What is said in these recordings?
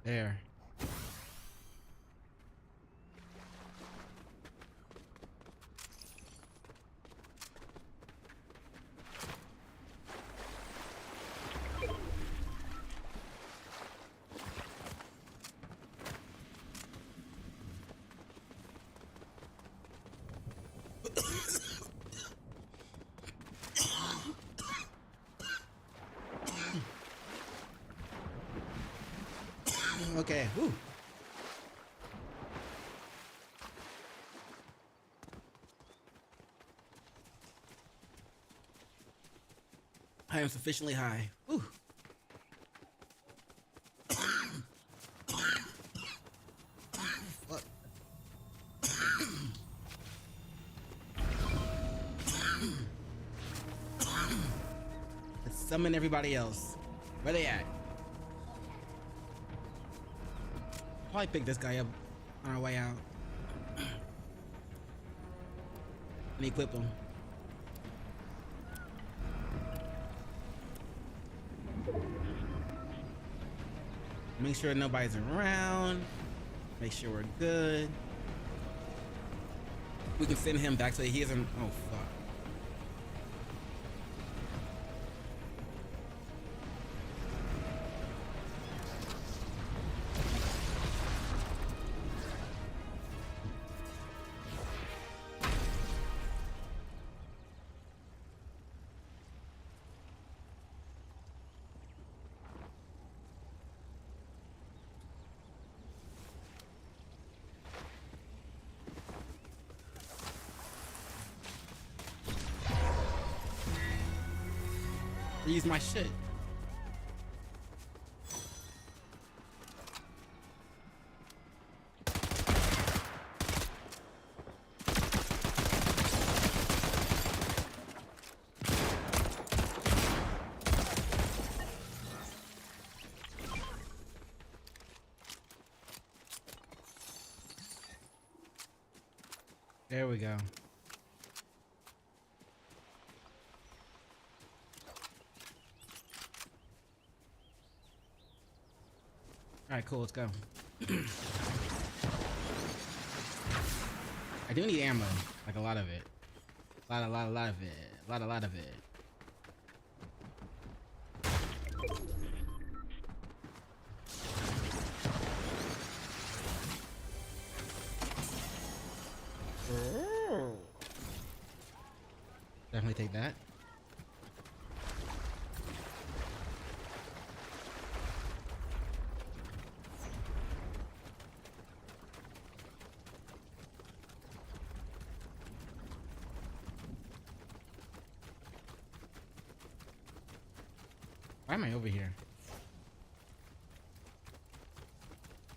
There. Okay. Whew. I am sufficiently high. Whew. Fuck. Let's summon everybody else. Where they at? Probably pick this guy up on our way out. And equip him. Make sure nobody's around. Make sure we're good. We can send him back so he isn't. Oh fuck. Use my shit. There we go. Alright, cool, let's go. I do need ammo, like a lot of it. A lot of it. A lot of it. Definitely take that. Why am I over here?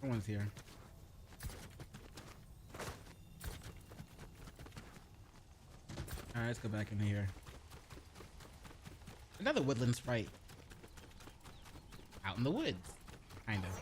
No one's here. Alright, let's go back in here. Another woodland sprite. Out in the woods. Kind of.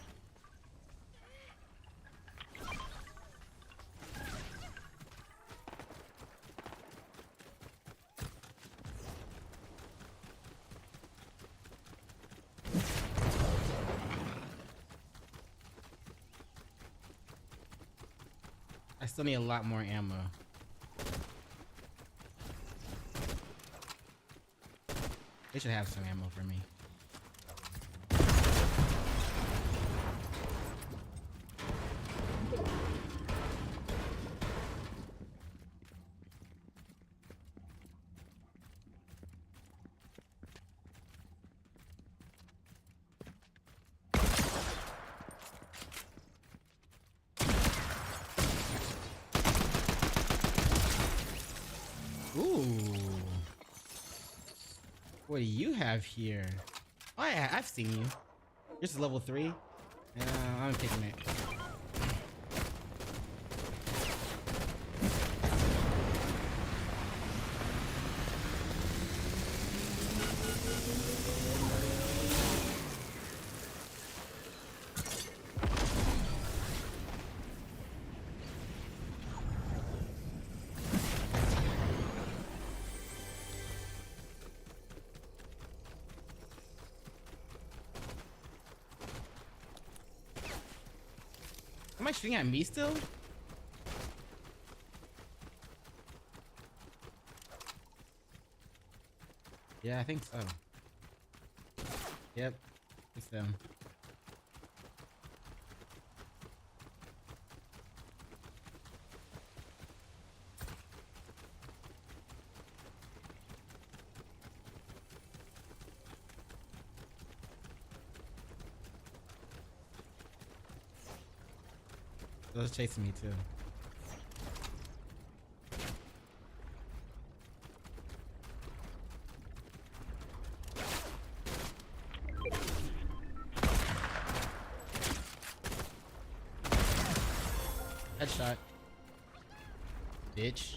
I still need a lot more ammo. They should have some ammo for me. Ooh. What do you have here? Oh yeah, I've seen you. This is level 3. I'm taking it. Am I shooting at me still? Yeah, I think so. Yep, it's them. Those chasing me too. Headshot. Bitch.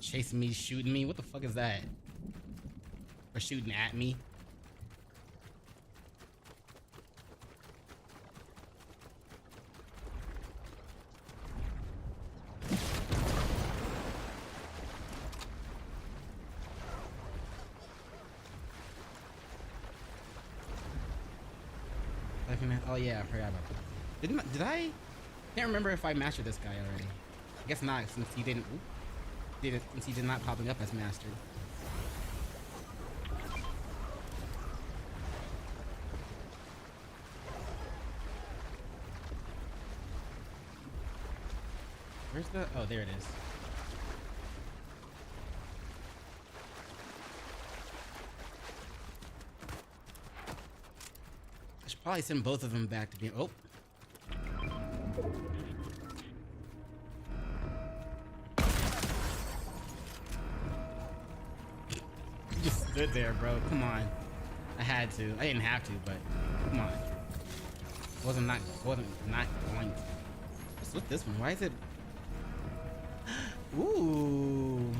Chasing me, shooting me. What the fuck is that? Or shooting at me? Oh yeah, I forgot about that. Did I? Can't remember if I mastered this guy already. I guess not, since he didn't. Since he did not popping up as mastered. Where's the? Oh, there it is. I should probably send both of them back to be. Oh. Just stood there, bro. Come on. I had to. I didn't have to, but come on. Wasn't not going to. What's this one? Why is it? Ooh.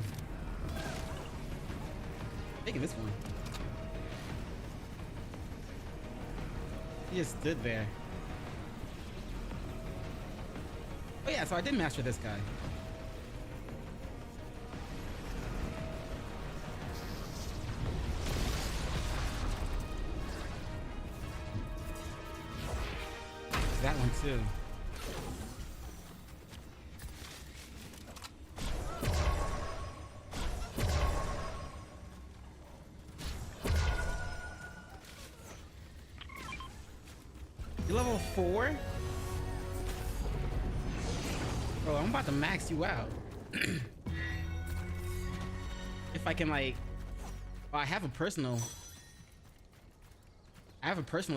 Taking this one. He just stood there. Oh yeah, so I did master this guy. That one too. You're level 4? Bro, I'm about to max you out. If I can like... Oh, I have a personal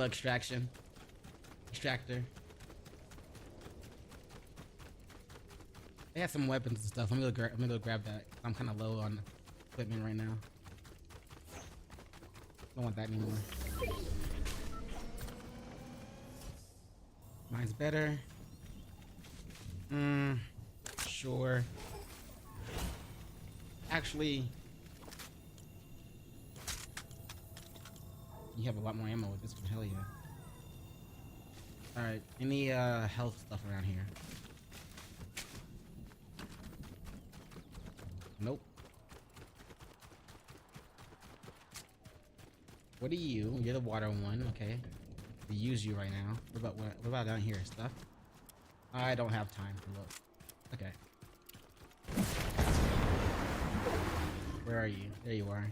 extractor. They have some weapons and stuff. I'm gonna go grab that. I'm kind of low on equipment right now. Don't want that anymore. Mine's better. Sure. Actually, you have a lot more ammo with this one. Hell yeah. All right. Any health stuff around here? Nope. What are you? You're the water one. Okay. We use you right now. What about down here? Stuff? I don't have time to look. Okay. Where are you? There you are.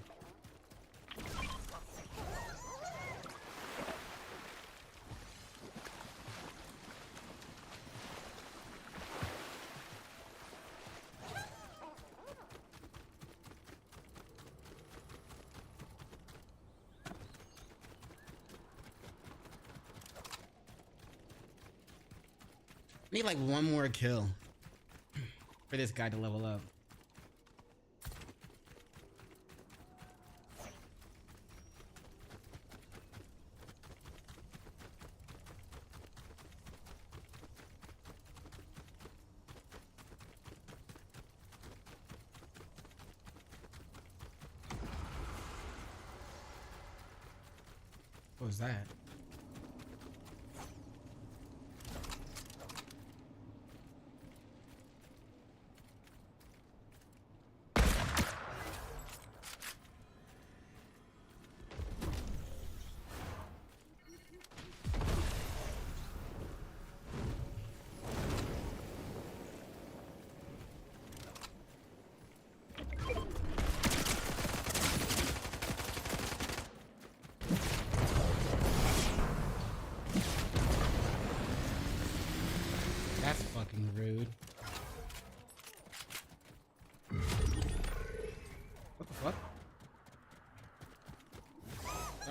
Need like one more kill for this guy to level up. What was that?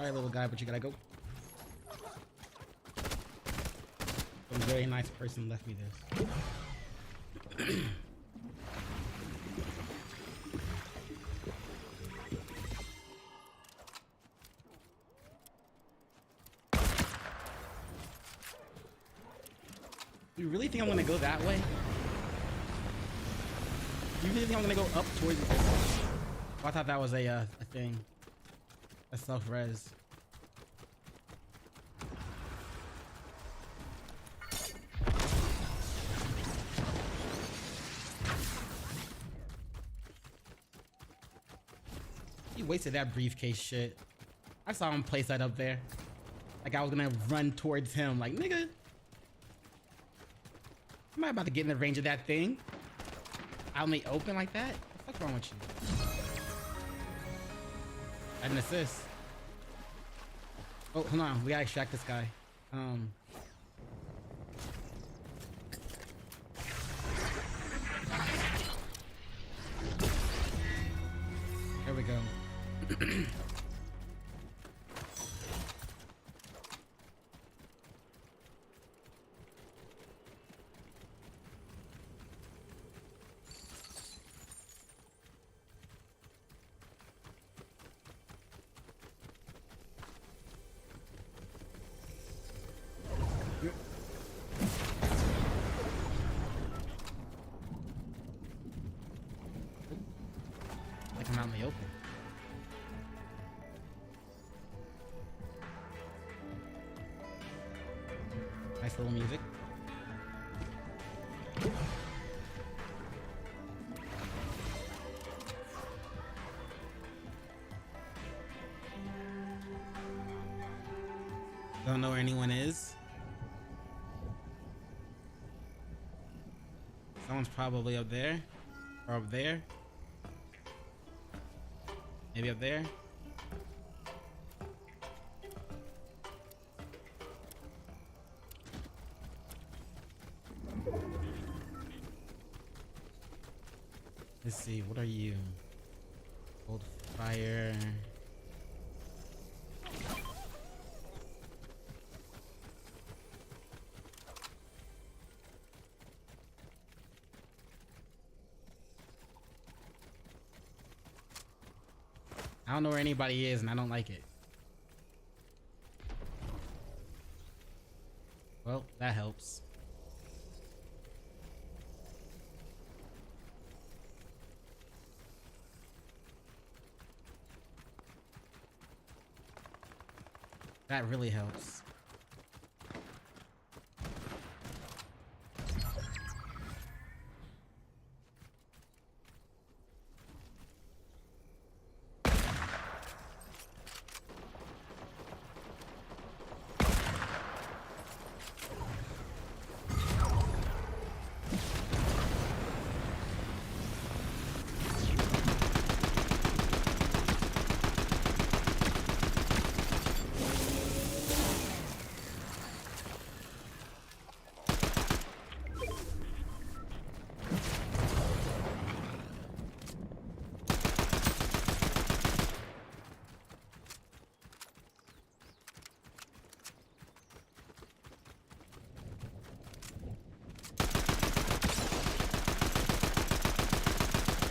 Sorry, little guy, but you gotta go. Some very nice person left me this. You really think I'm gonna go that way? You really think I'm gonna go up towards this? Oh, I thought that was a thing. A self-res. He wasted that briefcase shit. I saw him place that up there. Like I was gonna run towards him. Like, nigga. Am I about to get in the range of that thing? Out in the open like that? What the fuck's wrong with you? I didn't assist. Oh, hold on. We gotta extract this guy. There we go. Like I'm out in the open. Nice little music. Don't know where anyone is. Someone's probably up there. Or up there. Maybe up there. Let's see, what are you? Hold fire. I don't know where anybody is and I don't like it. Well, that helps. That really helps.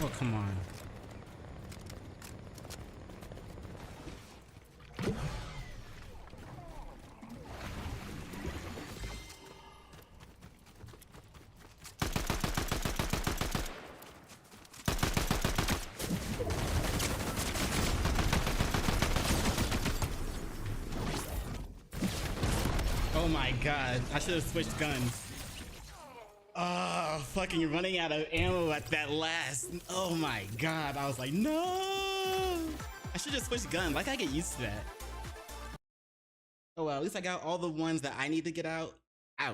Oh, come on. Oh my god, I should have switched guns. Oh, fucking running out of ammo at that last. Oh my god, I was like, no! I should just switch guns. Like, I get used to that. Oh well, at least I got all the ones that I need to get out. You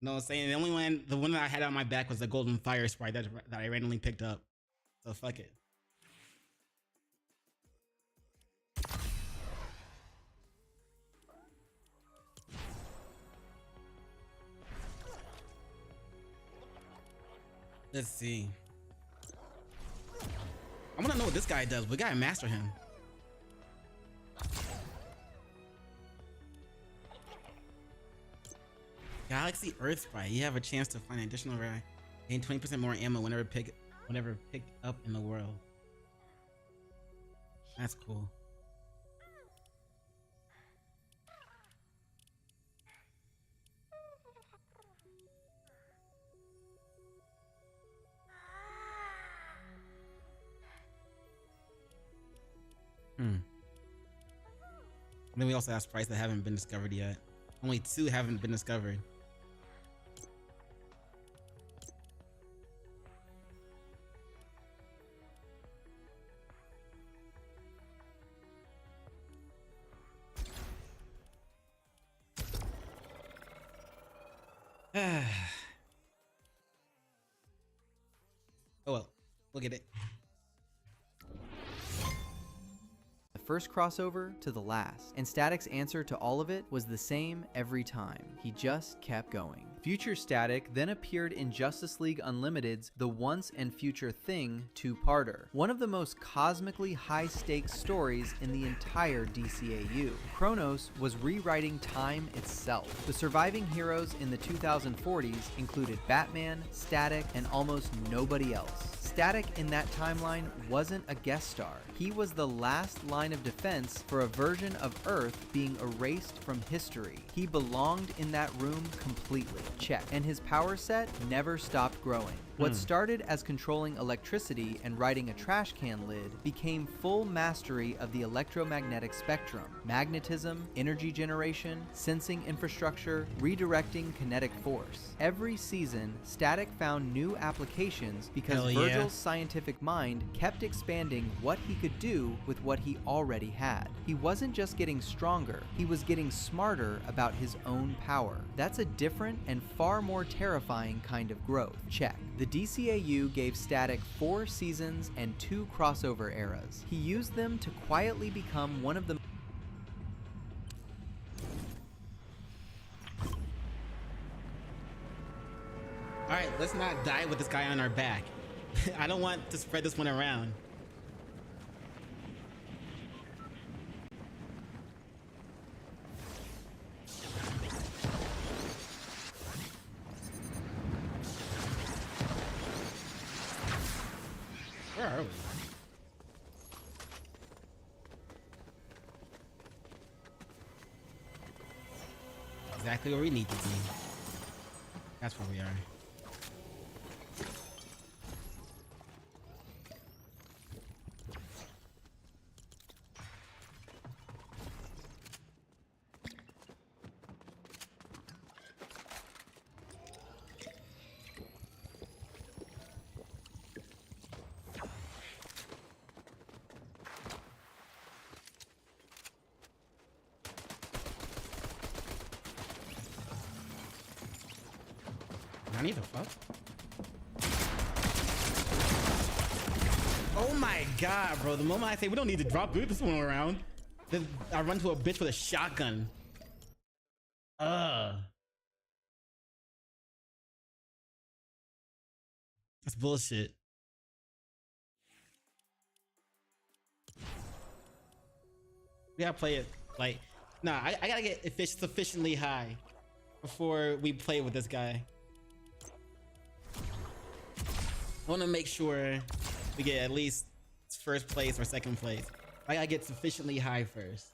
know what I'm saying? The one that I had on my back was the golden fire sprite that I randomly picked up. So fuck it. Let's see. I want to know what this guy does. We gotta master him. Galaxy Earth Sprite. You have a chance to find an additional rare. Gain 20% more ammo whenever picked up in the world. That's cool. And then we also have sprites that haven't been discovered yet. Only 2 haven't been discovered. Oh well, we'll get it. First crossover to the last, and Static's answer to all of it was the same every time. He just kept going. Future Static then appeared in Justice League Unlimited's The Once and Future Thing two-parter, one of the most cosmically high-stakes stories in the entire DCAU. Kronos was rewriting time itself. The surviving heroes in the 2040s included Batman, Static, and almost nobody else. Static in that timeline wasn't a guest star. He was the last line of defense for a version of Earth being erased from history. He belonged in that room completely. Check. And his power set never stopped growing. What started as controlling electricity and riding a trash can lid became full mastery of the electromagnetic spectrum, magnetism, energy generation, sensing infrastructure, redirecting kinetic force. Every season, Static found new applications because Virgil's scientific mind kept expanding what he could do with what he already had. He wasn't just getting stronger, he was getting smarter about his own power. That's a different and far more terrifying kind of growth. Check. The DCAU gave Static 4 seasons and 2 crossover eras. He used them to quietly become one of the Alright, let's not die with this guy on our back. I don't want to spread this one around. Where are we? Exactly where we need to be. That's where we are. I need the fuck. Oh my god, bro. The moment I say we don't need to drop this one around, then I run to a bitch with a shotgun. That's bullshit. We gotta play it like, nah, I gotta get sufficiently high before we play with this guy. I want to make sure we get at least first place or second place. I gotta get sufficiently high first.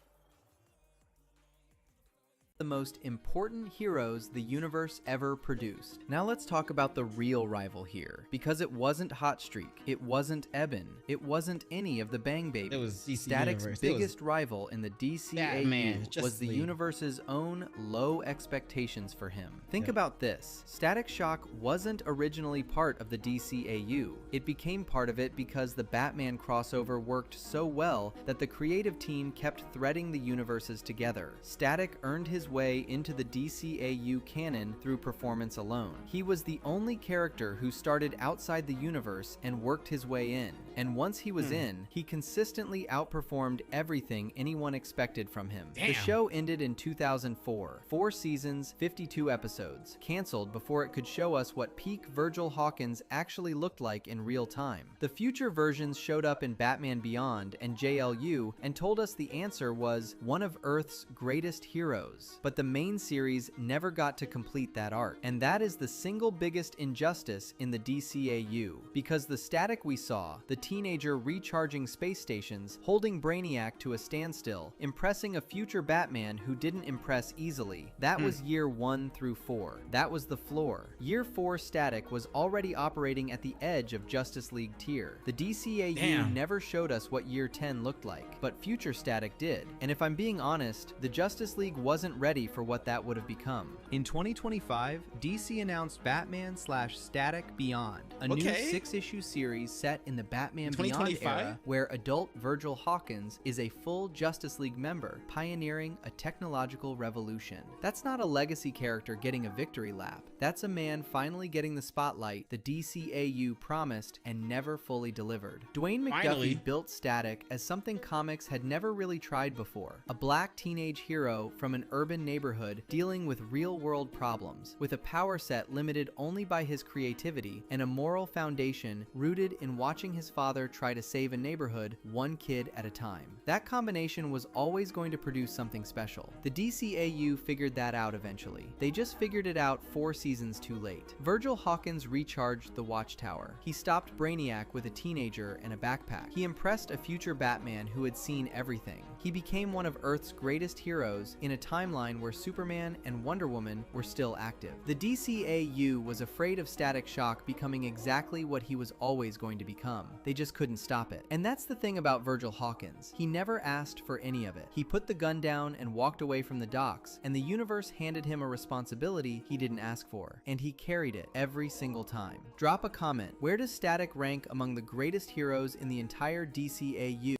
The most important heroes the universe ever produced. Now let's talk about the real rival here, because it wasn't Hotstreak, it wasn't Eben, it wasn't any of the Bang Babies. It was DC Static's Universe. biggest rival in the DCAU was the League. universe's own low expectations for him. Think about this. Static Shock wasn't originally part of the DCAU. It became part of it because the Batman crossover worked so well that the creative team kept threading the universes together. Static earned his way into the DCAU canon through performance alone. He was the only character who started outside the universe and worked his way in. And once he was in, he consistently outperformed everything anyone expected from him. Damn. The show ended in 2004. 4 seasons, 52 episodes. Canceled before it could show us what peak Virgil Hawkins actually looked like in real time. The future versions showed up in Batman Beyond and JLU and told us the answer was one of Earth's greatest heroes. arcs, but the main series never got to complete that arc. And that is the single biggest injustice in the DCAU, because the Static we saw, the teenager recharging space stations, holding Brainiac to a standstill, impressing a future Batman who didn't impress easily, that was year 1 through 4. That was the floor. Year 4 Static was already operating at the edge of Justice League tier. The DCAU never showed us what year 10 looked like, but future Static did. And if I'm being honest, the Justice League wasn't ready for what that would have become. In 2025, DC announced Batman/Static Beyond, a new 6-issue series set in the Batman Beyond era, where adult Virgil Hawkins is a full Justice League member, pioneering a technological revolution. That's not a legacy character getting a victory lap. That's a man finally getting the spotlight the DCAU promised and never fully delivered. Dwayne McDuffie built Static as something comics had never really tried before. A black teenage hero from an urban neighborhood dealing with real-world problems, with a power set limited only by his creativity and a moral foundation rooted in watching his father try to save a neighborhood one kid at a time. That combination was always going to produce something special. The DCAU figured that out eventually. They just figured it out 4 seasons too late. Virgil Hawkins recharged the Watchtower. He stopped Brainiac with a teenager and a backpack. He impressed a future Batman who had seen everything. He became one of Earth's greatest heroes in a timeline where Superman and Wonder Woman were still active. The DCAU was afraid of Static Shock becoming exactly what he was always going to become. They just couldn't stop it. And that's the thing about Virgil Hawkins. He never asked for any of it. He put the gun down and walked away from the docks, and the universe handed him a responsibility he didn't ask for, and he carried it every single time. Drop a comment. Where does Static rank among the greatest heroes in the entire DCAU?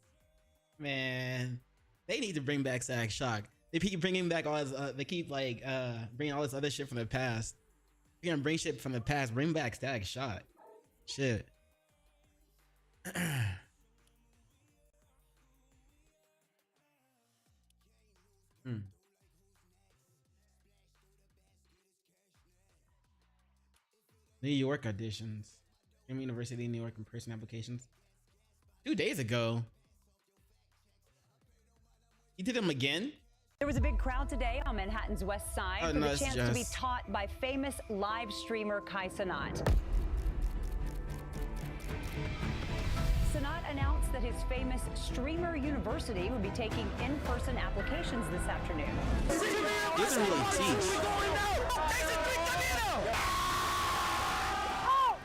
Man, they need to bring back Static Shock. They keep bringing back all this, they keep like bringing all this other shit from the past. If you're gonna bring shit from the past, bring back Static Shock. Shit. New York auditions. University of New York in-person applications. 2 days ago. You did them again? There was a big crowd today on Manhattan's West Side for the chance to be taught by famous live streamer Kai Cenat. Cenat announced that his famous Streamer University would be taking in-person applications this afternoon. He doesn't really teach.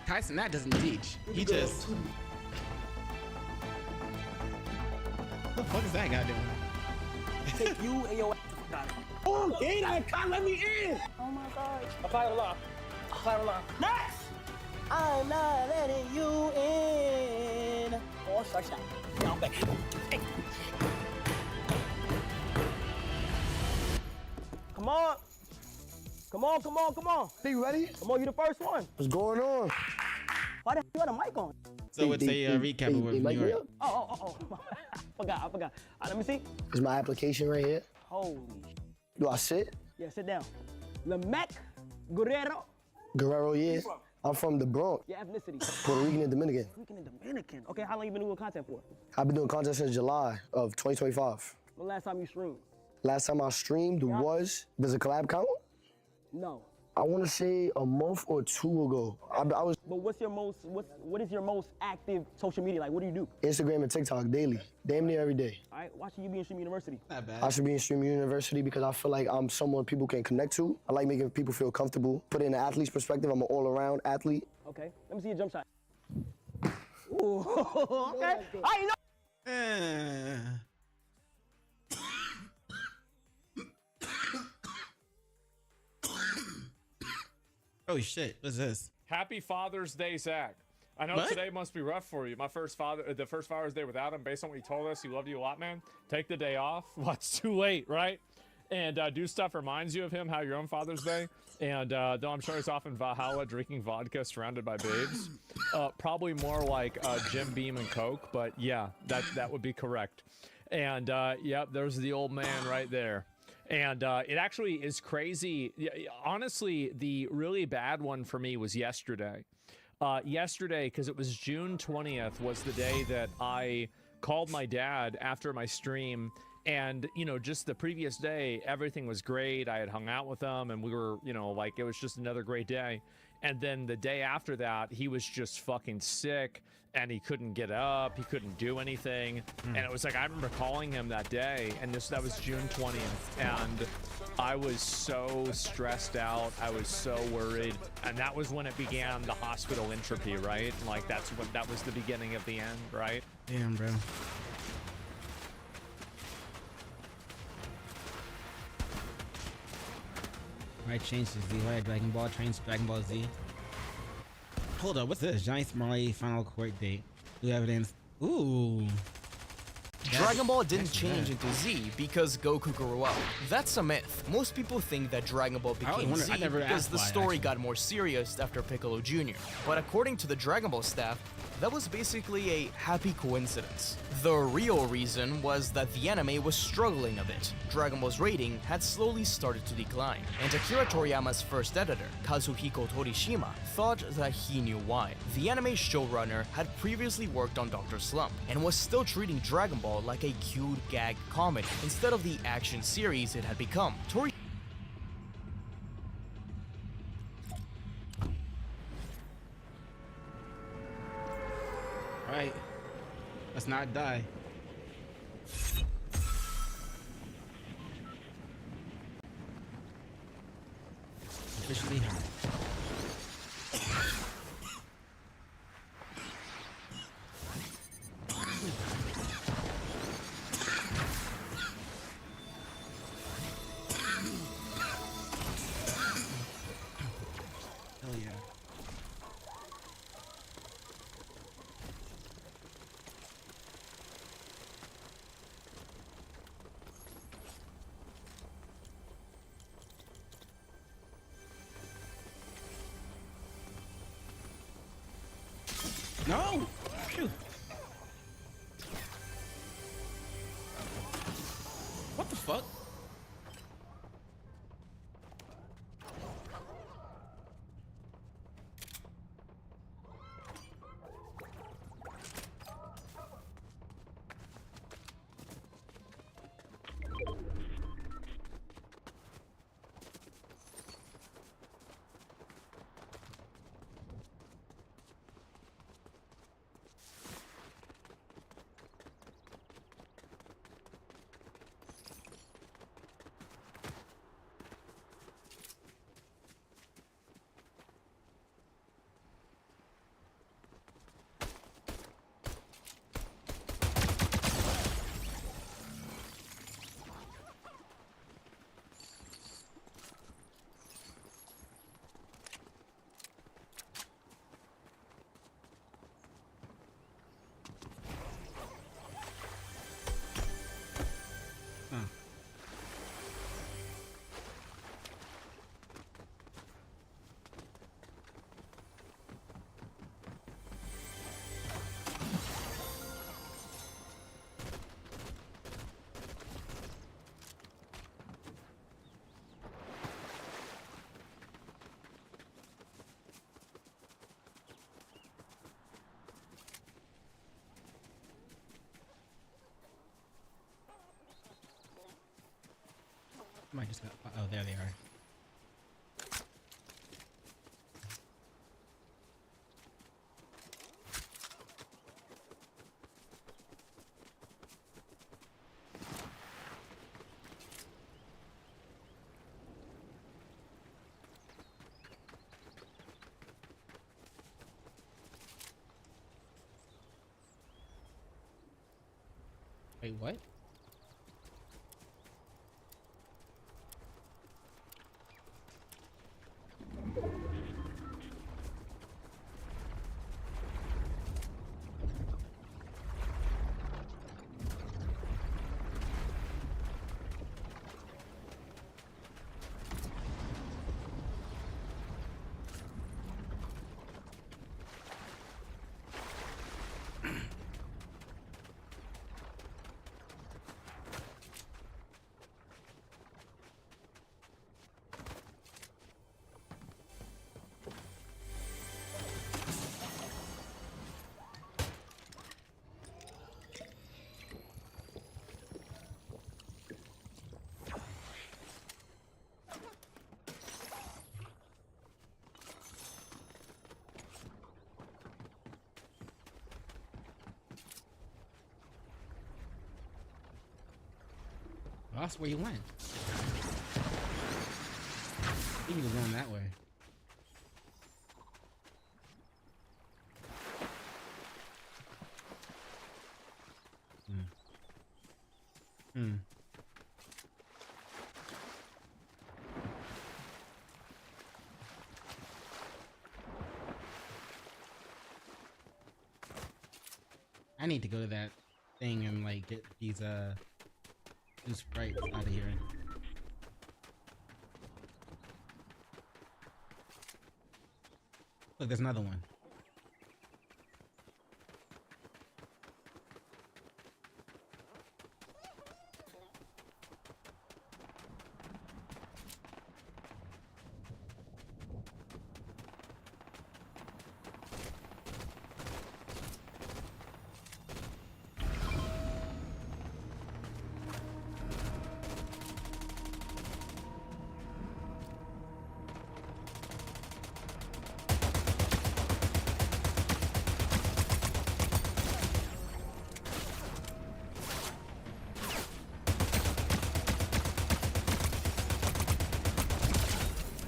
Kai Cenat doesn't teach. He just... What the fuck is that guy doing? Take you and your ass. Oh, I can't let me in. Oh my God. Apply the law. Apply the law. Next. I'm not letting you in. Oh, such that. Down back. Hey. Come on. Come on, come on, come on. Hey, you ready? Come on, you the first one. What's going on? Why the hell you got a mic on? So it's a recap of what New York. Oh. I forgot. Let me see. It's my application right here. Holy. Do I sit? Yeah, sit down. Lamec Guerrero. Guerrero, yeah. I'm from the Bronx. Your ethnicity. Puerto Rican and Dominican. Puerto Rican and Dominican. Okay, how long you been doing content for? I've been doing content since July of 2025. When last time you streamed? Last time I streamed was, does a collab count? No. I want to say a month or 2 ago. I was. But what is your most active social media? Like, what do you do? Instagram and TikTok daily, damn near every day. All right, why should you be in Stream University? Not bad. I should be in Stream University because I feel like I'm someone people can connect to. I like making people feel comfortable. Put it in an athlete's perspective, I'm an all-around athlete. Okay, let me see your jump shot. Ooh, okay. I know. Oh shit, what's this? Happy Father's Day, Zach. I know today must be rough for you. The first Father's Day without him, based on what he told us, he loved you a lot, man. Take the day off. Well, it's too late, right? And do stuff reminds you of him, how your own Father's Day. And though I'm sure he's off in Valhalla drinking vodka surrounded by babes. Probably more like Jim Beam and Coke, but yeah, that would be correct. And yep, there's the old man right there. And it actually is crazy. Honestly, the really bad one for me was yesterday. Yesterday, because it was June 20th, was the day that I called my dad after my stream And, you know, just the previous day, everything was great. I had hung out with him and we were, you know, like, it was just another great day. And then the day after that, he was just fucking sick and he couldn't get up. He couldn't do anything. And it was like, I remember calling him that day, and that was June 20th. And I was so stressed out. I was so worried. And that was when it began, the hospital entropy, right? Like, that was the beginning of the end, right? Damn, bro. Why change to Z? Why Dragon Ball trains Dragon Ball Z? Hold up, what's this? Giant Smiley final court date. New evidence. Ooh. Dragon Ball didn't change into Z because Goku grew up. That's a myth. Most people think that Dragon Ball became Z because the story got more serious after Piccolo Jr. But according to the Dragon Ball staff, that was basically a happy coincidence. The real reason was that the anime was struggling a bit. Dragon Ball's rating had slowly started to decline, and Akira Toriyama's first editor, Kazuhiko Torishima, thought that he knew why. The anime showrunner had previously worked on Dr. Slump, and was still treating Dragon Ball like a cute gag comedy, instead of the action series it had become. Right. Let's not die. Officially hurt. Hell yeah. No! Phew. What the fuck? Might just got. Oh, there they are. Wait, what? Oh, that's where you went. I think he was going that way. I need to go to that thing and like get these two sprites out of here. Look, there's another one.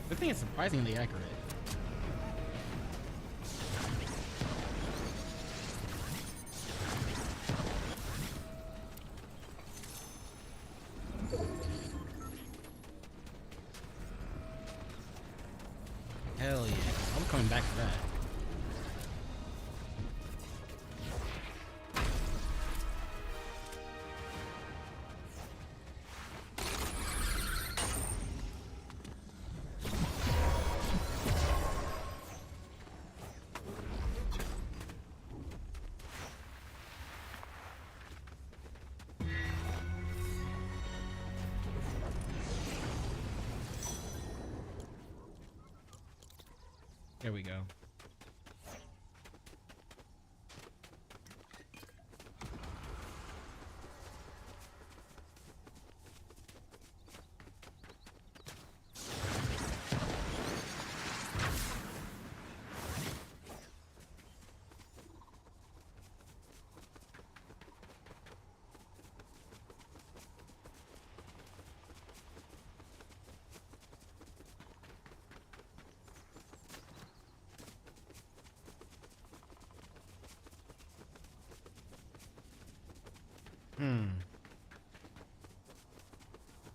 This thing is surprisingly accurate. Hell yeah. I'm coming back to that. There we go.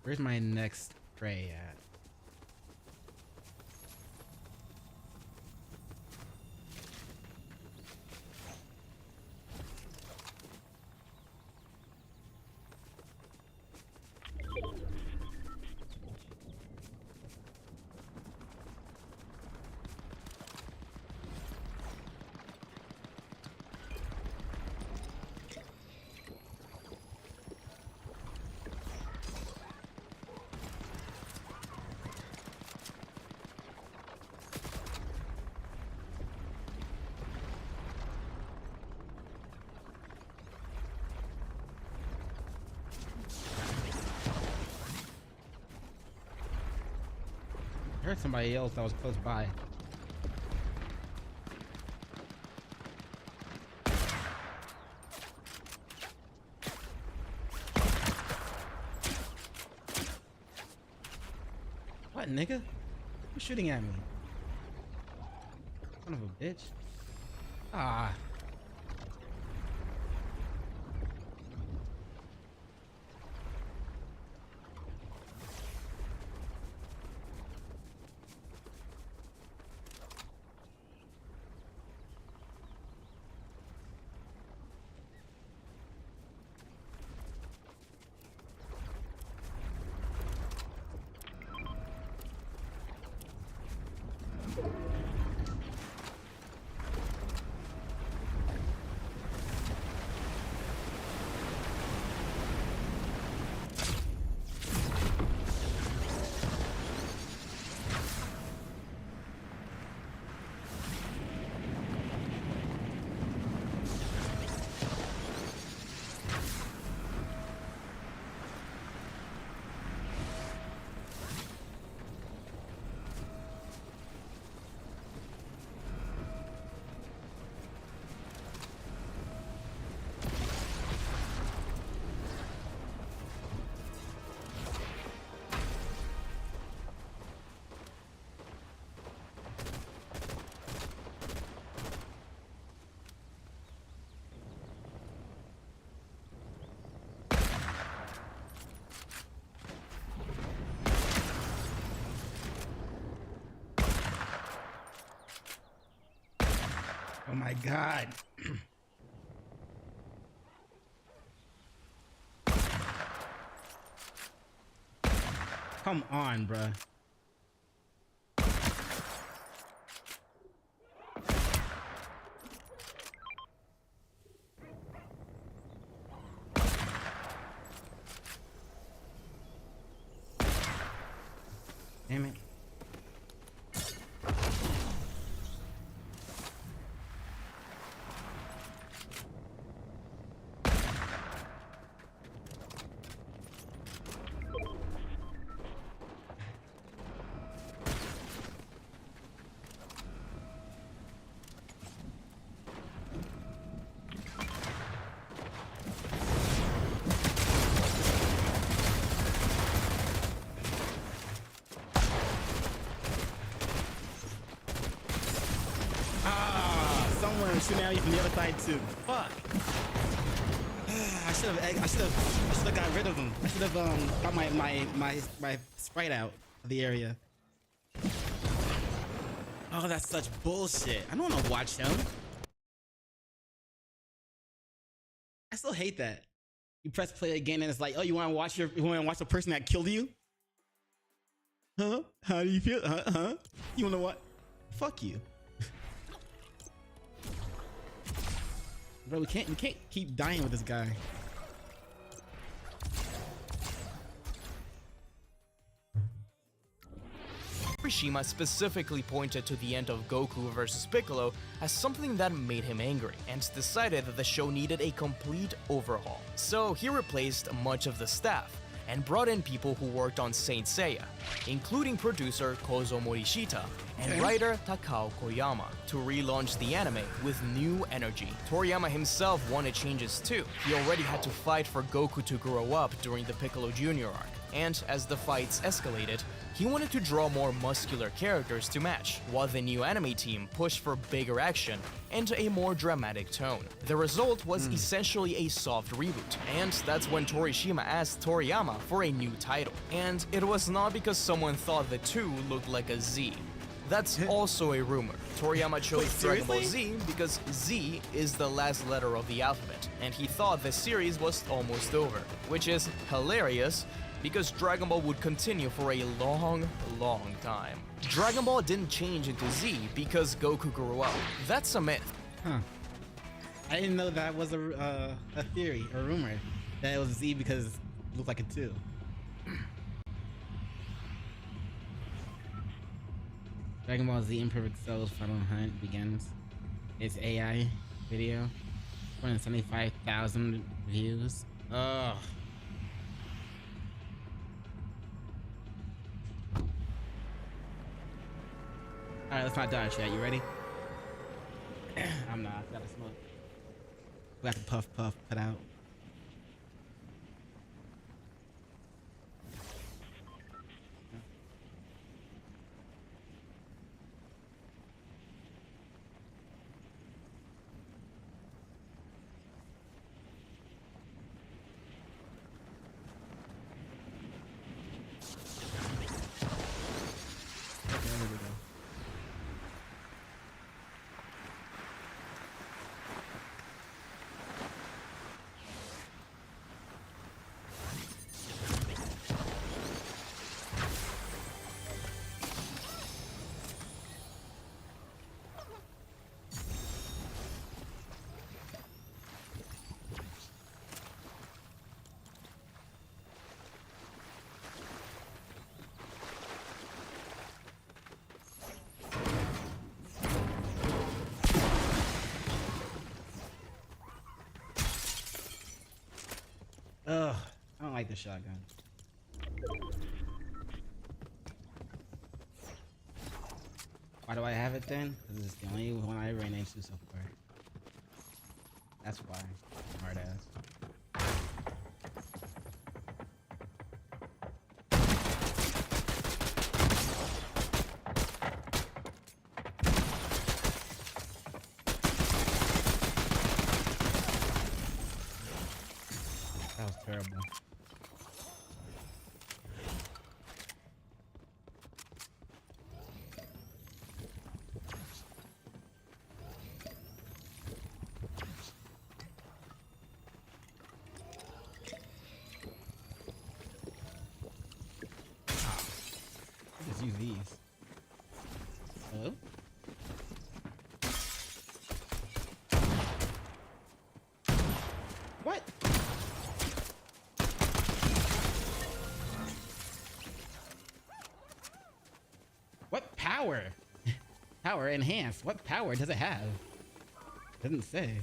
Where's my next prey at? I heard somebody else that was close by. What, nigga? Who's shooting at me? Son of a bitch. Ah. Oh my god. Come on, bruh. Damn it. Shooting at you from the other side too. Fuck. I should have got rid of him. I should have got my sprite out of the area. Oh, that's such bullshit. I don't want to watch him. I still hate that. You press play again and it's like, oh, you want to watch the person that killed you? Huh? How do you feel? Huh? You want to what? Fuck you. Bro, we can't keep dying with this guy. Torishima specifically pointed to the end of Goku vs Piccolo as something that made him angry, and decided that the show needed a complete overhaul. So he replaced much of the staff, and brought in people who worked on Saint Seiya, including producer Kozo Morishita and writer Takao Koyama, to relaunch the anime with new energy. Toriyama himself wanted changes too. He already had to fight for Goku to grow up during the Piccolo Jr. arc, and as the fights escalated, he wanted to draw more muscular characters to match, while the new anime team pushed for bigger action and a more dramatic tone. The result was essentially a soft reboot, and that's when Torishima asked Toriyama for a new title. And it was not because someone thought the two looked like a Z. That's also a rumor. Toriyama chose Dragon Ball Z because Z is the last letter of the alphabet, and he thought the series was almost over, which is hilarious because Dragon Ball would continue for a long, long time. Dragon Ball didn't change into Z because Goku grew up. That's a myth. Huh. I didn't know that was a theory or rumor that it was Z because it looked like a 2. Dragon Ball Z Imperfect Souls Final Hunt begins. It's AI video. 475,000 views. Ugh. Alright, let's not die, chat. You ready? I'm not. I gotta smoke. We have to puff, put out. Ugh, I don't like the shotgun. Why do I have it then? Because it's the only one I ran into so far. That's why. Smart ass. That was terrible. power? Power enhanced. What power does it have? Doesn't say.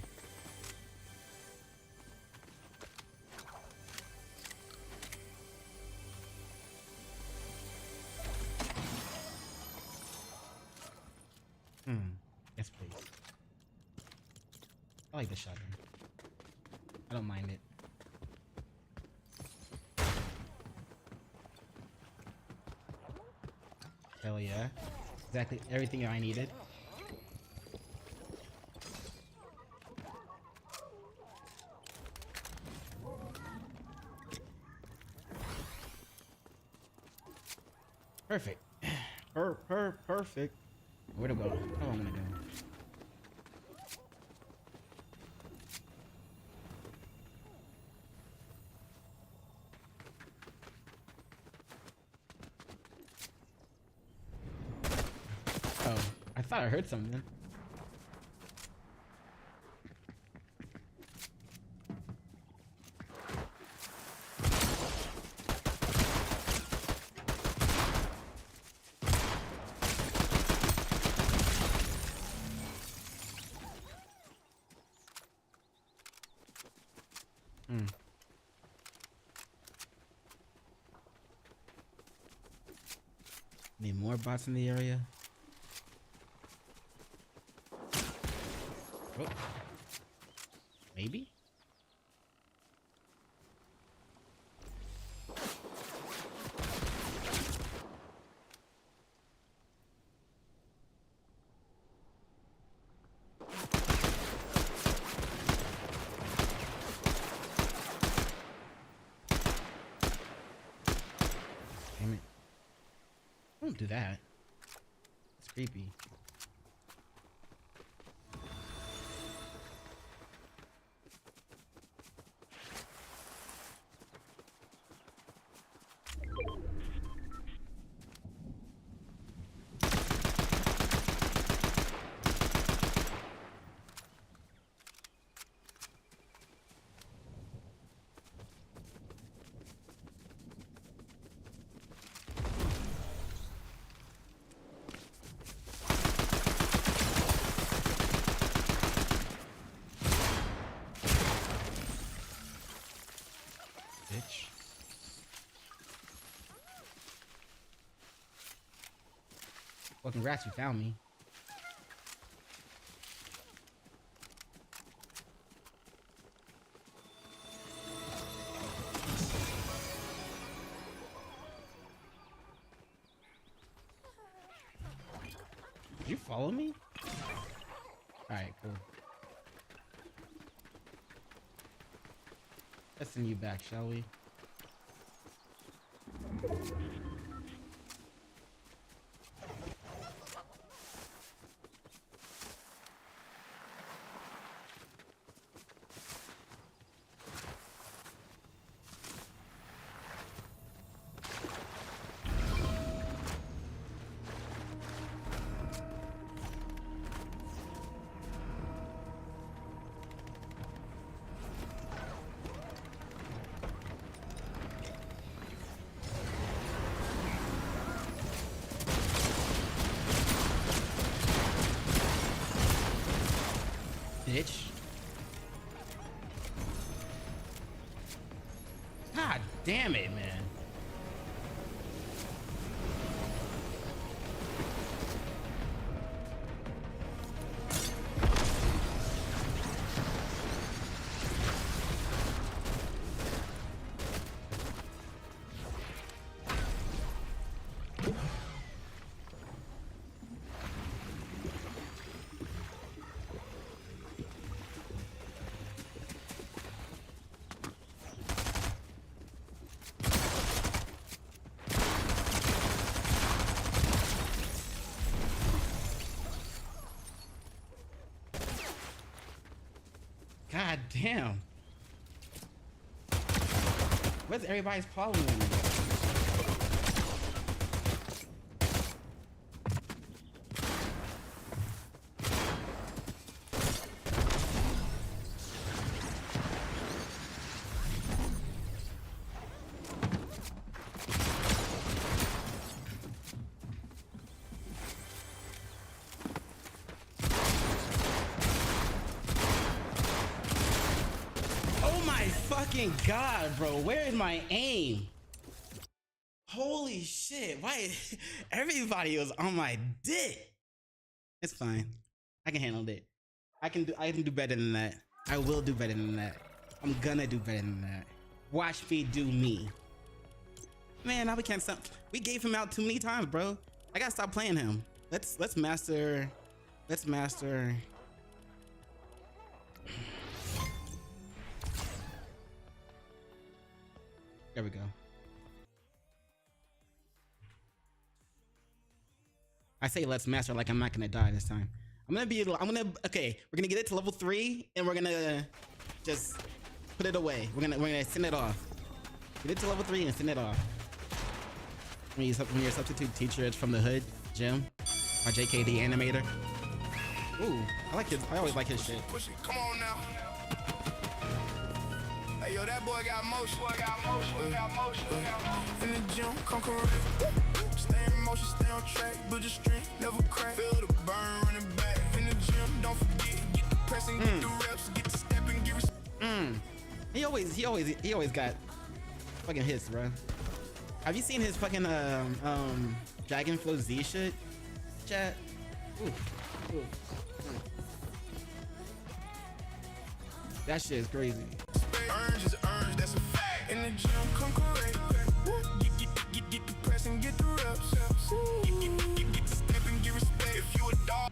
Yes, please. I like the shotgun. I don't mind it. Hell yeah. Exactly everything I needed. Perfect. Perfect. Where to go? How am I gonna go? Oh, I thought I heard something. Need more bots in the area. Oh. Maybe? Damn it. Don't do that. It's creepy. Bitch. Well, congrats, you found me. Did you follow me? Alright, cool. Let's send you back, shall we? Bitch. God damn it, man. God damn. What's everybody's problem with me? fucking god, bro. Where is my aim? Holy shit. Why? Everybody was on my dick. It's fine. I can handle it. I can do better than that. I will do better than that. I'm gonna do better than that. Watch me do me. Man, now we can't stop. We gave him out too many times, bro. I gotta stop playing him. Let's master. Let's master. There we go. I say let's master like I'm not gonna die this time. Okay, we're gonna get it to level 3 and we're gonna just put it away. We're gonna send it off. Get it to level 3 and send it off. When your substitute teacher is from the hood, Jim, my JKD animator. Ooh, I always like his shit. Come on now. Hey yo, that boy got motion. In the gym, come correct. Stay in motion, stay on track, build your strength, never crack. Feel the burn running back. In the gym, don't forget, get the pressing, get the reps, get the stepping, get respect. He always got fucking hits, bro. Have you seen his fucking Dragon Flow Z shit? Chat. Ooh. That shit is crazy. Earns is earns, that's a fact. In the gym, come correct. Get the press and get the reps. Get the step and get respect. If you a dog.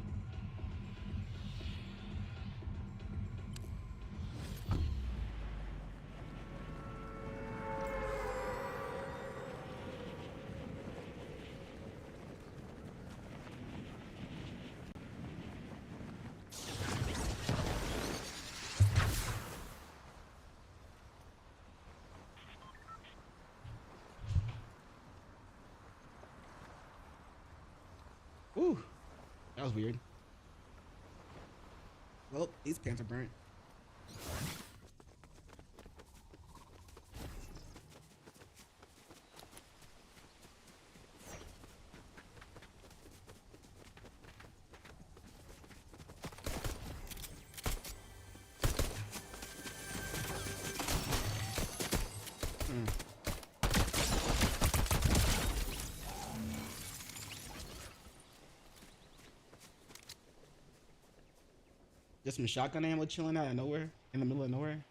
Ooh, that was weird. Well, these pants are burnt. Just some shotgun ammo chilling out of nowhere, in the middle of nowhere.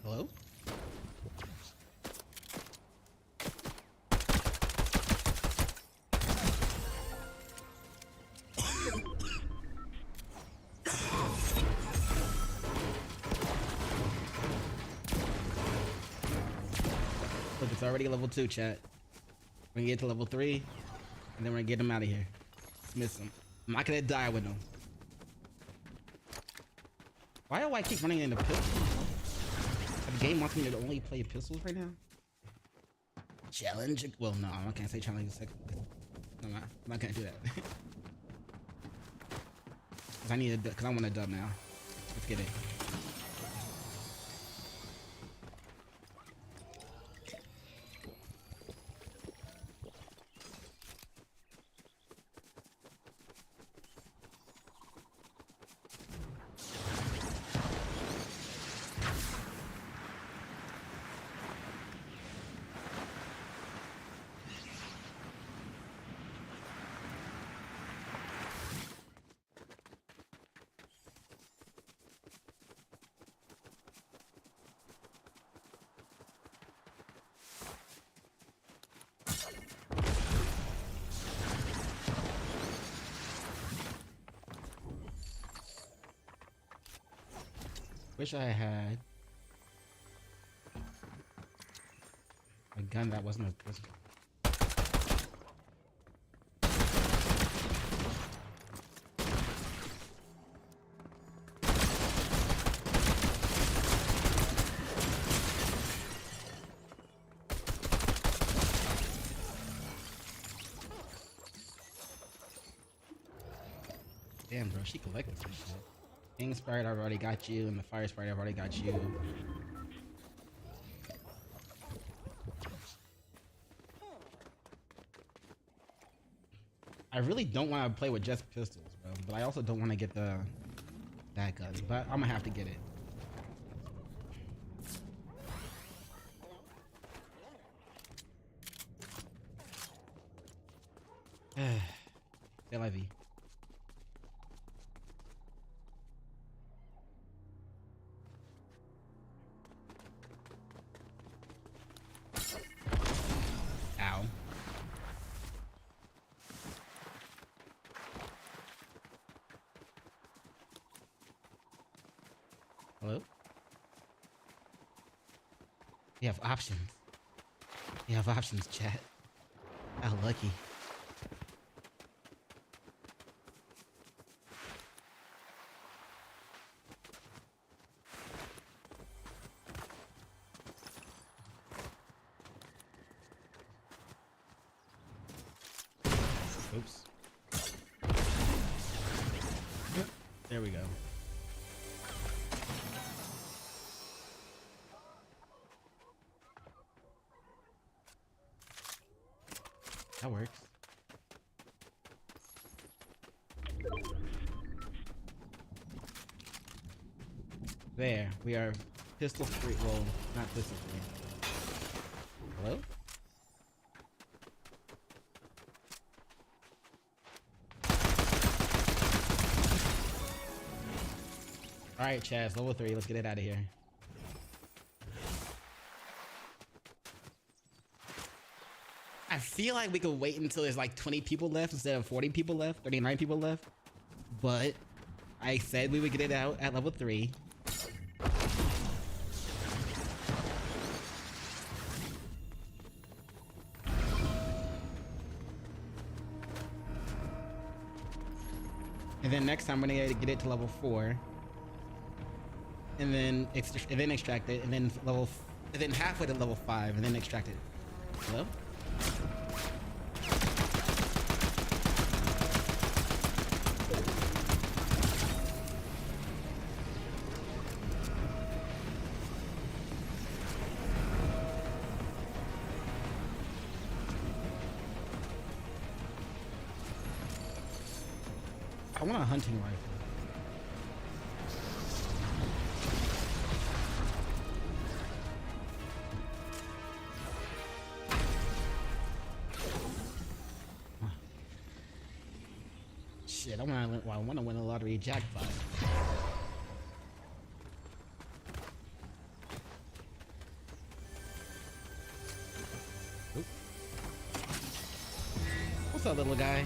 Hello? Look, it's already level 2, chat. We're gonna get to level 3, and then we're gonna get him out of here. Dismiss him. I'm not gonna die with him. Why do I keep running into pistols? The game wants me to only play pistols right now? Challenge? Well, no, I'm not gonna say challenge a second. No, I'm not gonna do that. Cause I want a dub now. Let's get it. Wish I had a gun that wasn't a pistol. Damn, bro, she collected some shit. King Spirit, I've already got you, and the Fire Spirit, I've already got you. I really don't want to play with just pistols, bro. But I also don't want to get that gun. But I'm gonna have to get it. Tel Aviv. Ow. Hello? You have options. You have options, chat. How lucky. Oops. There we go. That works. There, we are pistol free. Well, not pistol free. Hello? Alright, Chaz, level 3. Let's get it out of here. I feel like we could wait until there's like 20 people left instead of 40 people left, 39 people left. But I said we would get it out at level 3. And then next time we're gonna get it to level 4. And then extract it, and then halfway to level 5, and then extract it. Hello? I want a hunting rifle. Shit, I want to win a lottery jackpot. Oop. What's up, little guy?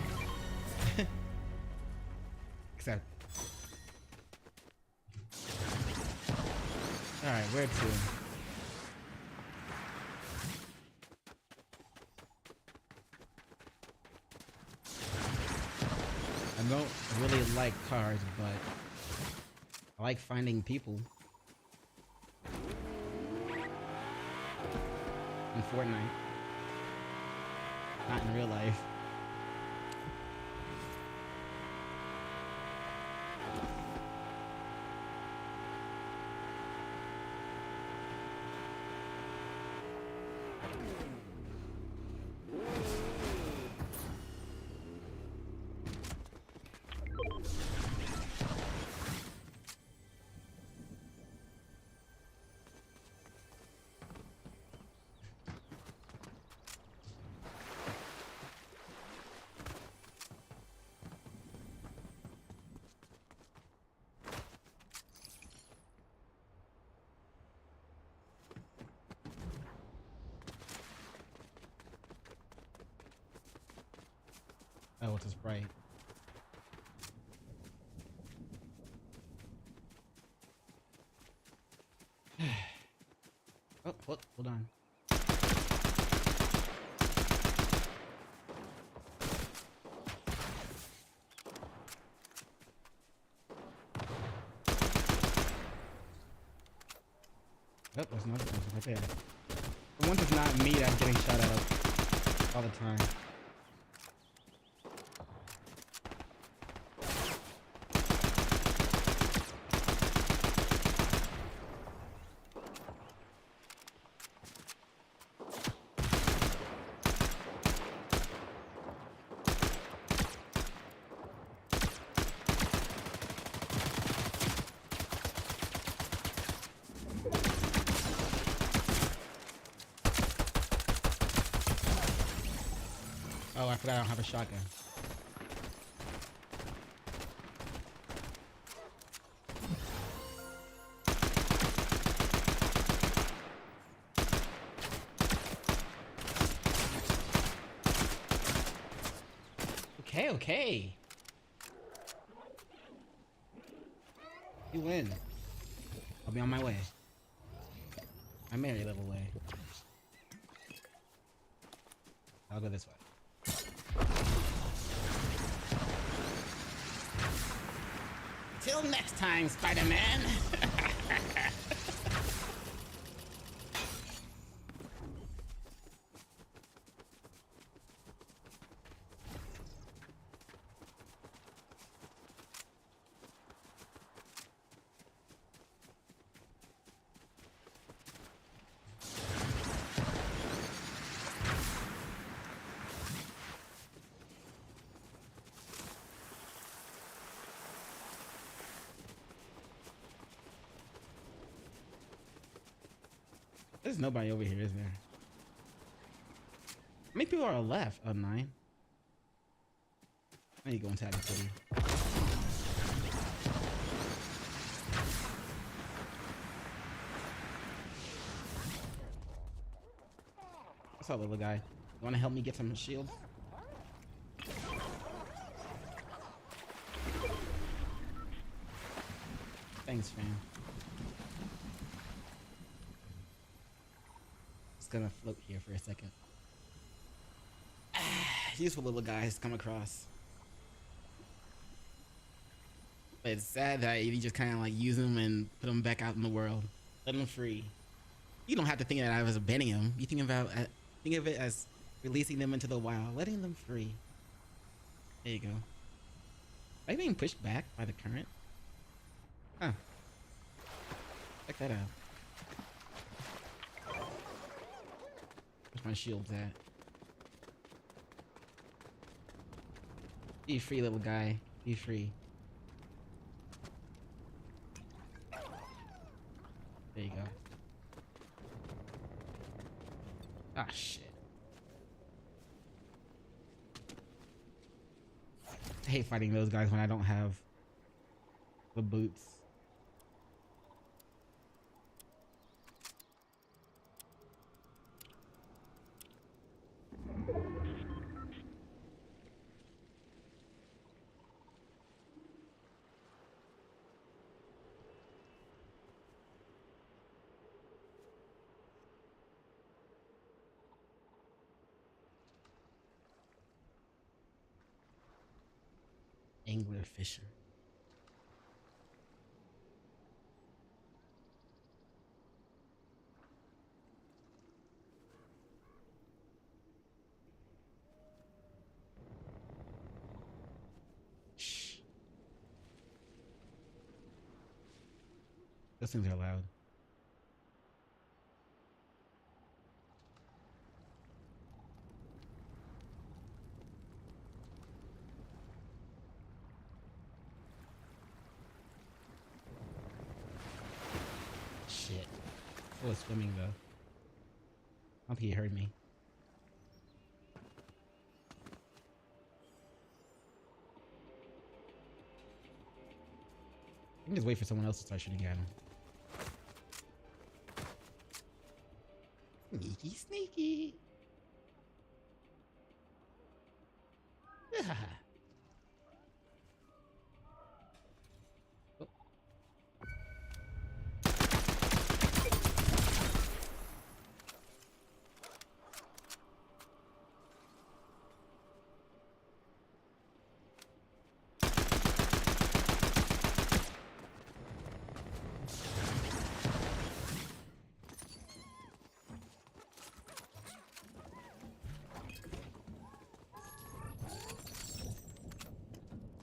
Except. Alright, where to? I don't really like cars, but I like finding people. In Fortnite. Not in real life. Oh, it's a Sprite. Oh, hold on. Oh, there's another person right there. For once it's not me that's getting shot at all the time. Oh, I forgot I don't have a shotgun. Okay, okay. You win. I'll be on my way. My merry little way. I'll go this way. Till next time, Spider-Man. There's nobody over here, is there? How many people are left? Oh, 9. I need to go into the city. What's up, little guy? You want to help me get some shields? Thanks, fam. Gonna float here for a second. Useful little guys come across. But it's sad that you just kind of like use them and put them back out in the world. Let them free. You don't have to think that I was abandoning them. You think of it as releasing them into the wild, letting them free. There you go. Are you being pushed back by the current? Huh. Check that out. Where's my shields at? Be free, little guy. Be free. There you go. Ah, shit. I hate fighting those guys when I don't have the boots. Angler fishing. Shh. Those things are loud. Shit. I was swimming though. I don't think he heard me. I can just wait for someone else to start shooting at him. Sneaky, sneaky. Oh.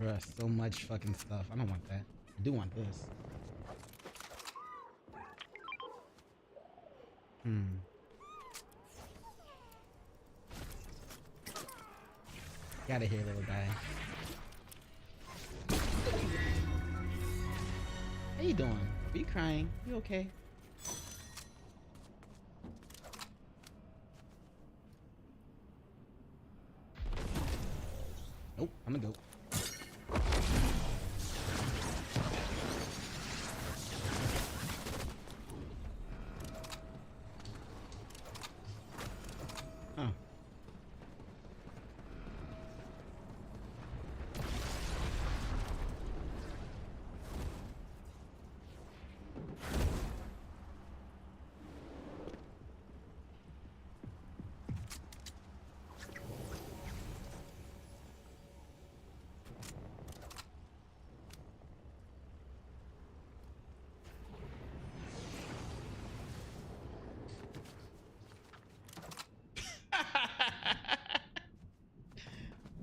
Bruh, so much fucking stuff. I don't want that. I do want this. Get out of here, little guy. How you doing? Are you crying? You okay? Nope, I'm gonna go. Huh.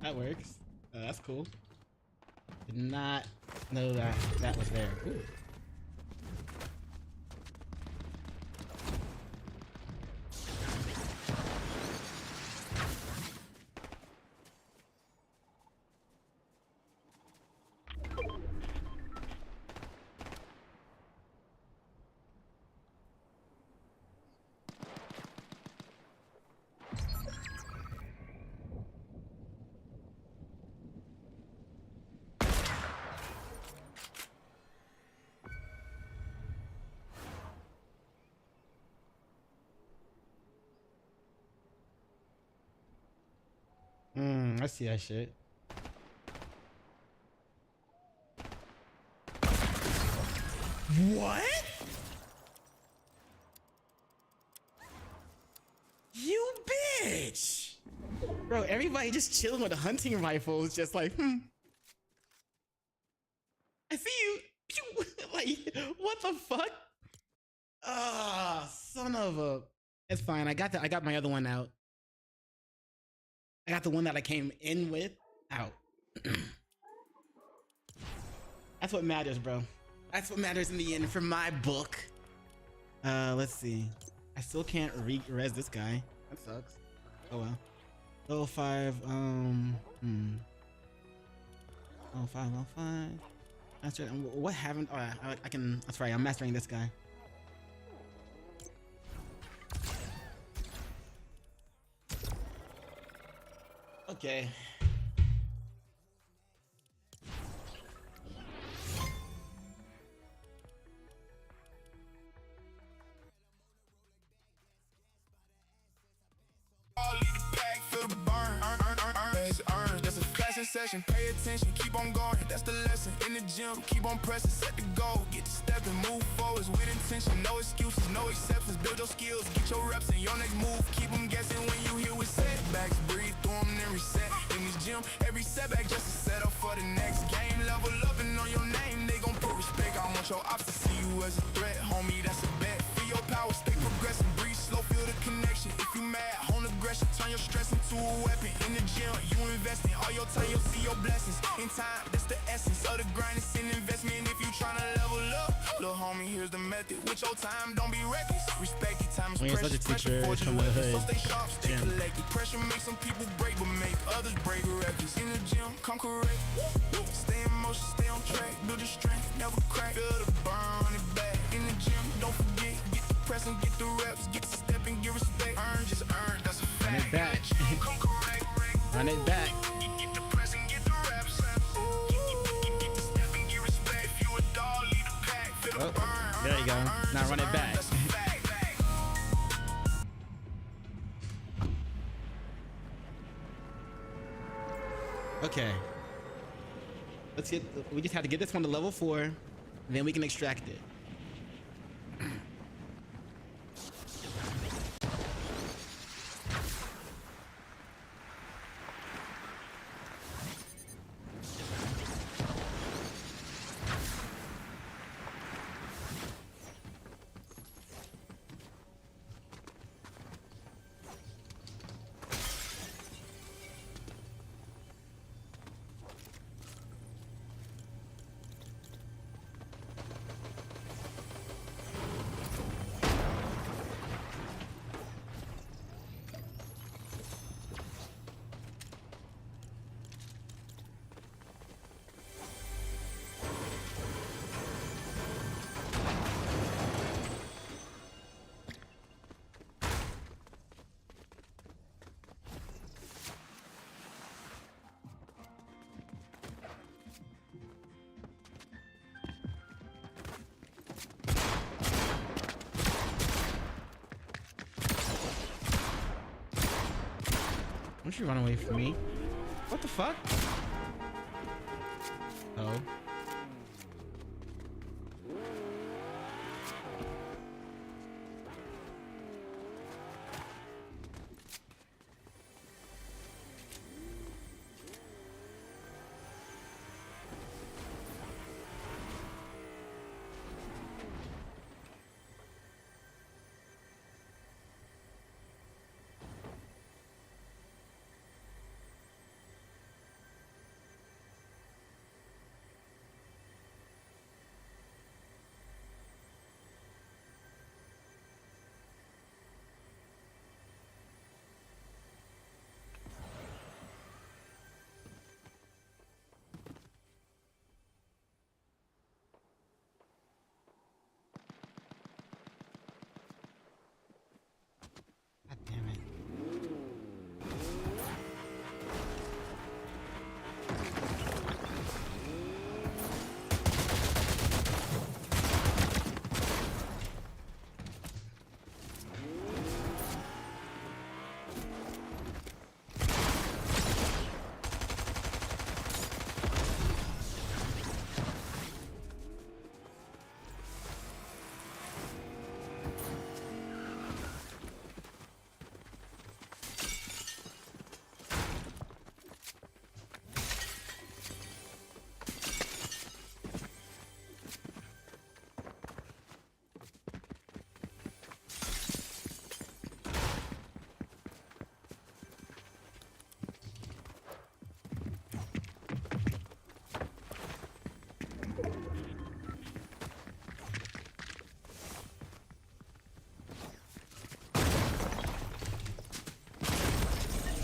That works. That's cool. Did not know that that was there. Ooh. I see that shit. What? You bitch! Bro, everybody just chilling with a hunting rifle is just like, I see you. Pew! Like, what the fuck? Ah, son of a. It's fine. I got my other one out. I got the one that I came in with out. That's what matters, bro. That's what matters in the end for my book. Let's see. I still can't res this guy. That sucks. Oh well. Level 5, Level 5, level 5. Master, what haven't, oh, I can, that's right, I'm mastering this guy. Okay. Session, pay attention, keep on going, that's the lesson. In the gym, keep on pressing, set the goal, get the step and move forwards with intention. No excuses, no exceptions, build your skills, get your reps in your next move. Keep them guessing when you hear with setbacks, breathe through them then reset. In this gym, every setback just a setup for the next game. Level up and know your name, they gon' put respect. I want your ops to see you as a threat, homie, that's a bet. Feel your power, stay progressing, breathe slow, feel the connection. If you mad, hone aggression, turn your stress into a weapon. In the gym, you investing all your time, you'll see your blessings. In time, that's the essence of the grind, it's an investment. If you tryna level up, little homie, here's the method. With your time, don't be reckless. Respect your time is precious. Pressure forges your weapons, so stay sharp, stay collected. Pressure makes some people break, but make others break reckless. In the gym, come correct. Stay in motion, stay on track. Build your strength, never crack. Feel the burn, run it back. In the gym, don't forget. Get the press and get the reps. Get the step and get respect. Earn, just earn, that's a fact. Run it back. Run it back. Get the press and get the reps. Get the step and get respect. If you a dog, lead the pack. Feel the burn. There you go. Now run it back. That's a fact. Okay. Let's get, we just have to get this one to level 4, and then we can extract it. Don't you run away from me? What the fuck? Oh. God damn it.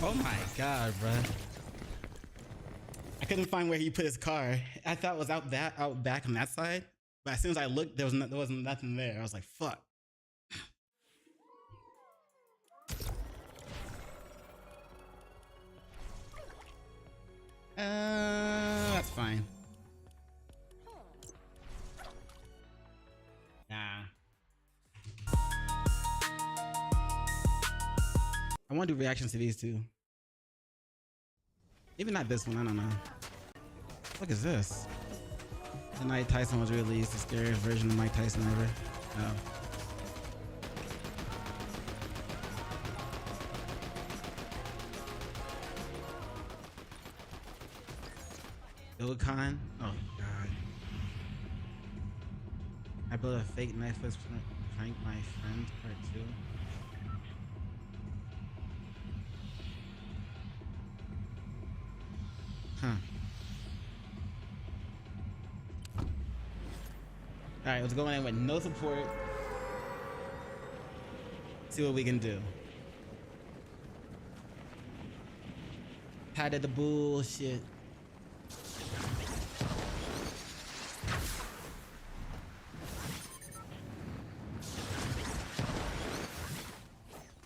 Oh my god, bruh. I couldn't find where he put his car. I thought it was out back on that side. But as soon as I looked, there wasn't nothing there. I was like, fuck. That's fine. Nah. I want to do reactions to these two. Maybe not this one, I don't know. What is this? Tonight Tyson was released, the scariest version of Mike Tyson ever. Oh. Illicon? Oh god. I built a fake knife with Frank, my friend, part 2. Huh. Alright, let's go in with no support. See what we can do. Tired of the bullshit.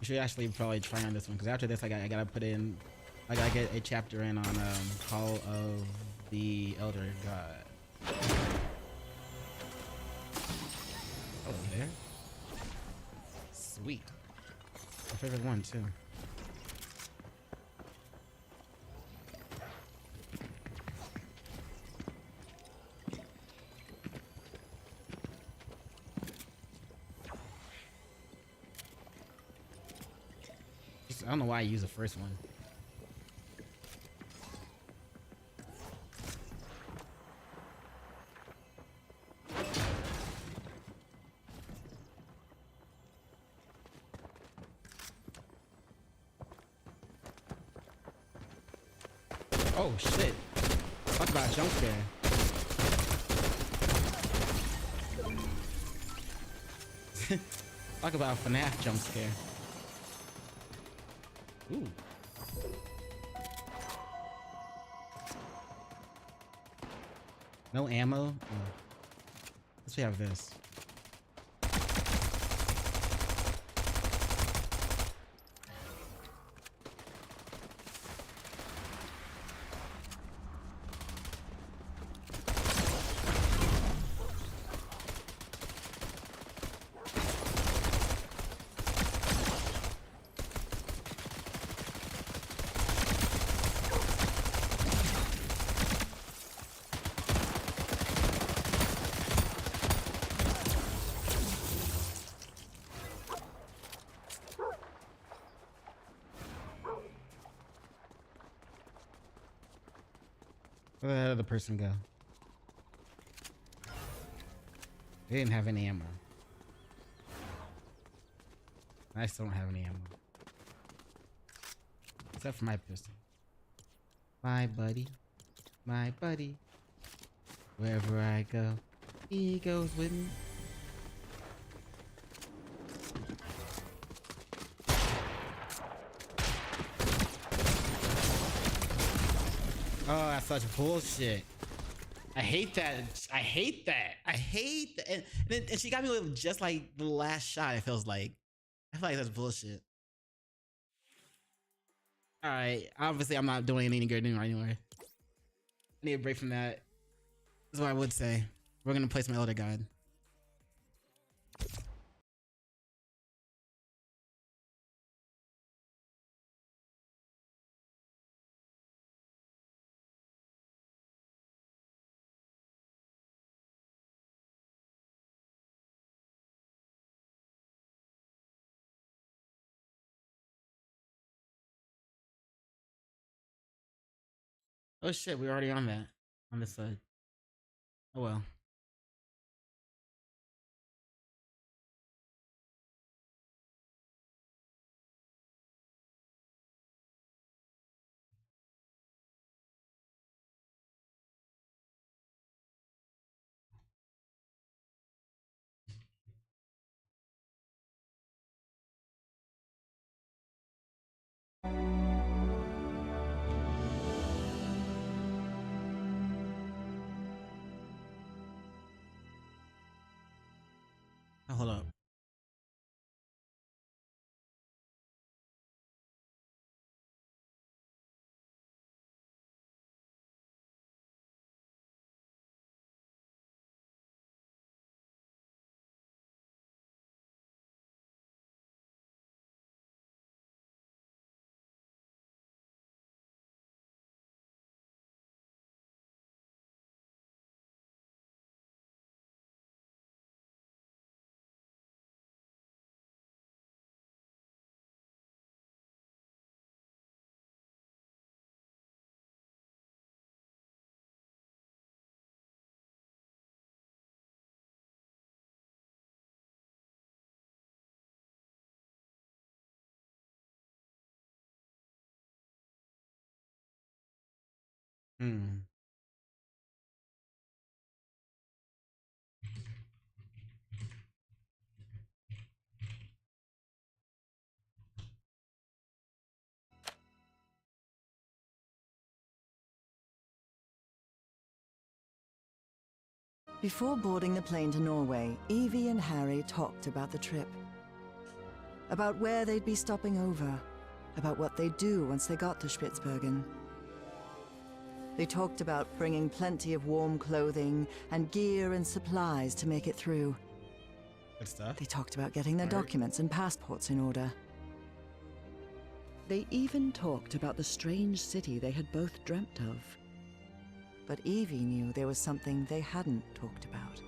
We should actually probably try on this one, because after this I gotta put in, I gotta get a chapter in on Call of the Elder God. Oh, there. Sweet. My favorite one too. I don't know why I use the first one. Oh shit. Talk about a jump scare. Talk about a FNAF jump scare. Ooh. No ammo? Oh. Let's have this. Where did that other person go? They didn't have any ammo. I still don't have any ammo. Except for my pistol. My buddy. My buddy. Wherever I go, he goes with me. Oh, that's such bullshit. I hate that. I hate that. I hate that. And she got me with just like the last shot, it feels like. I feel like that's bullshit. Alright, obviously I'm not doing anything good anyway. I need a break from that. That's what I would say. We're gonna play some Elder God. Oh shit, we're already on that. On this side. Oh well. Oh, hold up. Hmm. Before boarding the plane to Norway, Evie and Harry talked about the trip. About where they'd be stopping over. About what they'd do once they got to Spitsbergen. They talked about bringing plenty of warm clothing and gear and supplies to make it through. Good stuff. They talked about getting their documents and passports in order. They even talked about the strange city they had both dreamt of. But Evie knew there was something they hadn't talked about.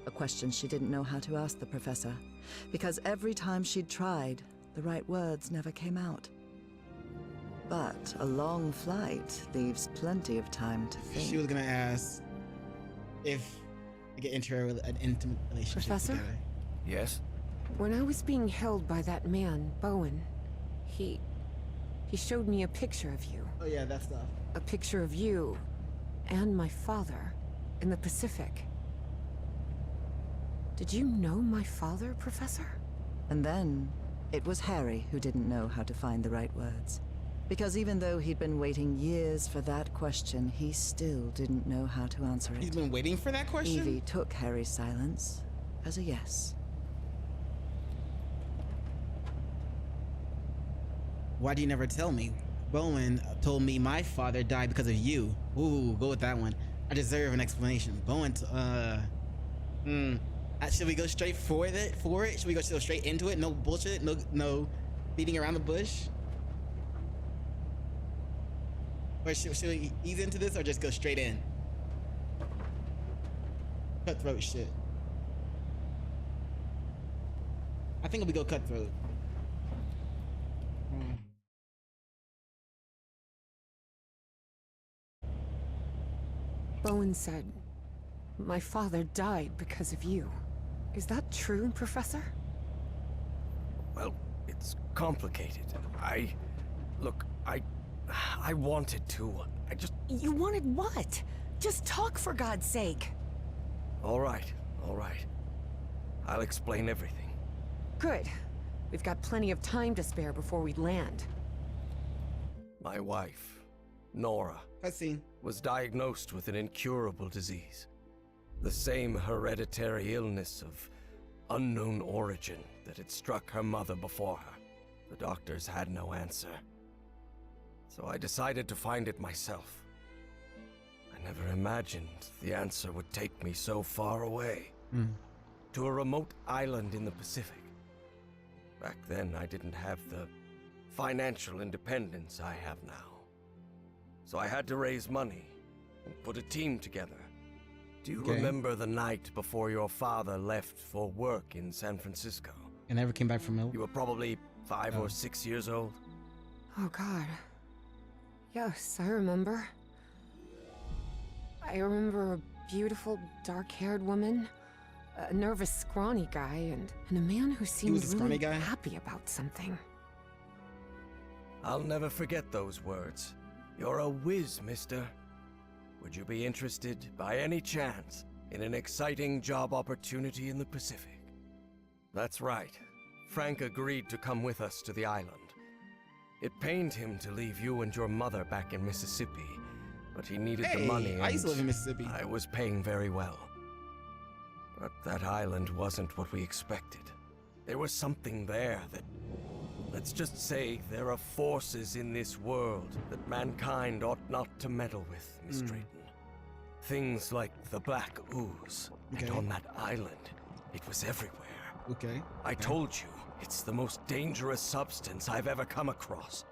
A question she didn't know how to ask the professor, because every time she'd tried, the right words never came out. But a long flight leaves plenty of time to think. She was gonna ask if they get into an intimate relationship Professor? together. Yes? When I was being held by that man, Bowen, he showed me a picture of you. Oh yeah, that stuff. A picture of you and my father in the Pacific. Did you know my father, Professor? And then, it was Harry who didn't know how to find the right words. Because even though he'd been waiting years for that question, he still didn't know how to answer it. He's been waiting for that question? Evie took Harry's silence as a yes. Why do you never tell me? Bowen told me my father died because of you. Ooh, go with that one. I deserve an explanation. Bowen, should we go straight for it? Should we go straight into it? No bullshit? No beating around the bush? Or should we ease into this or just go straight in? Cutthroat shit. I think we go cutthroat. Bowen said, my father died because of you. Is that true, Professor? Well, it's complicated. Look, I wanted to. You wanted what? Just talk, for God's sake. All right. I'll explain everything. Good. We've got plenty of time to spare before we land. My wife, Nora, was diagnosed with an incurable disease. The same hereditary illness of unknown origin that had struck her mother before her. The doctors had no answer. So I decided to find it myself. I never imagined the answer would take me so far away. To a remote island in the Pacific. Back then, I didn't have the financial independence I have now. So I had to raise money and put a team together. Do you remember the night before your father left for work in San Francisco? And never came back from it? You were probably 5 or 6 years old. Oh, God. Yes, I remember. I remember a beautiful, dark-haired woman, a nervous, scrawny guy, and a man who seemed really happy about something. I'll never forget those words. You're a whiz, mister. Would you be interested, by any chance, in an exciting job opportunity in the Pacific? That's right. Frank agreed to come with us to the island. It pained him to leave you and your mother back in Mississippi, but he needed the money, and I used to live in Mississippi. I was paying very well. But that island wasn't what we expected. There was something there that... Let's just say there are forces in this world that mankind ought not to meddle with, Miss Drayton. Things like the Black Ooze. And on that island, it was everywhere. I told you, it's the most dangerous substance I've ever come across.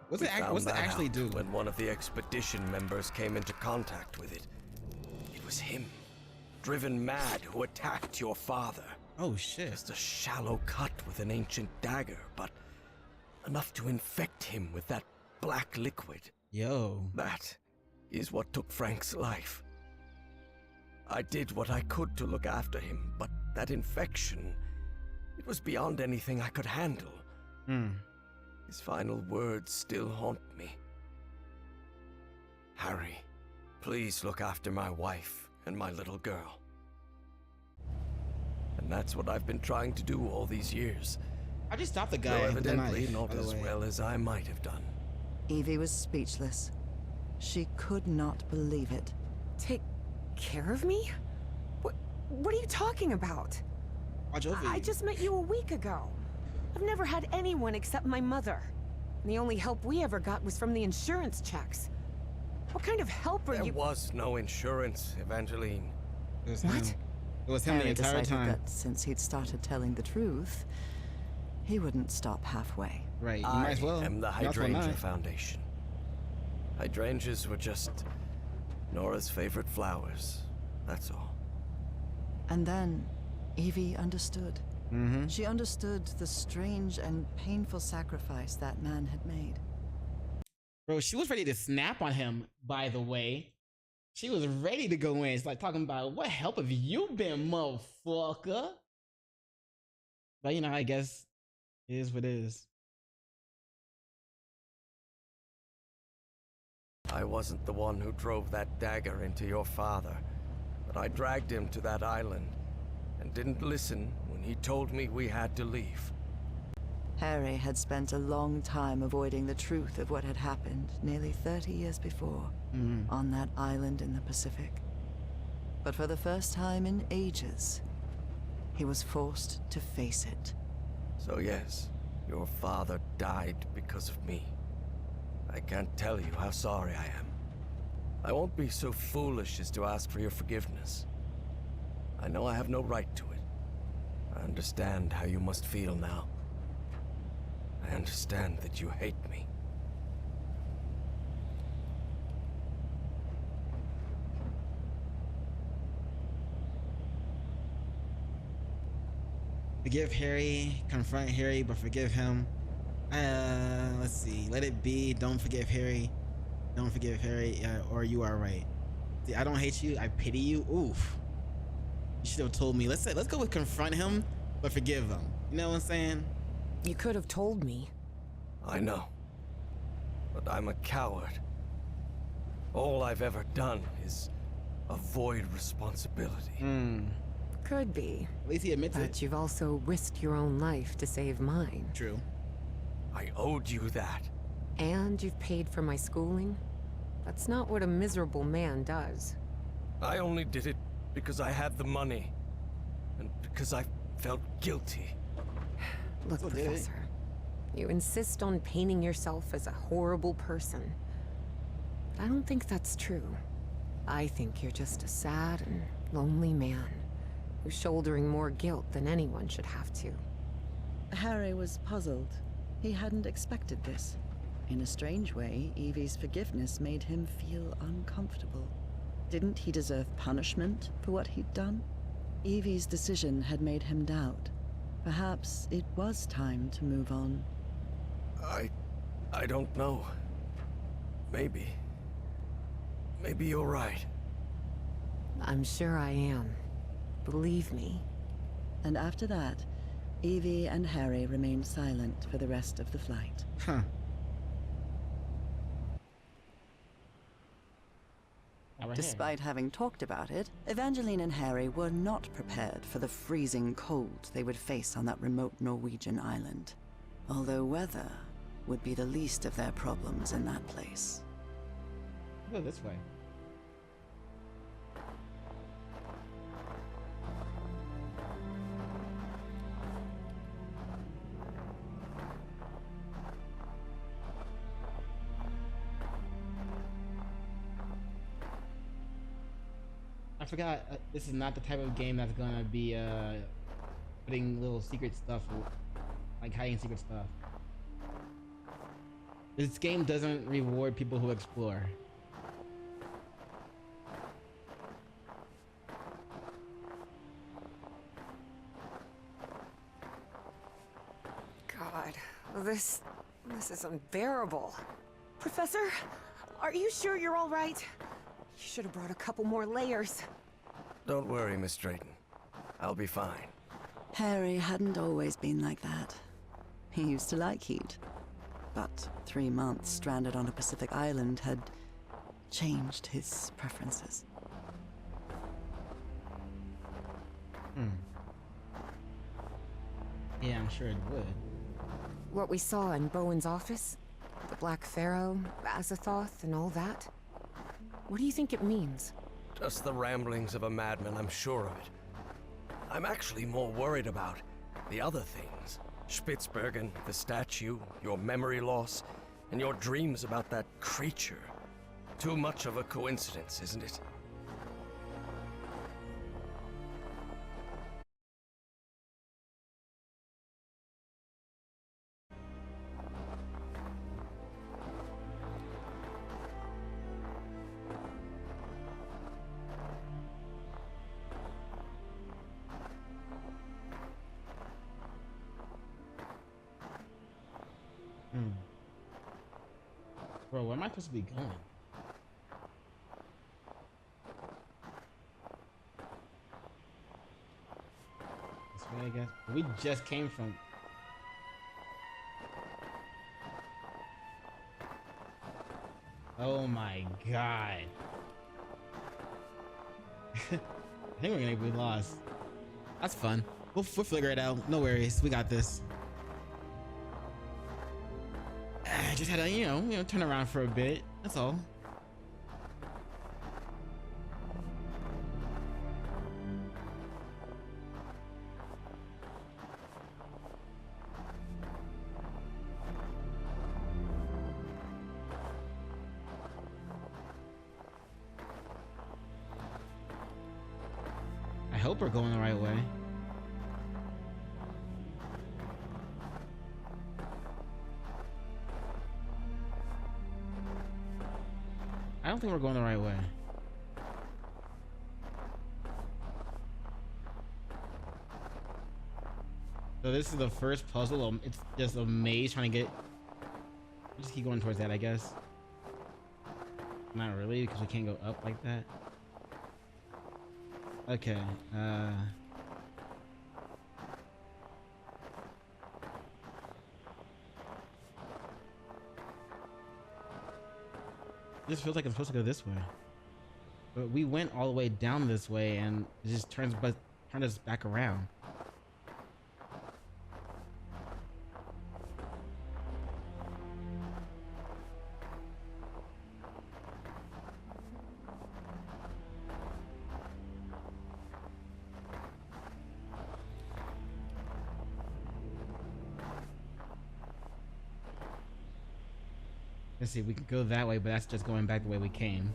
What's it actually do? When one of the expedition members came into contact with it. It was him, driven mad, who attacked your father. Oh shit. Just a shallow cut with an ancient dagger, but enough to infect him with that black liquid. That is what took Frank's life. I did what I could to look after him, but that infection, it was beyond anything I could handle. His final words still haunt me. Harry, please look after my wife and my little girl. And that's what I've been trying to do all these years. I just stopped the guy. Though evidently not as well as I might have done. Evie was speechless. She could not believe it. Take care of me? What are you talking about? I just met you a week ago. I've never had anyone except my mother. And the only help we ever got was from the insurance checks. What kind of help are you— There was no insurance, Evangeline. What? It was him the entire time. That since he'd started telling the truth, he wouldn't stop halfway. Right, you might as well. I am the Hydrangea Foundation. Hydrangeas were just Nora's favorite flowers, that's all. And then Evie understood. She understood the strange and painful sacrifice that man had made. Bro, she was ready to snap on him, by the way. She was ready to go in. It's like talking about, what help have you been, motherfucker? But you know, I guess it is what it is. I wasn't the one who drove that dagger into your father, but I dragged him to that island and didn't listen when he told me we had to leave. Harry had spent a long time avoiding the truth of what had happened nearly 30 years before on that island in the Pacific. But for the first time in ages, he was forced to face it. So yes, your father died because of me. I can't tell you how sorry I am. I won't be so foolish as to ask for your forgiveness. I know I have no right to it. I understand how you must feel now. I understand that you hate me. Forgive Harry, confront Harry, but forgive him. Let's see. Let it be. Don't forgive Harry. Don't forgive Harry, or you are right. See, I don't hate you. I pity you. Oof. You should have told me. Let's go with confront him, but forgive him. You know what I'm saying? You could have told me. I know. But I'm a coward. All I've ever done is avoid responsibility. Could be. At least he admits it. But you've also risked your own life to save mine. True. I owed you that. And you've paid for my schooling? That's not what a miserable man does. I only did it because I had the money. And because I felt guilty. Look, Professor, you insist on painting yourself as a horrible person. But I don't think that's true. I think you're just a sad and lonely man who's shouldering more guilt than anyone should have to. Harry was puzzled. He hadn't expected this. In a strange way, Evie's forgiveness made him feel uncomfortable. Didn't he deserve punishment for what he'd done? Evie's decision had made him doubt. Perhaps it was time to move on. I don't know. Maybe. Maybe you're right. I'm sure I am. Believe me. And after that, Evie and Harry remained silent for the rest of the flight. Huh. Despite having talked about it, Evangeline and Harry were not prepared for the freezing cold they would face on that remote Norwegian island. Although weather would be the least of their problems in that place. Go this way. I forgot, this is not the type of game that's gonna be putting little secret stuff, like hiding secret stuff. This game doesn't reward people who explore. God, this is unbearable. Professor, are you sure you're all right? You should have brought a couple more layers. Don't worry, Miss Drayton. I'll be fine. Harry hadn't always been like that. He used to like heat. But 3 months stranded on a Pacific island had changed his preferences. Yeah, I'm sure it would. What we saw in Bowen's office? The Black Pharaoh, Azathoth, and all that? What do you think it means? Just the ramblings of a madman, I'm sure of it. I'm actually more worried about the other things. Spitsbergen, the statue, your memory loss, and your dreams about that creature. Too much of a coincidence, isn't it? Bro, where am I supposed to be going? This way, I guess. We just came from... Oh my god. I think we're gonna be lost. That's fun. We'll figure it out. No worries. We got this. I just had to, you know, turn around for a bit. That's all. I hope we're going the right way. I don't think we're going the right way. So this is the first puzzle. It's just a maze trying to get... Just keep going towards that, I guess. Not really, because we can't go up like that. Okay. This feels like I'm supposed to go this way, but we went all the way down this way, and it just turned us back around. Let's see, we could go that way, but that's just going back the way we came.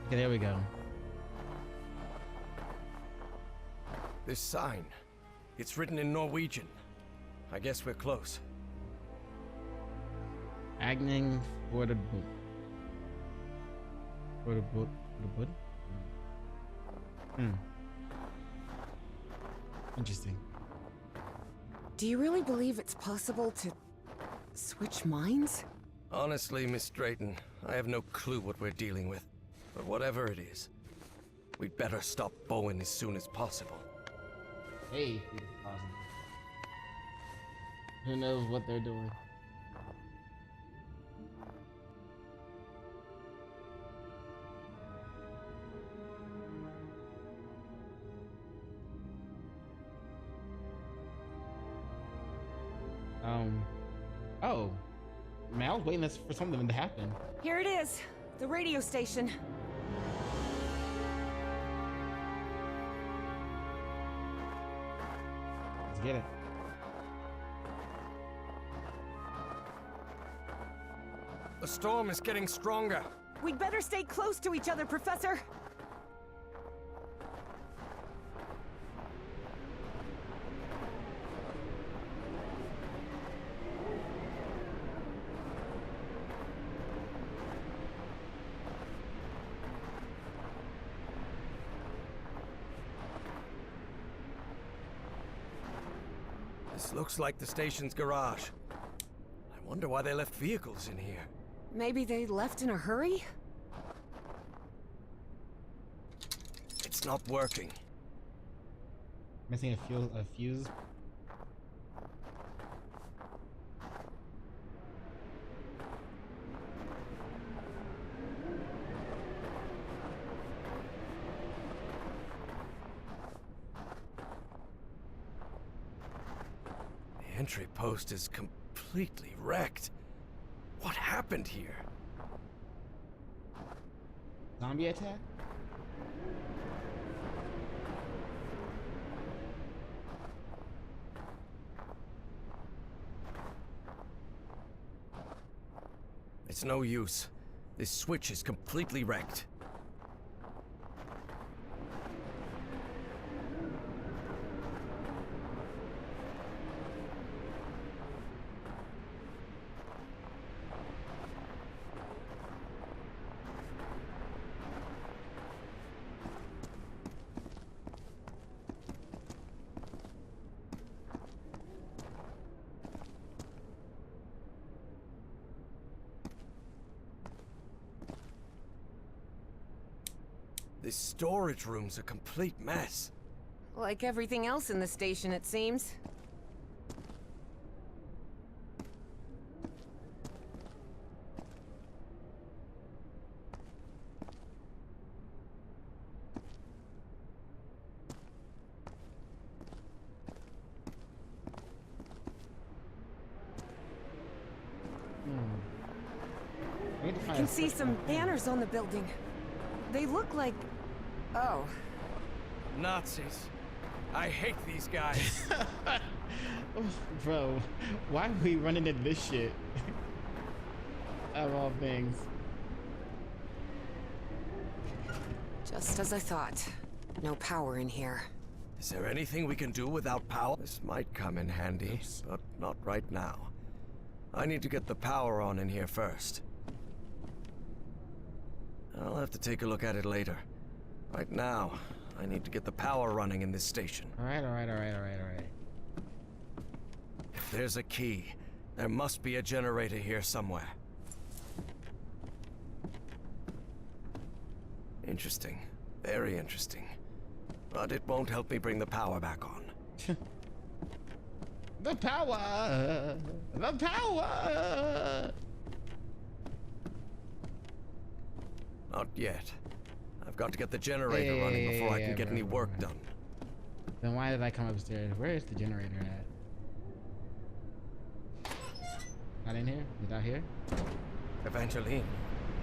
Okay, there we go. This sign, it's written in Norwegian. I guess we're close. Agning for the boot. For the boot. For the boot? Interesting. Do you really believe it's possible to switch minds? Honestly, Miss Drayton, I have no clue what we're dealing with. But whatever it is, we'd better stop Bowen as soon as possible. Hey, it's possible. Who knows what they're doing? Oh. Man, I was waiting for something to happen. Here it is, the radio station. Let's get it. The storm is getting stronger. We'd better stay close to each other, Professor. This looks like the station's garage. I wonder why they left vehicles in here. Maybe they left in a hurry? It's not working. Missing a fuse. The entry post is completely wrecked. What happened here? Zombie attack? It's no use. This switch is completely wrecked. This storage room's a complete mess. Like everything else in the station, it seems. I can see some banners on the building. They look like... Oh. Nazis. I hate these guys. Bro, why are we running into this shit? Of all things. Just as I thought. No power in here. Is there anything we can do without power? This might come in handy, but not right now. I need to get the power on in here first. I'll have to take a look at it later. Right now, I need to get the power running in this station. Alright. If there's a key, there must be a generator here somewhere. Interesting. Very interesting. But it won't help me bring the power back on. The power! The power! Not yet. I've got to get the generator running before I can get any work done. Then why did I come upstairs? Where is the generator at? Not in here? Is that here? Evangeline,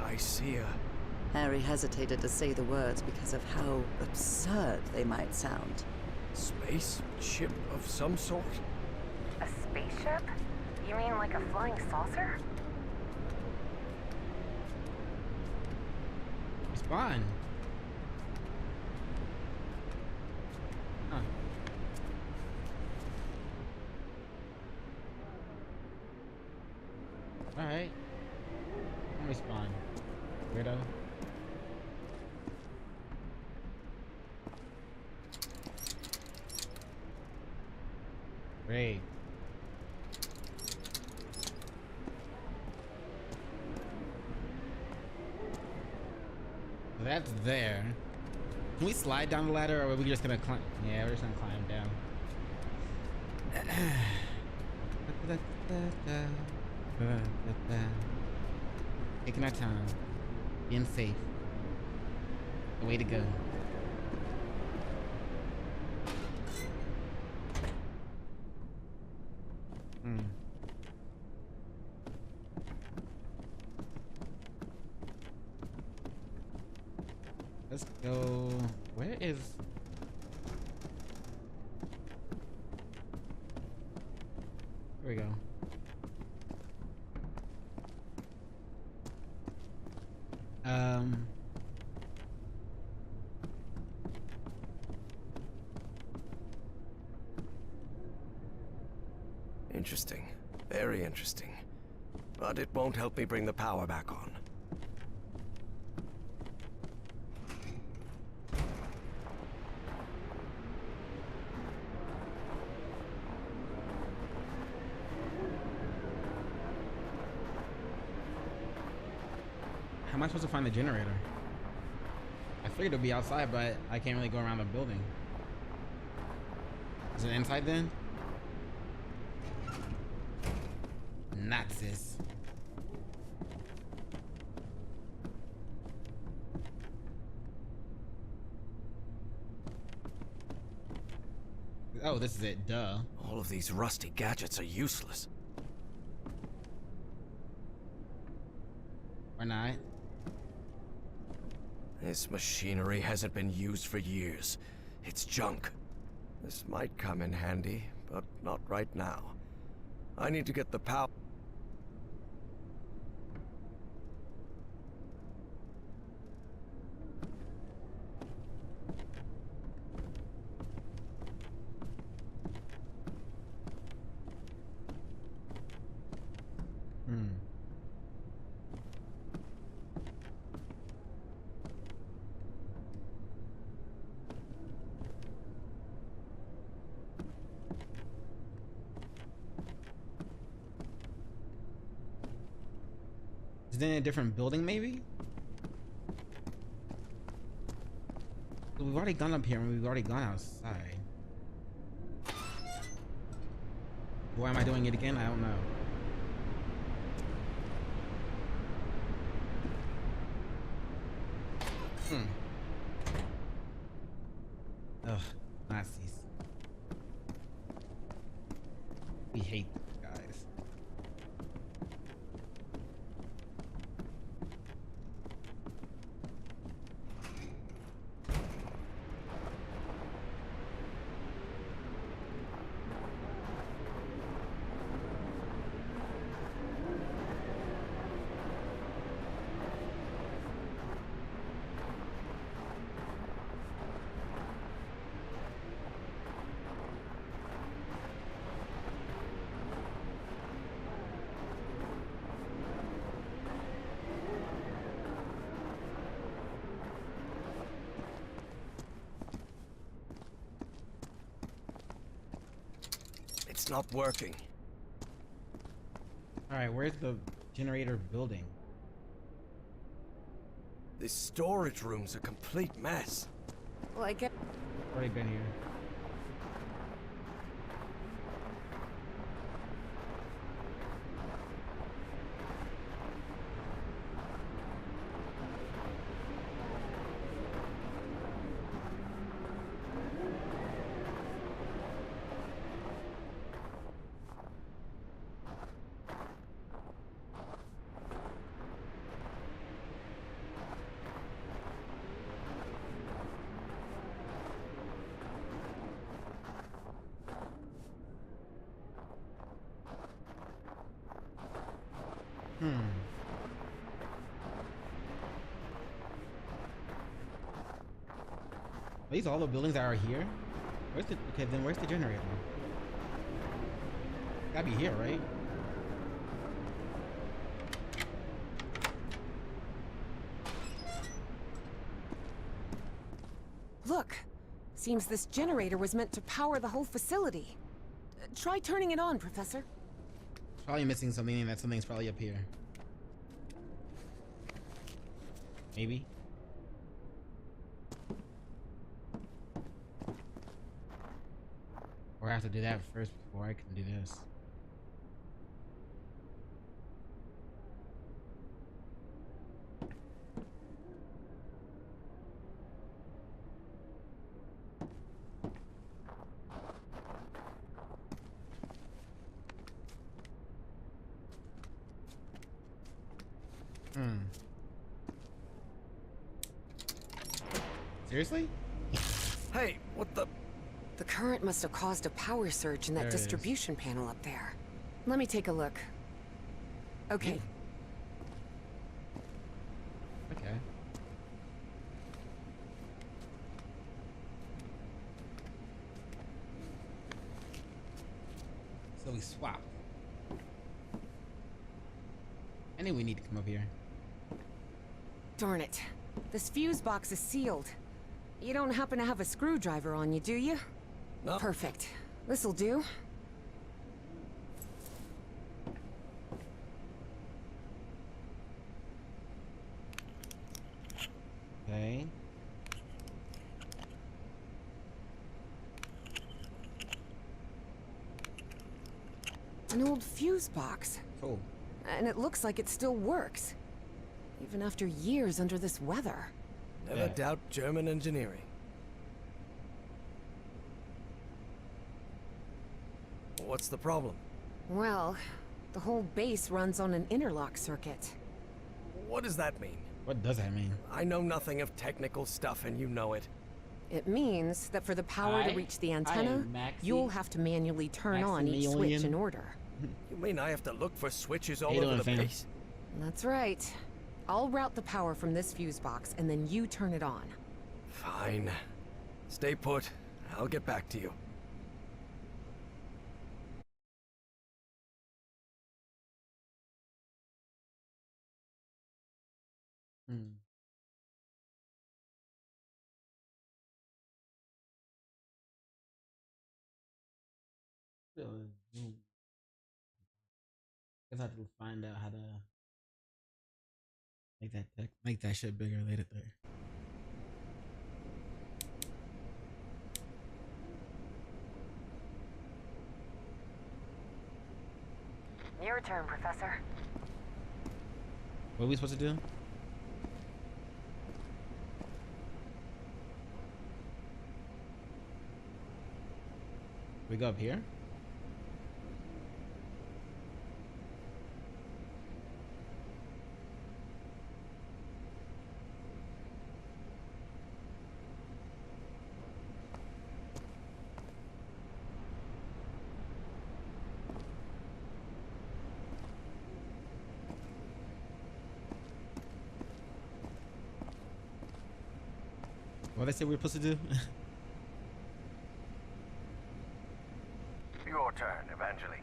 I see her. Harry hesitated to say the words because of how absurd they might sound. Spaceship of some sort? A spaceship? You mean like a flying saucer? Spawn. Huh. Alright. Let me spawn. Weirdo. Great. That's there. Can we slide down the ladder, or are we just gonna climb? Yeah, we're just gonna climb down. Taking our time. Being safe. The way to go. Let's go. Where is... Here we go. Interesting. Very interesting. But it won't help me bring the power back on. How am I supposed to find the generator? I figured it'd be outside, but I can't really go around the building. Is it inside then? Nazis. Oh, this is it, duh. All of these rusty gadgets are useless. Or not. This machinery hasn't been used for years. It's junk. This might come in handy, but not right now. I need to get the power. Is it in a different building, maybe? We've already gone up here and we've already gone outside. Why am I doing it again? I don't know. Ugh, Nazis. We hate them, guys. It's not working. Alright, where's the generator building? This storage room's a complete mess. Like it. Already been here. Are these all the buildings that are here? Where's the okay? Then where's the generator? Gotta be here, right? Look, seems this generator was meant to power the whole facility. Try turning it on, Professor. Probably missing something, and that something's probably up here. Maybe. Or I have to do that first before I can do this. Seriously? Hey, what the? The current must have caused a power surge in that distribution panel up there. Let me take a look. Okay. Okay. So we swap. I knew we need to come up here. Darn it. This fuse box is sealed. You don't happen to have a screwdriver on you, do you? No. Perfect. This'll do. Okay. An old fuse box. Cool. And it looks like it still works. Even after years under this weather. Never doubt German engineering. What's the problem? Well, the whole base runs on an interlock circuit. What does that mean? What does that mean? I know nothing of technical stuff and you know it. It means that for the power to reach the antenna, you'll have to manually turn on each switch in order. You mean I have to look for switches all over the base? That's right. I'll route the power from this fuse box and then you turn it on. Fine. Stay put. I'll get back to you. Guess I have to find out how to make that shit bigger later. Your turn, Professor. What are we supposed to do? We go up here? What did I say we were supposed to do? Your turn, Evangeline.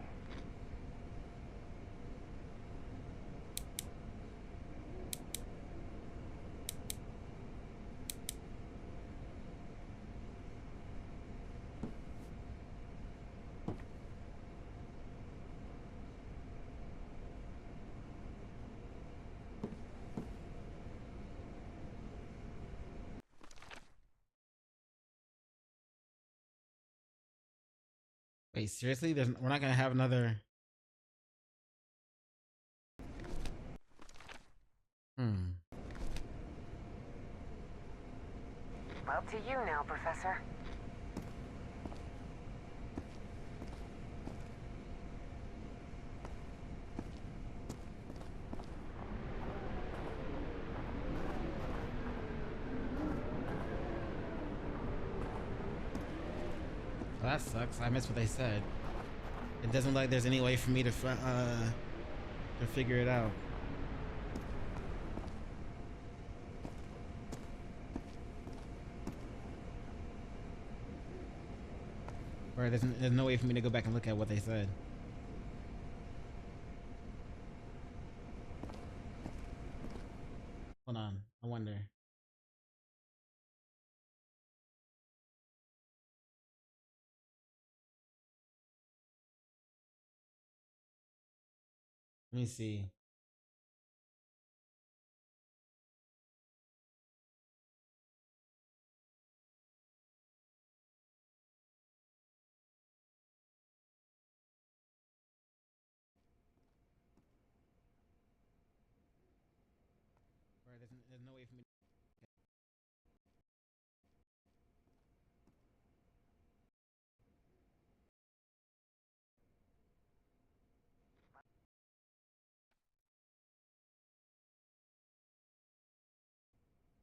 Wait, seriously? We're not gonna have another. Up to you now, Professor. Well, that sucks. I missed what they said. It doesn't look like there's any way for me to figure it out. Or there's no way for me to go back and look at what they said. Hold on, I wonder. Let me see. Or there's no way for me.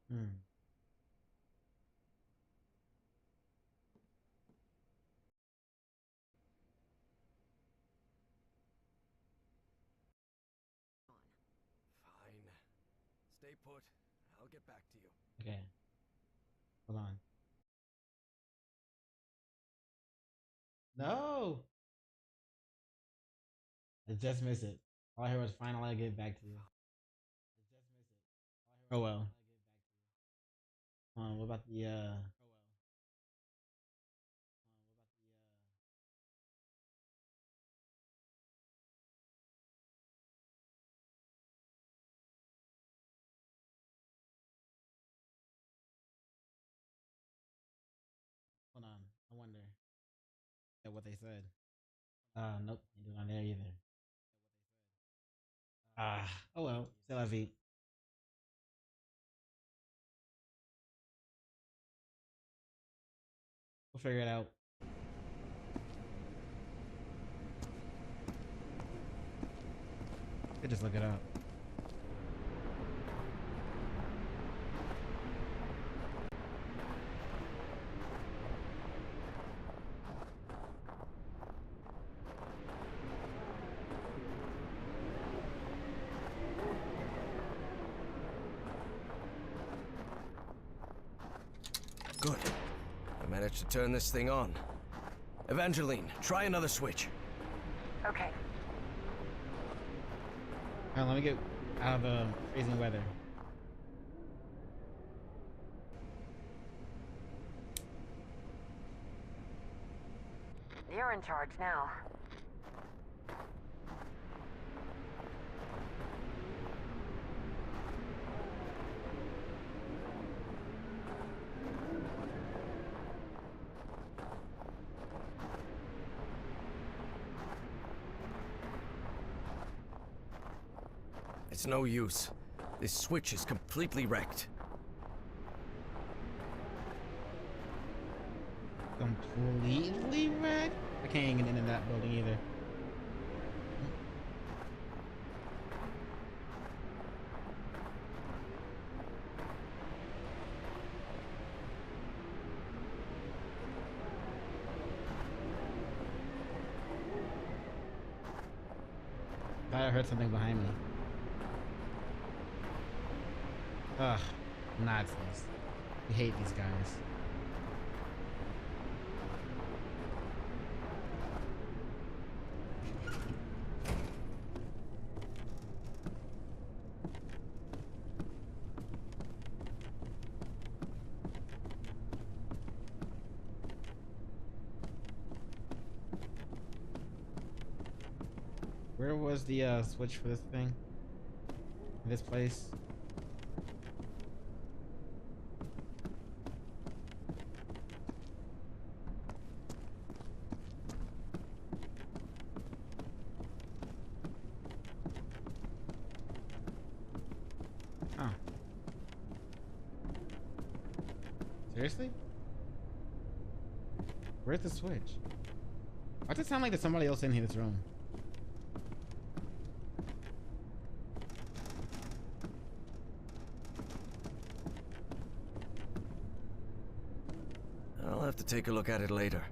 Fine. Stay put. I'll get back to you. Okay. Hold on. No! I just missed it. All I heard was fine, I'll get back to you. Oh well. What about the hold on, I wonder. Yeah, what they said. Nope, you're not there either. Oh well, c'est la vie. We'll figure it out. Could just look it up. Good. I managed to turn this thing on. Evangeline, try another switch. Okay. Let me get out of the freezing weather. You're in charge now. It's no use. This switch is completely wrecked. Completely wrecked? I can't get into that building either. Thought I heard something behind me. Ugh, Nazis. We hate these guys. Where was the switch for this thing? In this place? Oh. Seriously? Where's the switch? Why does it sound like there's somebody else in here this room? I'll have to take a look at it later.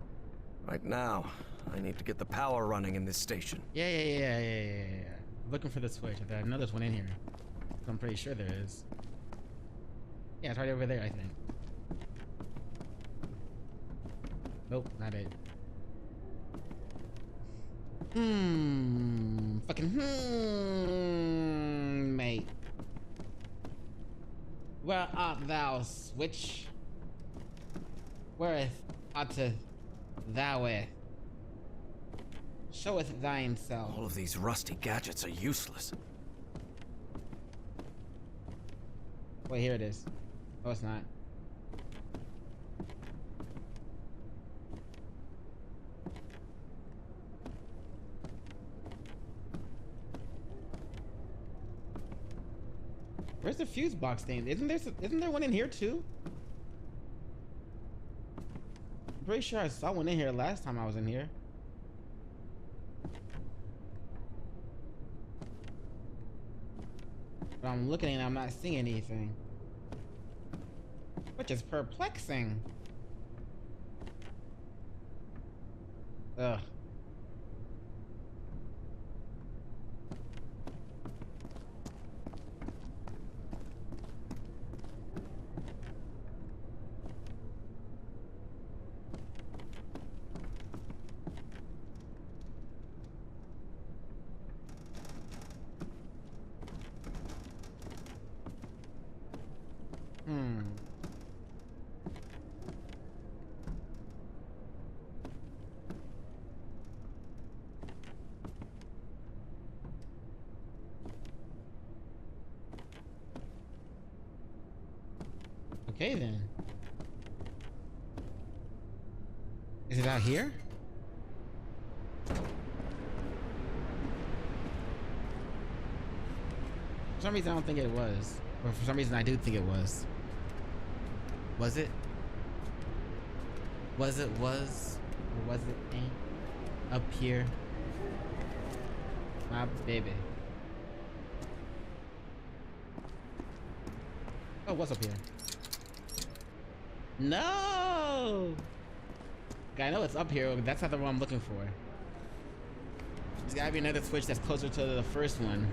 Right now, I need to get the power running in this station. Yeah. Looking for the switch. I know there's one in here. I'm pretty sure there is. Yeah, it's right over there, I think. Nope, not it. Mate. Where art thou, switch? Whereth art thou? Showeth thine self. All of these rusty gadgets are useless. Wait, here it is. Oh, it's not. Where's the fuse box thing? Isn't there one in here too? I'm pretty sure I saw one in here last time I was in here. But I'm looking and I'm not seeing anything. Which is perplexing. Ugh. Okay then. Is it out here? For some reason I don't think it was. Or for some reason I do think it was. Was it? Was? Or was it ain't? Up here? My baby. Oh, what's up here? No! I know it's up here, but that's not the one I'm looking for. There's gotta be another switch that's closer to the first one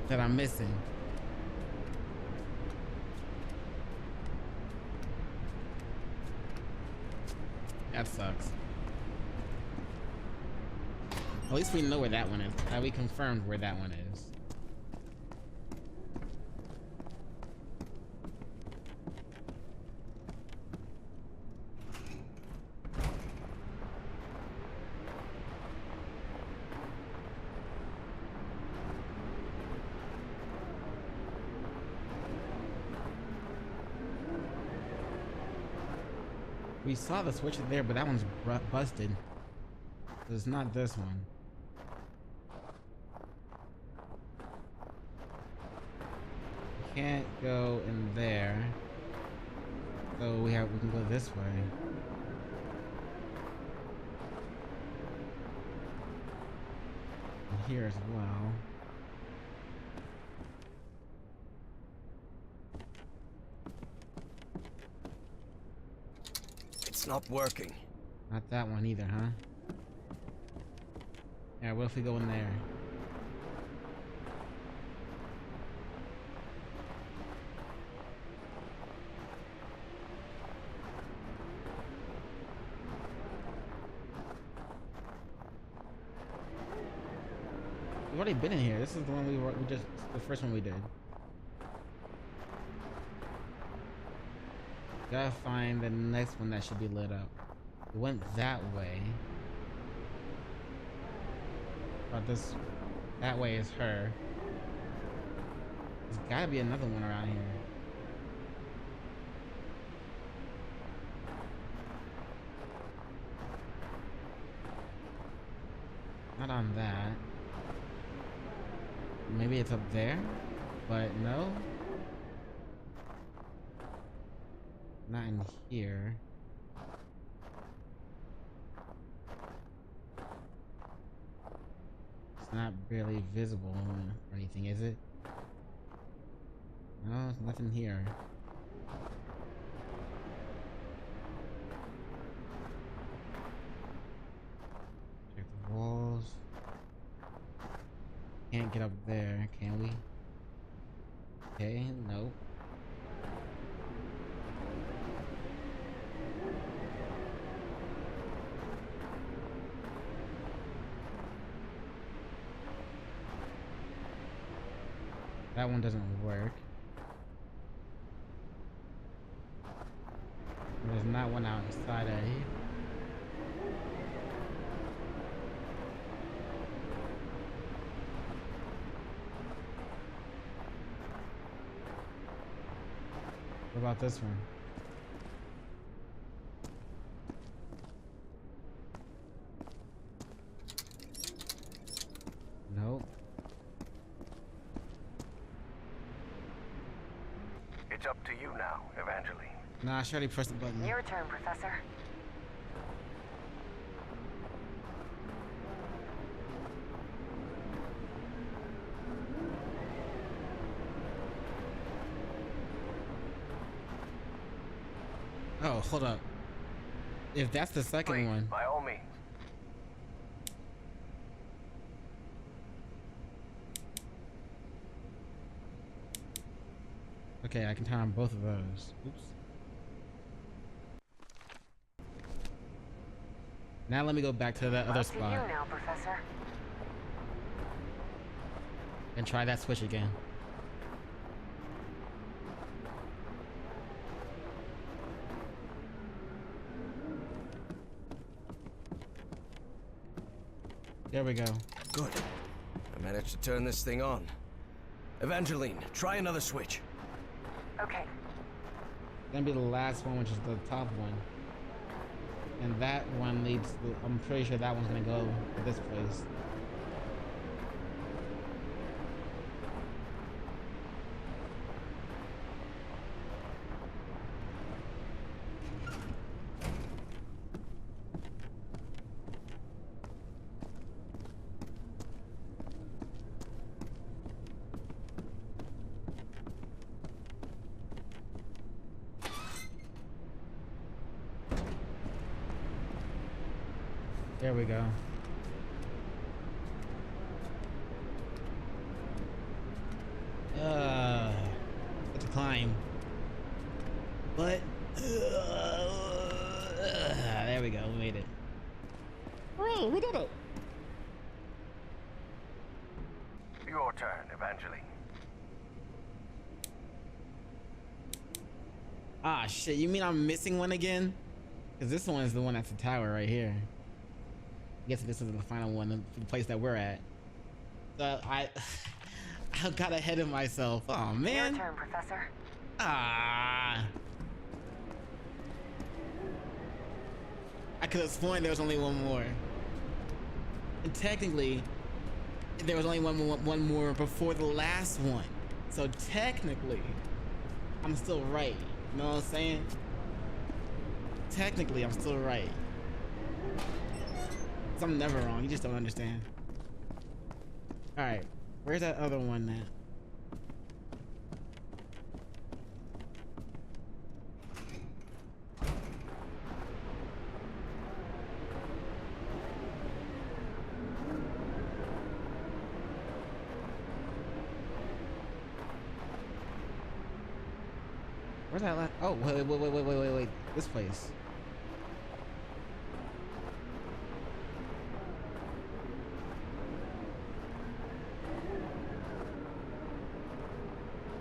that I'm missing. That sucks. At least we know where that one is. We confirmed where that one is. We saw the switch there, but that one's busted. It's not this one. Can't go in there, so we can go this way. And here as well. It's not working. Not that one either, huh? Yeah, what if we go in there? We've already been in here. This is the one the first one we did. Gotta find the next one that should be lit up. It went that way. But that way is her. There's gotta be another one around here. Not on that. Maybe it's up there? But no. Not in here. It's not barely visible or anything, is it? No, there's nothing here. Check the walls. Can't get up there, can we? Okay, nope. That one doesn't work. There's not one outside of here. What about this one? Nope. It's up to you now, Evangeline. Nah, I should already pressed the button. Your turn, Professor. Oh, hold up. If that's the second Please, one. by all means. Okay, I can turn on both of those. Oops. Now let me go back to that other spot. Up to you now, Professor. And try that switch again. There we go. Good. I managed to turn this thing on. Evangeline, try another switch. Okay. Gonna be the last one, which is the top one. And that one leads to, I'm pretty sure that one's gonna go to this place. There we go. It's a climb. But there we go, we made it. Hooray, we did it. Your turn, Evangeline. Ah shit, you mean I'm missing one again? Because this one is the one that's the tower right here. I guess this is the final one, the place that we're at. So I got ahead of myself. Oh man. Your turn, Professor. Ah. I could have sworn there was only one more. And technically, there was only one more before the last one. So technically, I'm still right. You know what I'm saying? Technically, I'm still right. I'm never wrong, you just don't understand. Alright, where's that other one at? Where's that last? Oh, wait. This place.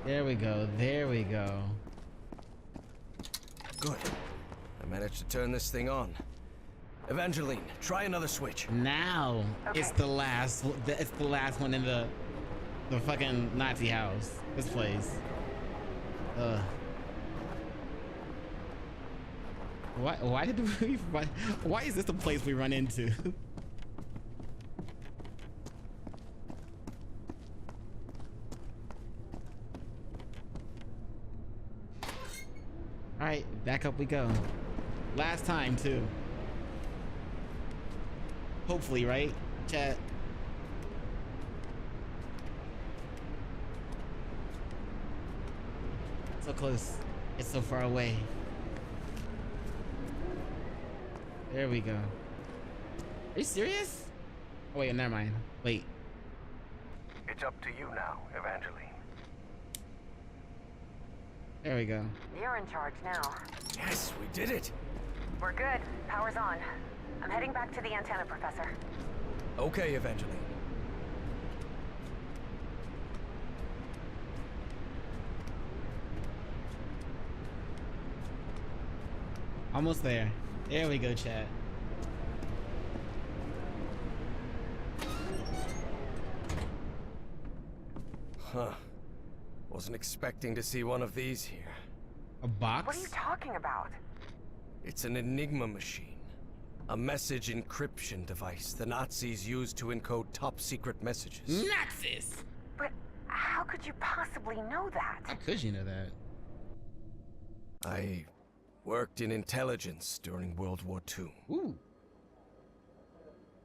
There we go. There we go. Good. I managed to turn this thing on. Evangeline, try another switch. Now it's the last. It's the last one in the fucking Nazi house. This place. Why did we? Why is this the place we run into? All right, back up we go. Last time too. Hopefully, right? Chat. So close. It's so far away. There we go. Are you serious? Oh wait, never mind. Wait. It's up to you now, Evangeline. There we go. You're in charge now. Yes, we did it. We're good. Power's on. I'm heading back to the antenna, Professor. Okay, Evangeline. Almost there. There we go, chat. Huh. Wasn't expecting to see one of these here. A box? What are you talking about? It's an Enigma machine. A message encryption device the Nazis used to encode top-secret messages. Nazis! But how could you possibly know that? How could you know that? I worked in intelligence during World War II. Ooh.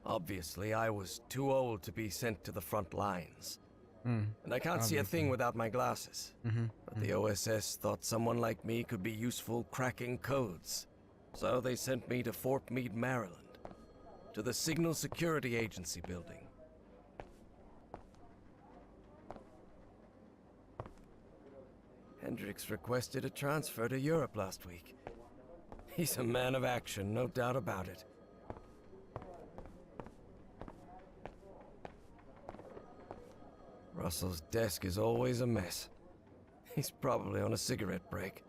Obviously, I was too old to be sent to the front lines. And I can't see a thing without my glasses. But the OSS thought someone like me could be useful cracking codes. So they sent me to Fort Meade, Maryland, to the Signal Security Agency building. Hendricks requested a transfer to Europe last week. He's a man of action, no doubt about it. Russell's desk is always a mess. He's probably on a cigarette break.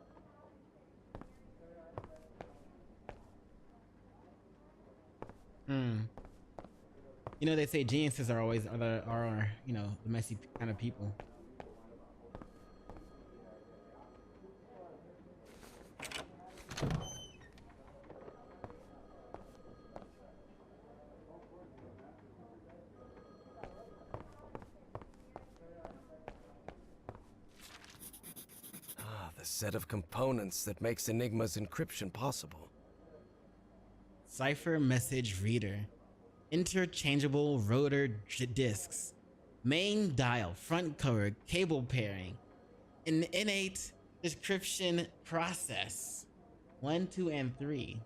You know, they say geniuses are always are you know, the messy kind of people. The set of components that makes Enigma's encryption possible. Cipher message reader. Interchangeable rotor discs. Main dial, front cover, cable pairing. An innate description process. 1, 2, and 3.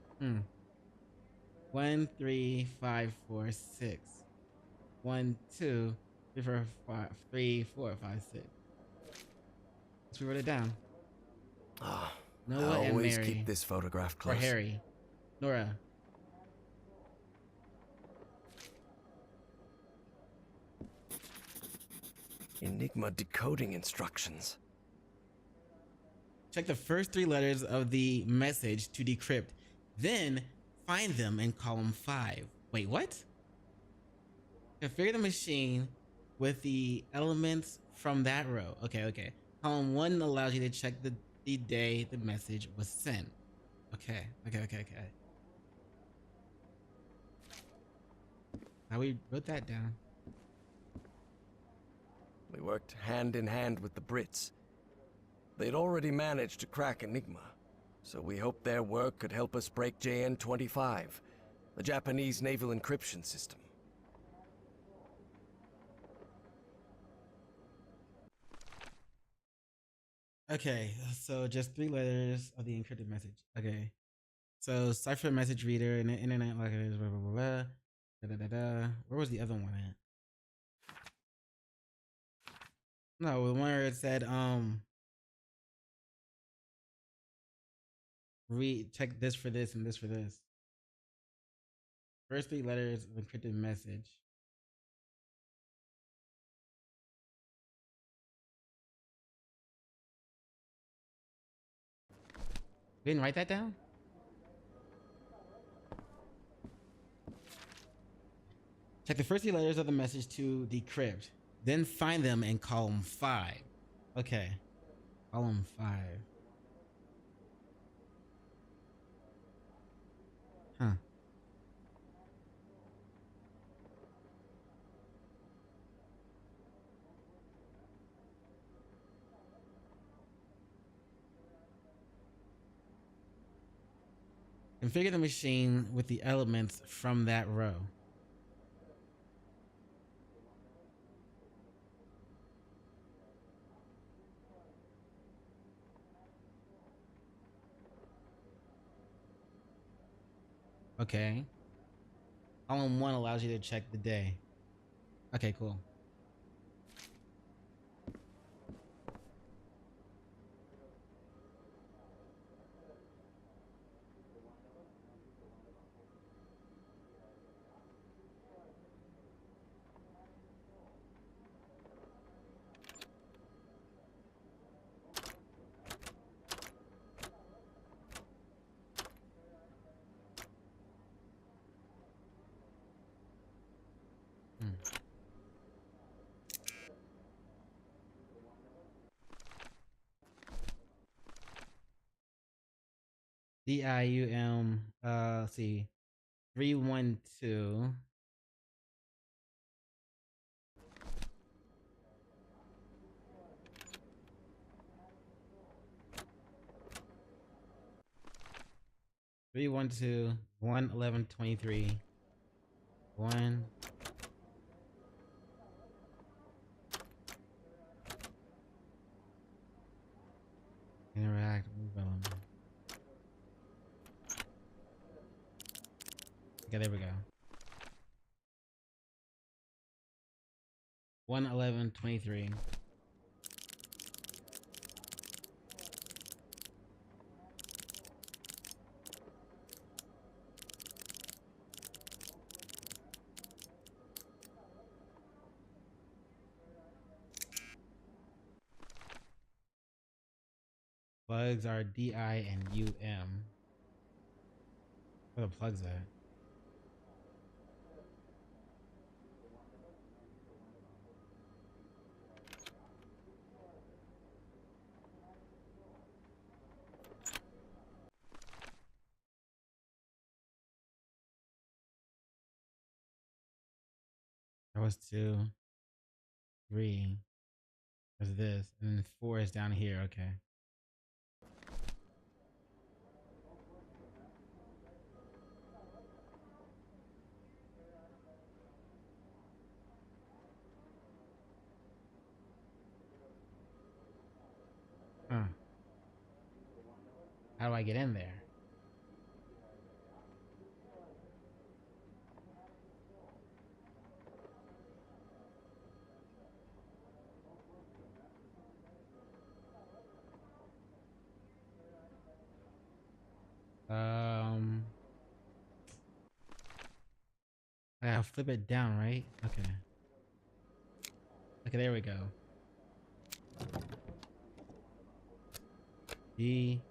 1, 3, 5, 4, 6. 1, 2, 3, 4, 5, 3, 4, 5, 6. Let's wrote it down. Noah I and always Mary. keep this photograph close. Or Harry. Nora. Enigma decoding instructions. Check the first 3 letters of the message to decrypt. Then find them in column 5. Wait, what? Configure the machine with the elements from that row. Okay. Column 1 allows you to check the day the message was sent. Okay. Now we wrote that down. We worked hand in hand with the Brits. They'd already managed to crack Enigma, so we hoped their work could help us break JN-25, the Japanese naval encryption system. Okay, so just 3 letters of the encrypted message. Okay. So cipher message reader and internet like it is blah blah blah blah. Where was the other one at? No, the one where it said check this for this and this for this. First 3 letters of encrypted message. We didn't write that down? Check the first 3 letters of the message to decrypt. Then find them in column 5. Okay. Column 5. Huh. Configure the machine with the elements from that row. Okay. Column 1 allows you to check the day. Okay, cool. DIUM, let's see, 312. Three one two 11123 1 interact move element. Okay, there we go. 11123. Plugs are DI and UM. Where the plugs at? That was 2, 3. There's this, and then 4 is down here. Okay. Huh. How do I get in there? I gotta flip it down, right? Okay. Okay, there we go. D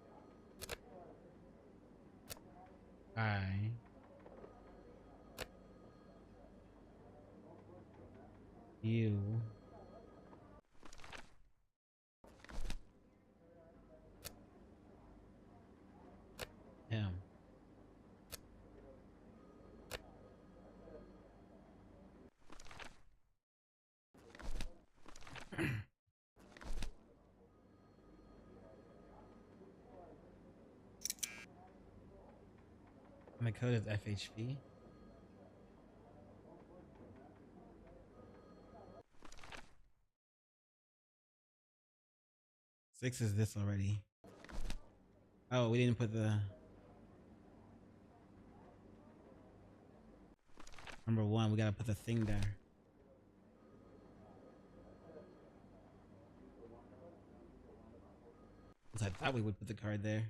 I U M. And the code is FHP. Six is this already. Oh, we didn't put the number 1. We gotta put the thing there. I thought we would put the card there.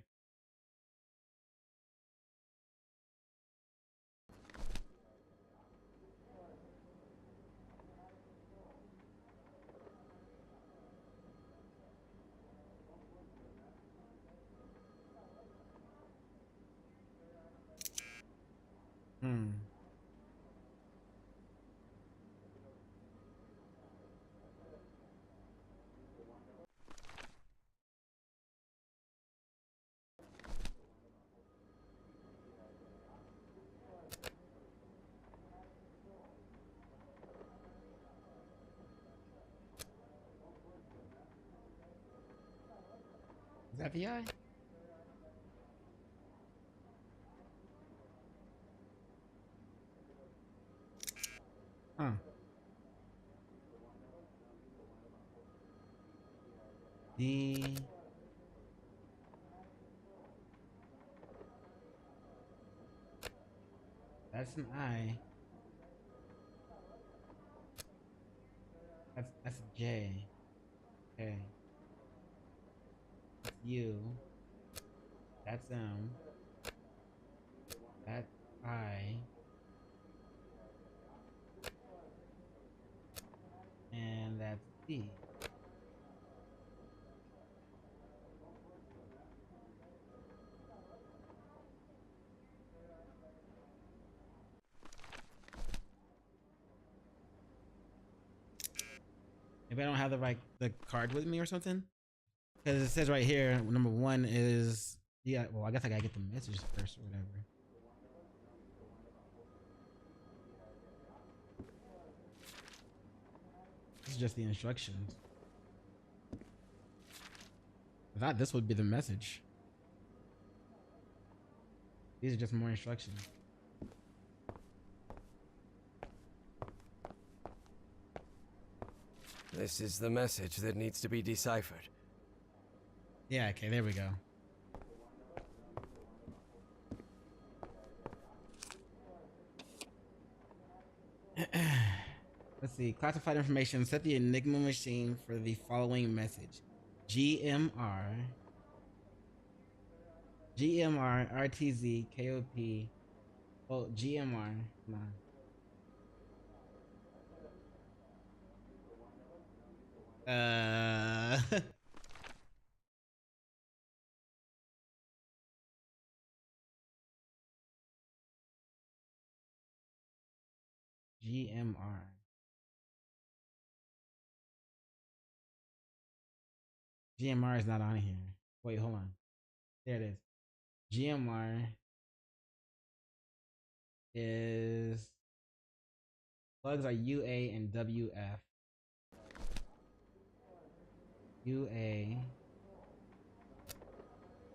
Is that VI? D. That's an I. That's a J. Okay. That's U. That's M. That's I. And that's D. Maybe I don't have the card with me or something. Because it says right here, number 1 is well, I guess I gotta get the message first or whatever. This is just the instructions. I thought this would be the message. These are just more instructions. This is the message that needs to be deciphered. Yeah, okay, there we go. Let's see. Classified information. Set the Enigma machine for the following message. GMR. GMR, RTZ, KOP. Oh, GMR. Nah. GMR. GMR is not on here. Wait, hold on. There it is. GMR is plugs are UA and WF. UA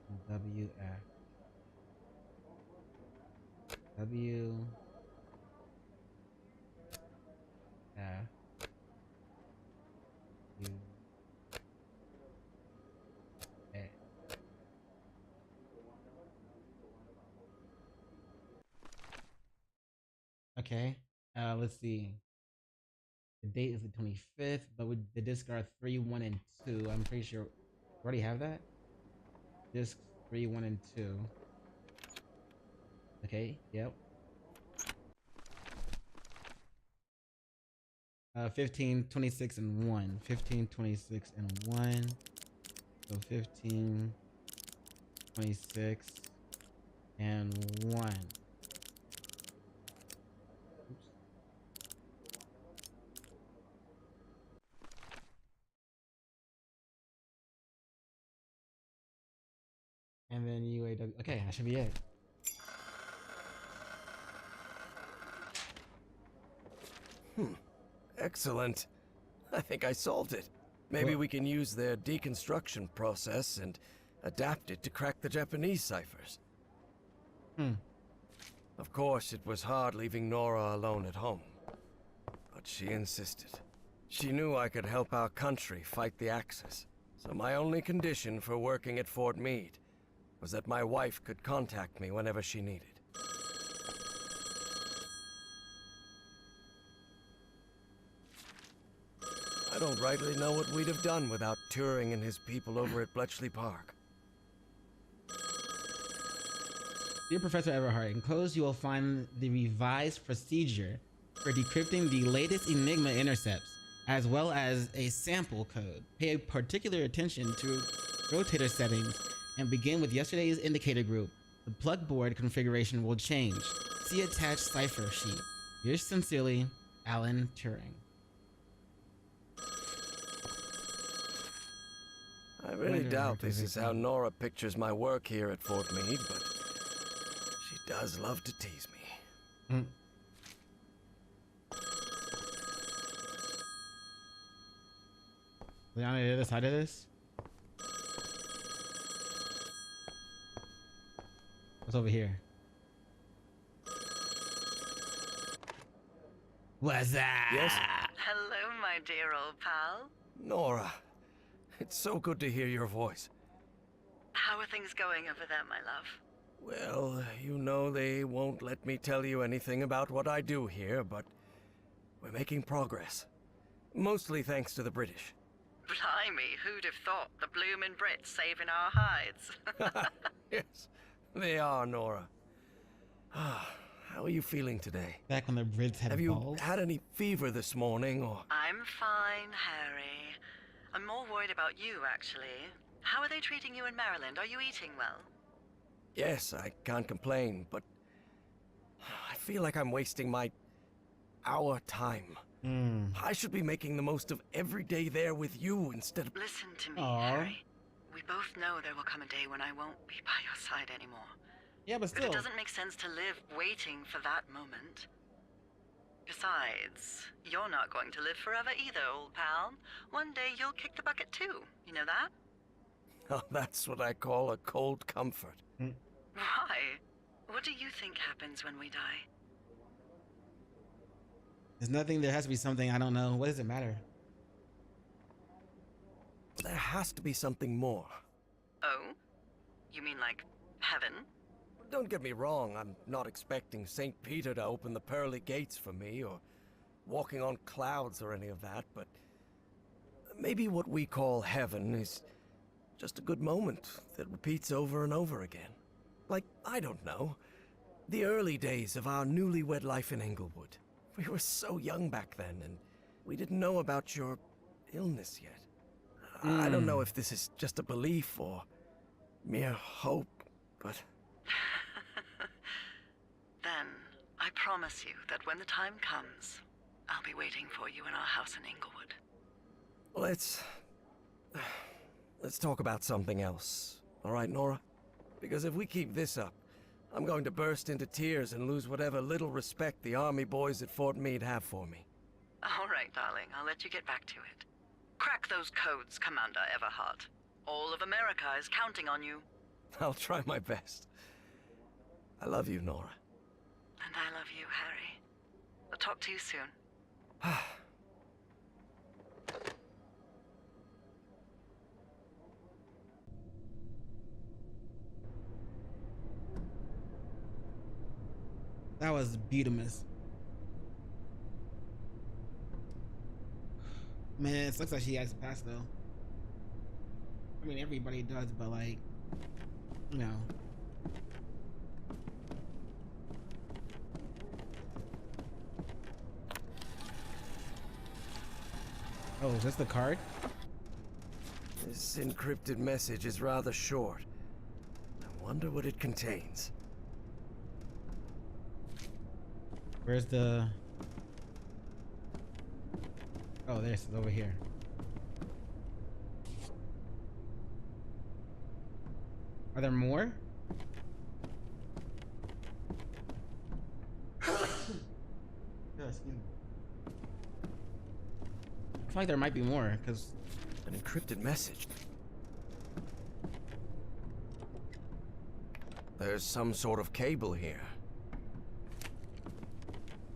and WF. WF. U. A. Okay. Let's see. The date is the 25th, but with the disc are 3, 1, and 2. I'm pretty sure we already have that. Disc 3, 1, and 2. Okay, yep. 15, 26, and 1. 15, 26, and 1. So 15, 26, and 1. And then UAW. Okay, that should be it. Excellent. I think I solved it. Maybe we can use their deconstruction process and adapt it to crack the Japanese ciphers. Of course, it was hard leaving Nora alone at home. But she insisted. She knew I could help our country fight the Axis. So my only condition for working at Fort Meade was that my wife could contact me whenever she needed. I don't rightly know what we'd have done without Turing and his people over at Bletchley Park. Dear Professor Everhart, enclosed you will find the revised procedure for decrypting the latest Enigma intercepts, as well as a sample code. Pay particular attention to rotator settings and begin with yesterday's indicator group. The plug board configuration will change. See attached cipher sheet. Yours sincerely, Alan Turing. I really doubt this is how Nora pictures my work here at Fort Meade, but she does love to tease me. On the other side of this? What's over here? What's that? Yes? Hello, my dear old pal. Nora, It's so good to hear your voice. How are things going over there, my love? Well, you know they won't let me tell you anything about what I do here, but we're making progress. Mostly thanks to the British. Blimey, who'd have thought the bloomin' Brits saving our hides? Yes, they are, Nora. How are you feeling today? Back when the Brits had Have balls? you had any fever this morning, or? I'm fine, Harry. I'm more worried about you, actually. How are they treating you in Maryland? Are you eating well? Yes, I can't complain, but I feel like I'm wasting our time. I should be making the most of every day there with you instead of... Listen to me, Harry. We both know there will come a day when I won't be by your side anymore. Yeah, but still. It doesn't make sense to live waiting for that moment. Besides, you're not going to live forever either, old pal. One day you'll kick the bucket too. You know that? Oh, that's what I call a cold comfort. Why? What do you think happens when we die? There's nothing, there has to be something, I don't know. What does it matter? There has to be something more. Oh? You mean like heaven? Don't get me wrong, I'm not expecting St. Peter to open the pearly gates for me, or walking on clouds or any of that, but maybe what we call heaven is just a good moment that repeats over and over again. Like, I don't know, the early days of our newlywed life in Englewood. We were so young back then, and we didn't know about your illness yet. I don't know if this is just a belief or mere hope, but... Then, I promise you that when the time comes, I'll be waiting for you in our house in Englewood. Let's talk about something else. All right, Nora? Because if we keep this up, I'm going to burst into tears and lose whatever little respect the army boys at Fort Meade have for me. All right, darling. I'll let you get back to it. Crack those codes, Commander Everhart. All of America is counting on you. I'll try my best. I love you, Nora. And I love you, Harry. I'll talk to you soon. That was beautiful. Man, it looks like she has to pass though. I mean, everybody does, but like, you know. Oh, is this the card? This encrypted message is rather short. I wonder what it contains. Where's the... Oh, there's over here. Are there more? Yeah, excuse me. I feel like there might be more, because... An encrypted message. There's some sort of cable here.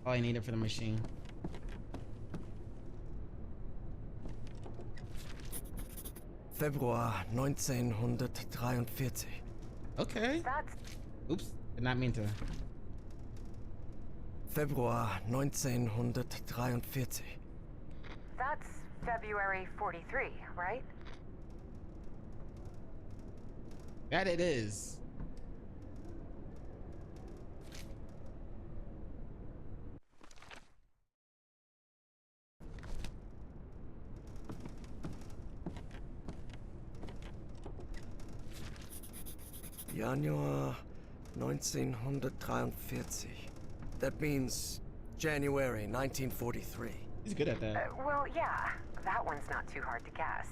All I need it for the machine. Februar 1943. Okay. Oops, did not mean to. Februar 1943. That's February 43, right? That it is. Januar 1943. That means January 1943. He's good at that. Well, yeah. That one's not too hard to guess.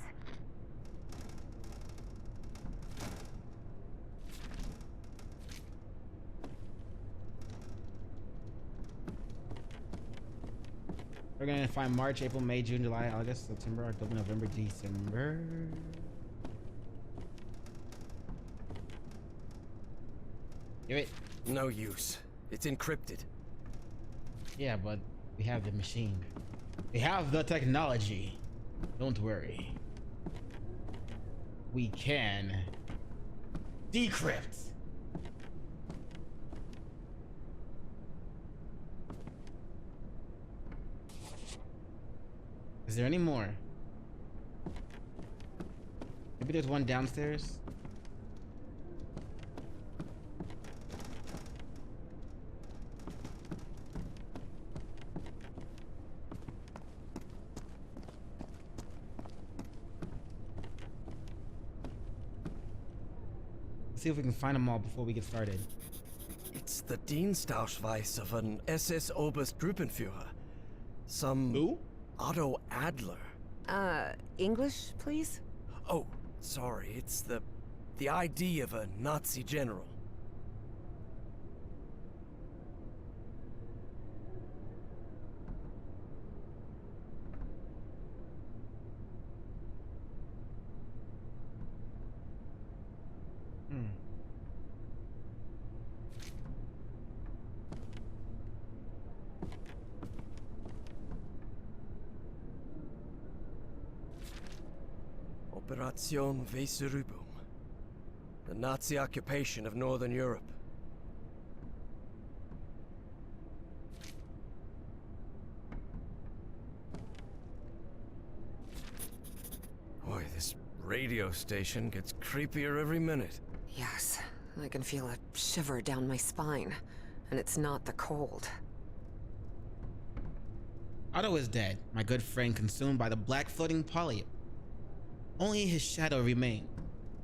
We're gonna find March, April, May, June, July, August, September, October, November, December. Give it. No use. It's encrypted. Yeah, but we have the machine. We have the technology. Don't worry. we can decrypt. Is there any more? Maybe there's one downstairs. Let's see if we can find them all before we get started. It's the Dienstausweis of an SS Oberstgruppenführer. Some... Who? Otto Adler. English, please? Oh, sorry, it's the ID of a Nazi general. Operation Weserübung. The Nazi occupation of Northern Europe. Boy, this radio station gets creepier every minute. Yes, I can feel a shiver down my spine. And it's not the cold. Otto is dead, my good friend consumed by the black floating polyp. Only his shadow remained.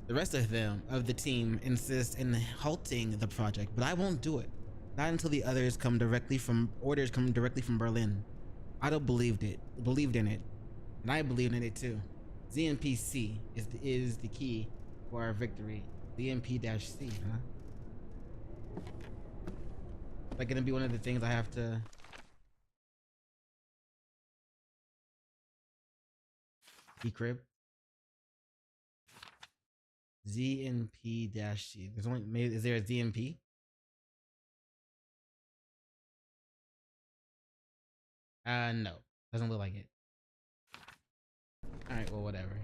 The rest of the team, insist in halting the project, but I won't do it. Not until the orders come directly from Berlin. Otto believed in it, and I believed in it too. ZNPC is the key for our victory. ZNP-C, huh? Is that gonna be one of the things I have to... decrypt? ZNP-C. There's only, maybe, is there a ZNP? No. Doesn't look like it. Alright, well, whatever.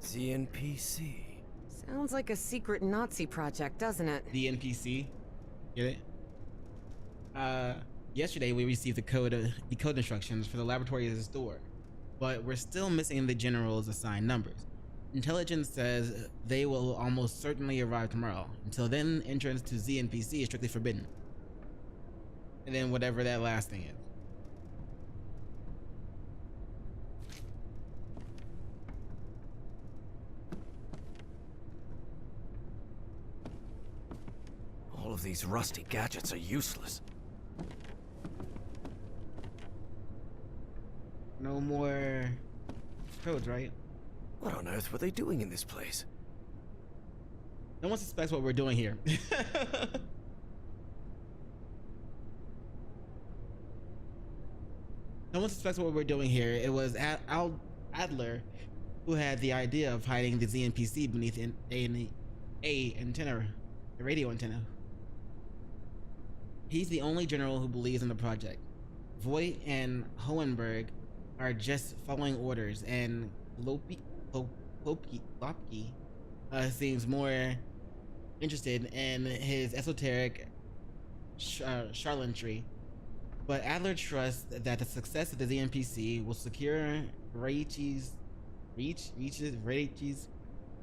ZNPC. Sounds like a secret Nazi project, doesn't it? The NPC. Get it? Yesterday we received the code instructions for the laboratory's door, but we're still missing the general's assigned numbers. Intelligence says they will almost certainly arrive tomorrow. Until then, entrance to ZNPC is strictly forbidden. And then whatever that last thing is. All of these rusty gadgets are useless. No more codes, right? What on earth were they doing in this place? No one suspects what we're doing here. No one suspects what we're doing here. It was Adler who had the idea of hiding the ZNPC beneath a antenna, a radio antenna. He's the only general who believes in the project. Voight and Hohenberg are just following orders, and Lopke seems more interested in his esoteric charlatanry. But Adler trusts that the success of the ZNPC will secure Reichi's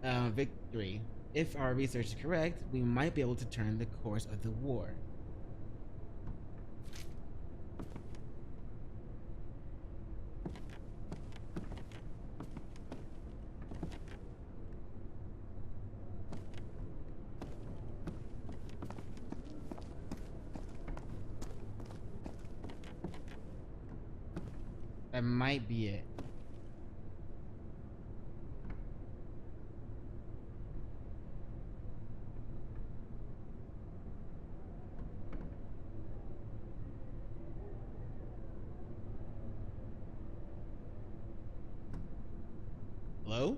victory. If our research is correct, we might be able to turn the course of the war. That might be it. Hello?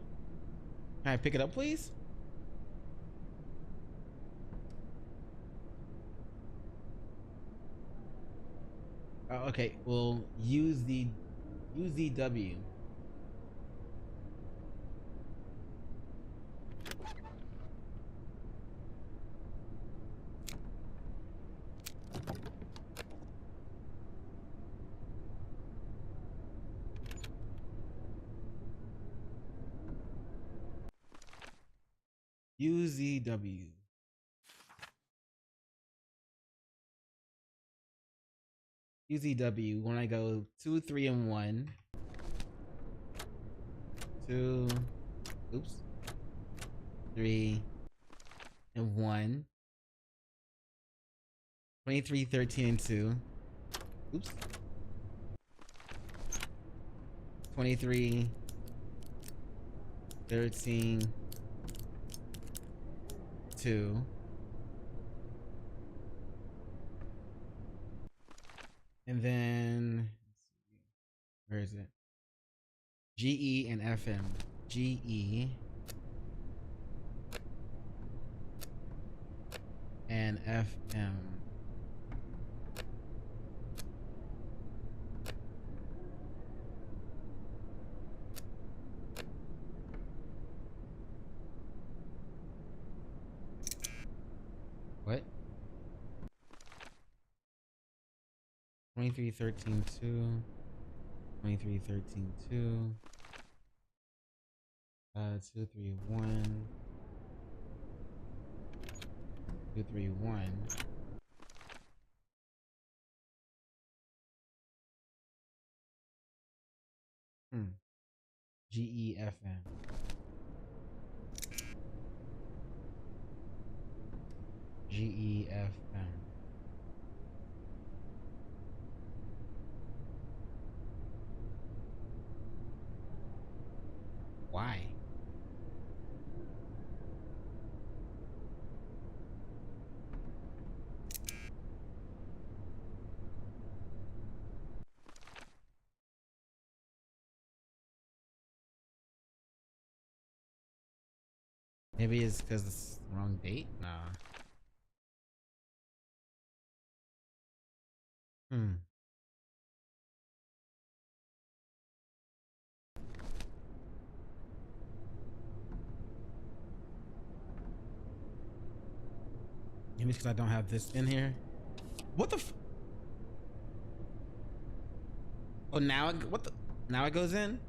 Can I pick it up, please? Okay, we'll use the UZW. UZW. UZW. When I go 2, 3, and 1. 2. Oops. 3 and 1. 23, 13, and 2. Oops. 23, 13, 2. And then, where is it? GE and FM. GE and FM. What? 23, 13, 2. 23, 13, 2. 2, 3, 1. 2, 3, 1. GEFM. GEFM. Why? Maybe it's because it's the wrong date? Nah. Maybe it's because I don't have this in here. What the f— Oh, now it, what the— now it goes in?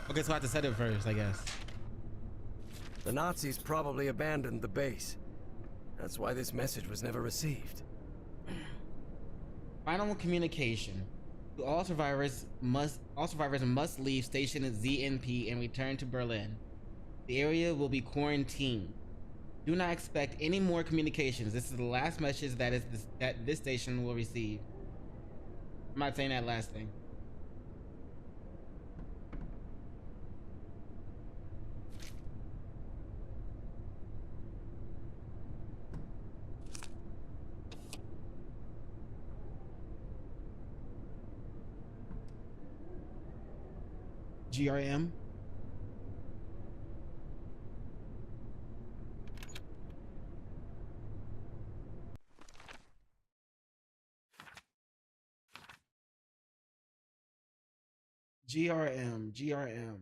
Okay, so I have to set it first, I guess. The Nazis probably abandoned the base. That's why this message was never received. Final communication. All survivors must leave station ZNP and return to Berlin. The area will be quarantined. Do not expect any more communications. This is the last message that this station will receive. I'm not saying that last thing. GRM. GRM.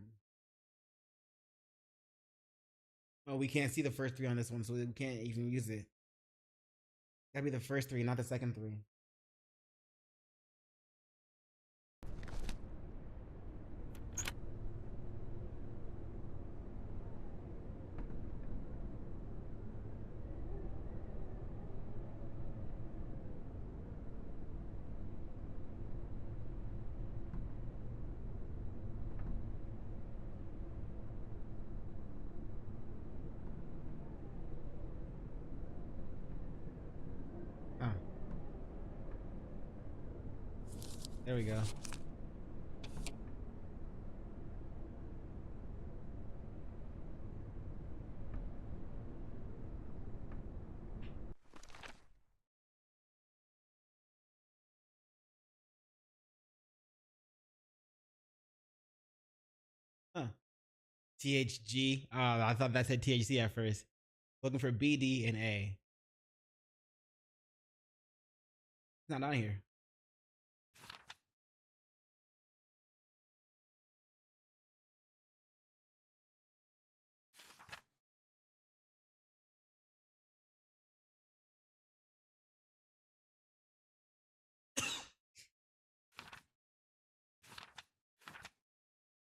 Oh, we can't see the first 3 on this one, so we can't even use it. Gotta be the first 3, not the second 3. There we go. Huh. THG. Oh, I thought that said THC at first. Looking for BD and A. It's not on here.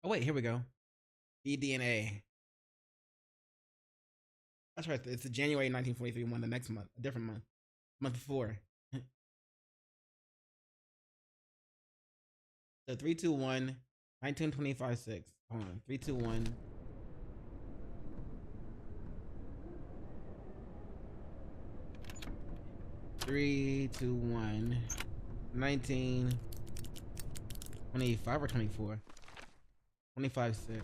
Oh wait, here we go. eDNA. That's right. It's the January 1943 one. The next month, a different month, month before. So 321 1925 6. Hold on. 321. Three, two, 1, 1925 or 24. 25 6.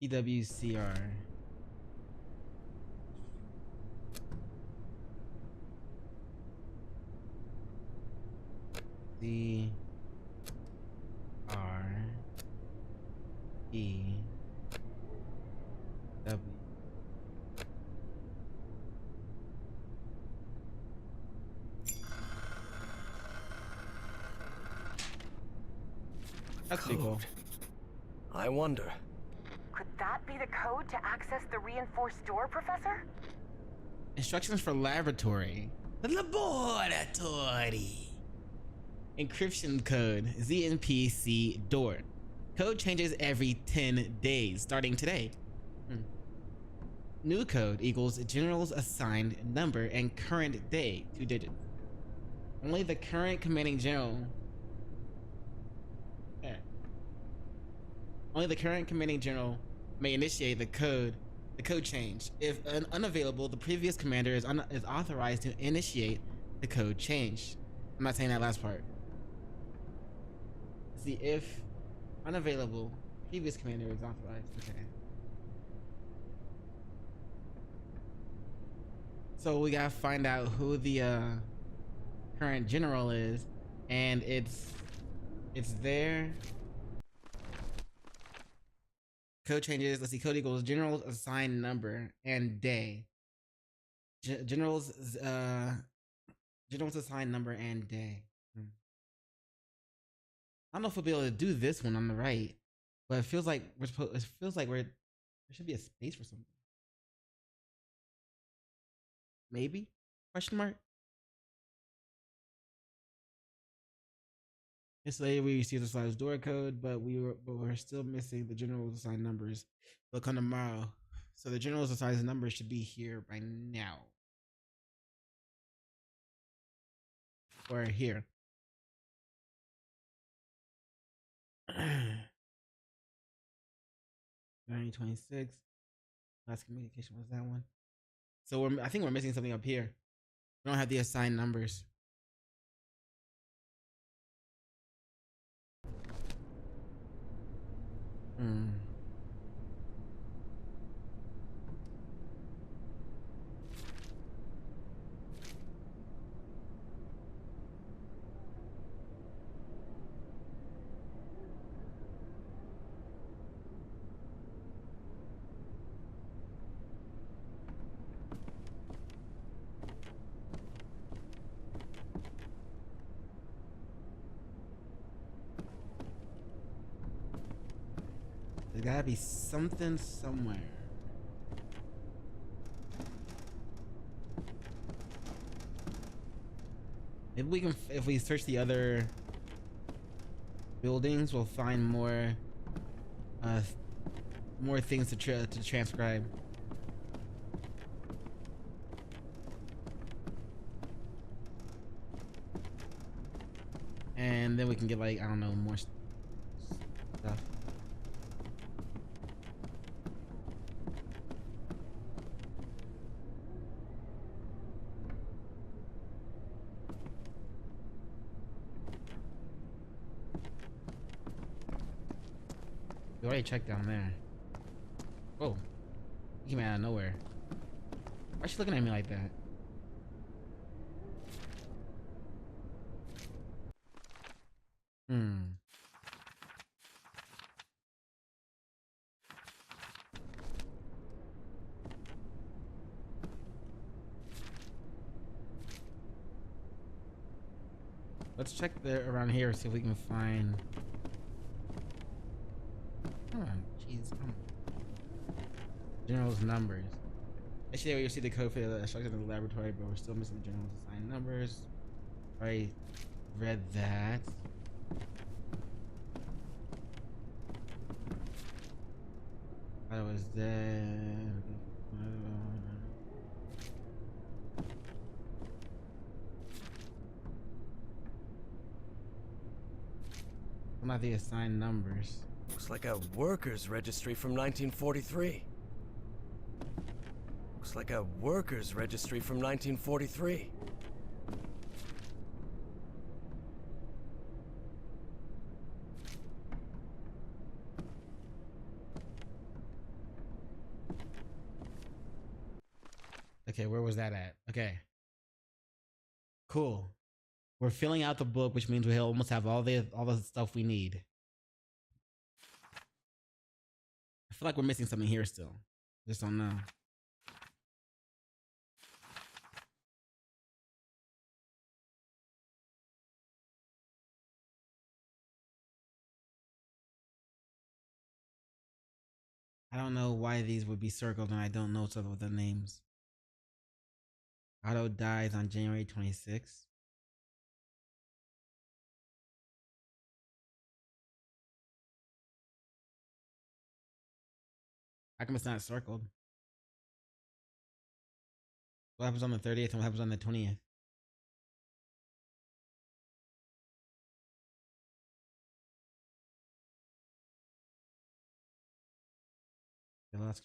EWCR. CRE W. That's pretty cool. I wonder. Could that be the code to access the reinforced door, Professor? Instructions for laboratory. The laboratory. Encryption code ZNPC door. Code changes every 10 days, starting today. New code equals general's assigned number and current day, 2 digits. Only the current commanding general. Only the current commanding general may initiate the code change. If unavailable, the previous commander is authorized to initiate the code change. I'm not saying that last part. See, if unavailable, previous commander is authorized. Okay. So we gotta find out who the current general is, and it's there. Code changes. Let's see. Code equals general's assigned number and day. General's assigned number and day. I don't know if we'll be able to do this one on the right, but it feels like there should be a space for something. Maybe? Question mark. This later we received the slash door code, but we're still missing the general's assigned numbers. They'll come tomorrow. So the general's assigned numbers should be here by now. Or here. 926. Last communication was that one. So I think we're missing something up here. We don't have the assigned numbers. There's gotta be something somewhere. Maybe we can, if we search the other buildings, we'll find more things to transcribe. And then we can get, like, I don't know, more stuff. We already checked down there. Whoa. He came out of nowhere. Why is she looking at me like that? Let's check around here, see if we can find. Come on, jeez, come on. General's numbers. Actually, you see the code for the structure in the laboratory, but we're still missing the general's assigned numbers. I read that. I was dead. Not the assigned numbers. Looks like a workers' registry from 1943. Looks like a workers' registry from 1943. Okay, where was that at? Okay. Cool. We're filling out the book, which means we almost have all the stuff we need. I feel like we're missing something here still. Just don't know. I don't know why these would be circled and I don't know some of the names. Otto dies on January 26th. How come it's not circled? What happens on the 30th and what happens on the 20th? The last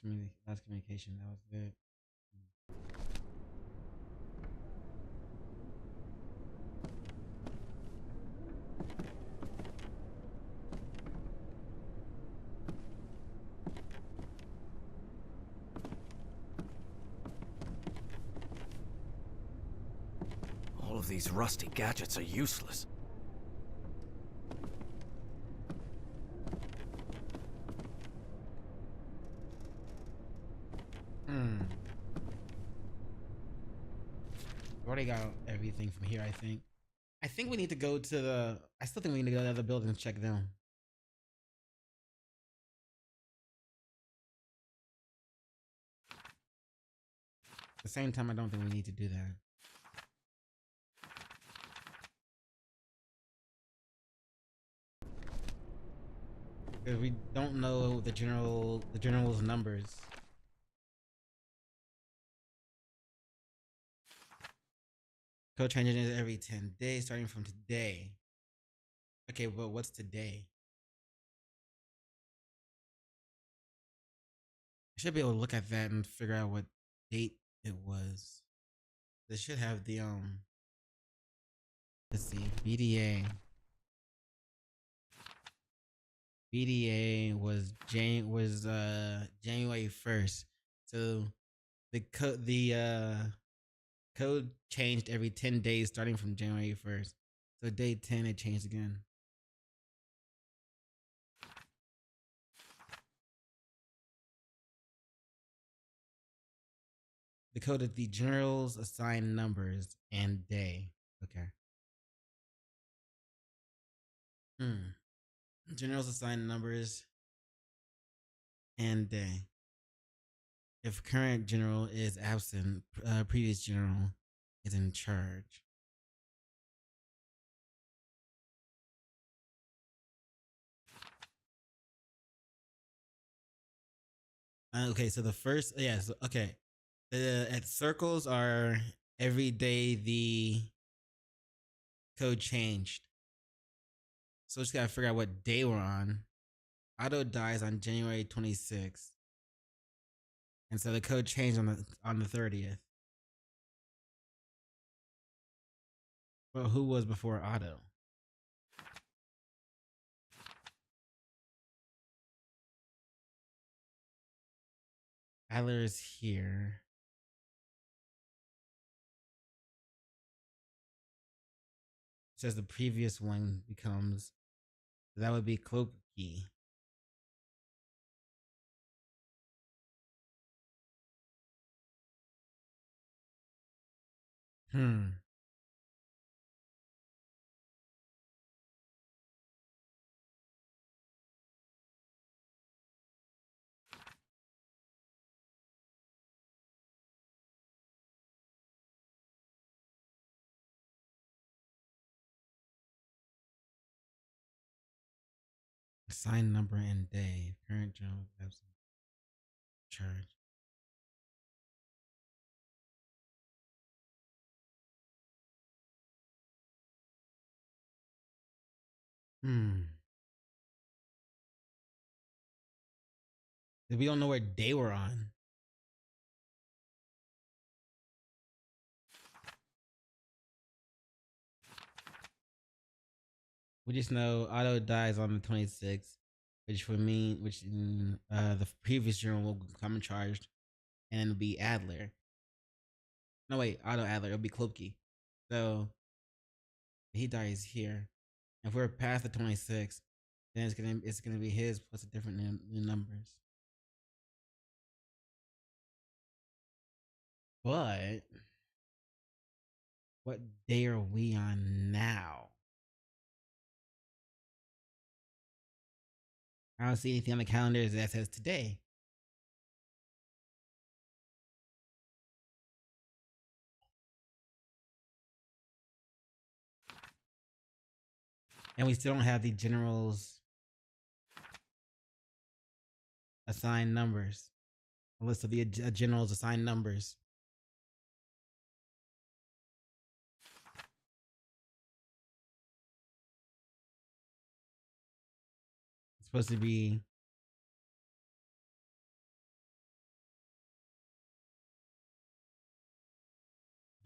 communication, that was it. All of these rusty gadgets are useless. Already got everything from here, I think. I think we need to go to the... I still think we need to go to the other building and check them. At the same time, I don't think we need to do that. Because we don't know the general's numbers. Code changes every 10 days, starting from today. Okay, but what's today? I should be able to look at that and figure out what date it was. They should have the let's see, BDA. BDA was January 1st. So the code changed every 10 days starting from January 1st. So day 10 it changed again. The code of the general's assigned numbers and day. Okay. General's assigned numbers and day. If current general is absent, previous general is in charge. Okay, so the first, yes, okay. At circles are every day the code changed. So just gotta figure out what day we're on. Otto dies on January 26th. And so the code changed on the 30th. Well, who was before Otto? Adler is here. It says the previous one becomes, that would be Cloaky. Assigned number and day. Current general charge. We don't know where day we're on. We just know Otto dies on the 26th, which the previous general will come in charge, and it'll be Adler. No wait, Otto Adler. It'll be Klopke. So he dies here. If we're past the 26th, then it's gonna be his plus a different new numbers. But what day are we on now? I don't see anything on the calendar that says today. And we still don't have the general's assigned numbers. A list of the general's assigned numbers. It's supposed to be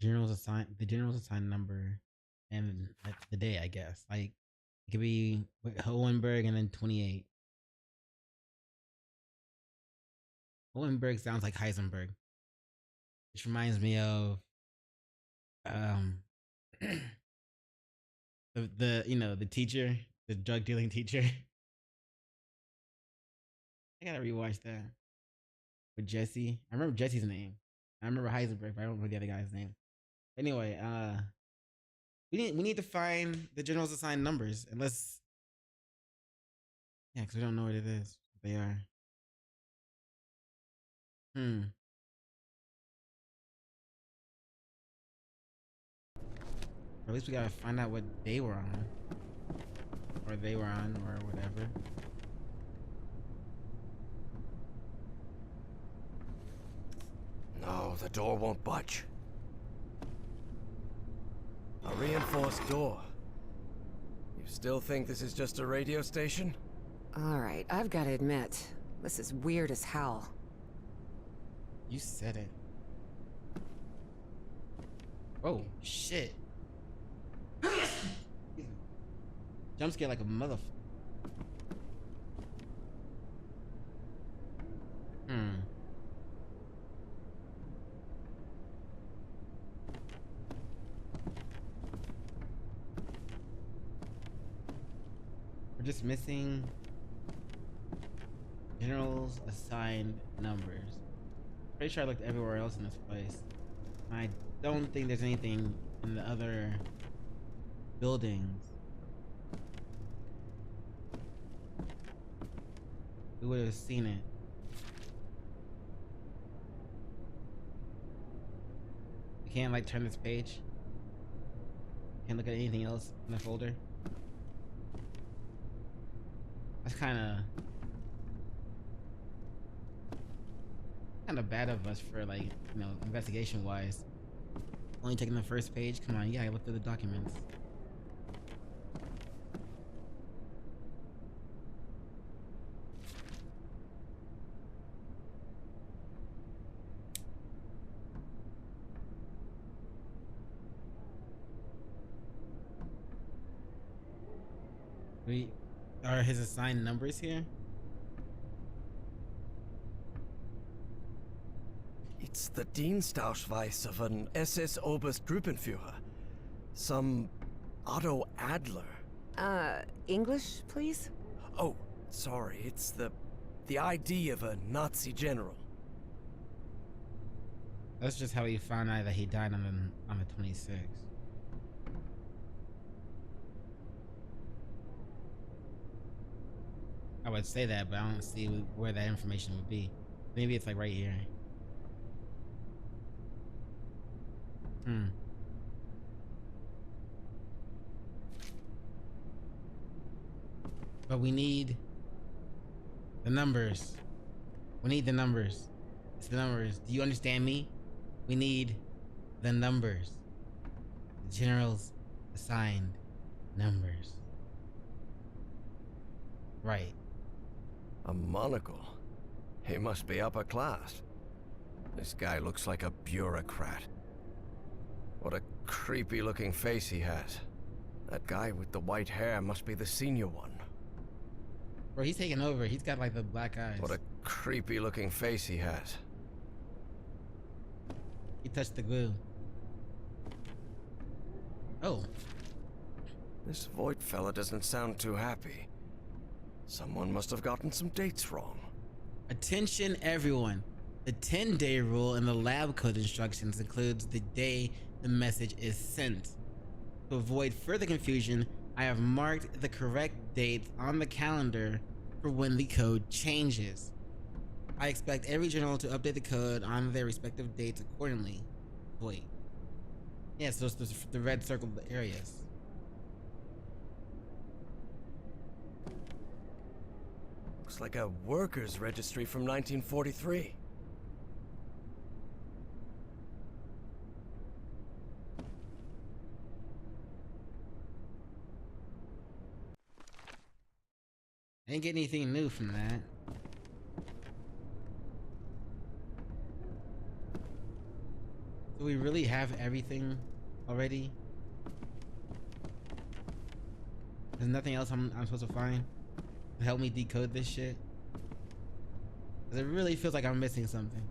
the general's assigned number and the day, I guess. Like it could be Hohenberg and then 28. Hohenberg sounds like Heisenberg, which reminds me of the teacher, the drug dealing teacher. I gotta rewatch that with Jesse. I remember Jesse's name. I remember Heisenberg, but I don't remember the other guy's name. Anyway, we need to find the general's assigned numbers, unless because we don't know what it is. What they are. Or at least we gotta find out what day we're on, or they were on, or whatever. No, the door won't budge. A reinforced door. You still think this is just a radio station? Alright, I've gotta admit, this is weird as hell. You said it. Oh, shit. Jump scare like a motherfucker. We're just missing generals assigned numbers. Pretty sure I looked everywhere else in this place. I don't think there's anything in the other buildings. We would have seen it. I can't like turn this page. Can't look at anything else in the folder. That's kind of bad of us for like, investigation wise. Only taking the first page. Come on, I look through the documents. Are his assigned numbers here? It's the Dienstausweis of an SS Oberstgruppenführer. Some Otto Adler. English, please? Oh, sorry, it's the ID of a Nazi general. That's just how he found out that he died on the 26th. I would say that, but I don't see where that information would be. Maybe it's like right here. But we need The numbers. We need the numbers. It's the numbers. Do you understand me? We need the numbers. The general's assigned numbers. Right. A monocle? He must be upper class. This guy looks like a bureaucrat. What a creepy looking face he has. That guy with the white hair must be the senior one. Bro, he's taking over. He's got like the black eyes. What a creepy looking face he has. He touched the glue. Oh. This Voight fella doesn't sound too happy. Someone must have gotten some dates wrong. Attention everyone. The 10-day rule in the lab code instructions includes the day the message is sent. To avoid further confusion, I have marked the correct dates on the calendar for when the code changes. I expect every general to update the code on their respective dates accordingly. Wait. Yeah, so it's the red circled areas. Looks like a workers' registry from 1943. I didn't get anything new from that. Do we really have everything already? There's nothing else I'm supposed to find to help me decode this shit? 'Cause it really feels like I'm missing something.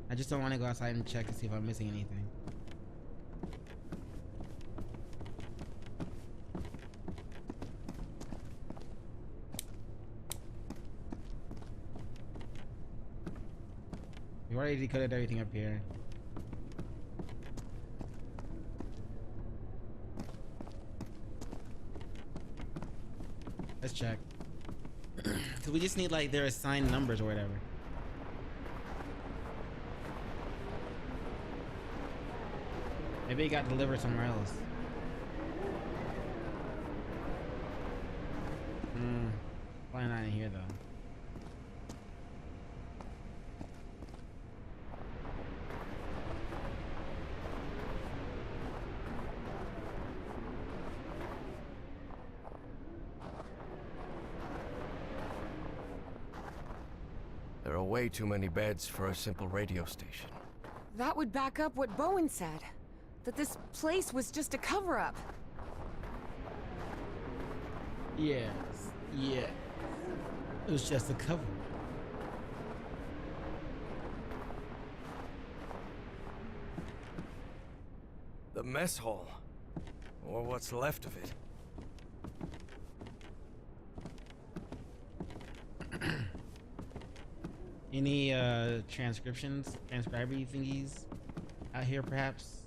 I just don't want to go outside and check to see if I'm missing anything. We already decoded everything up here. Let's check. Cause we just need like their assigned numbers or whatever. Maybe it got delivered somewhere else. Probably not in here though. There are way too many beds for a simple radio station. That would back up what Bowen said. That this place was just a cover-up. Yes. Yeah. It was just a cover. The mess hall. Or what's left of it. Any transcriptions, transcriber thingies out here perhaps?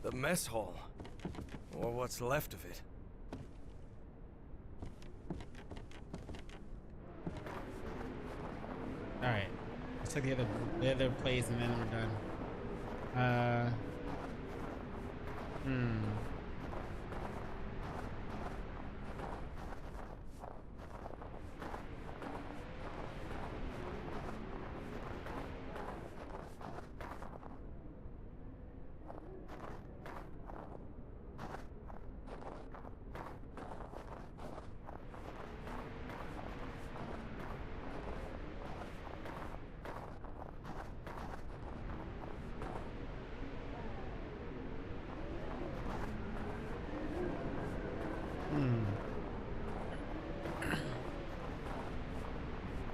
The mess hall. Or what's left of it. Alright. Let's check the other place and then we're done.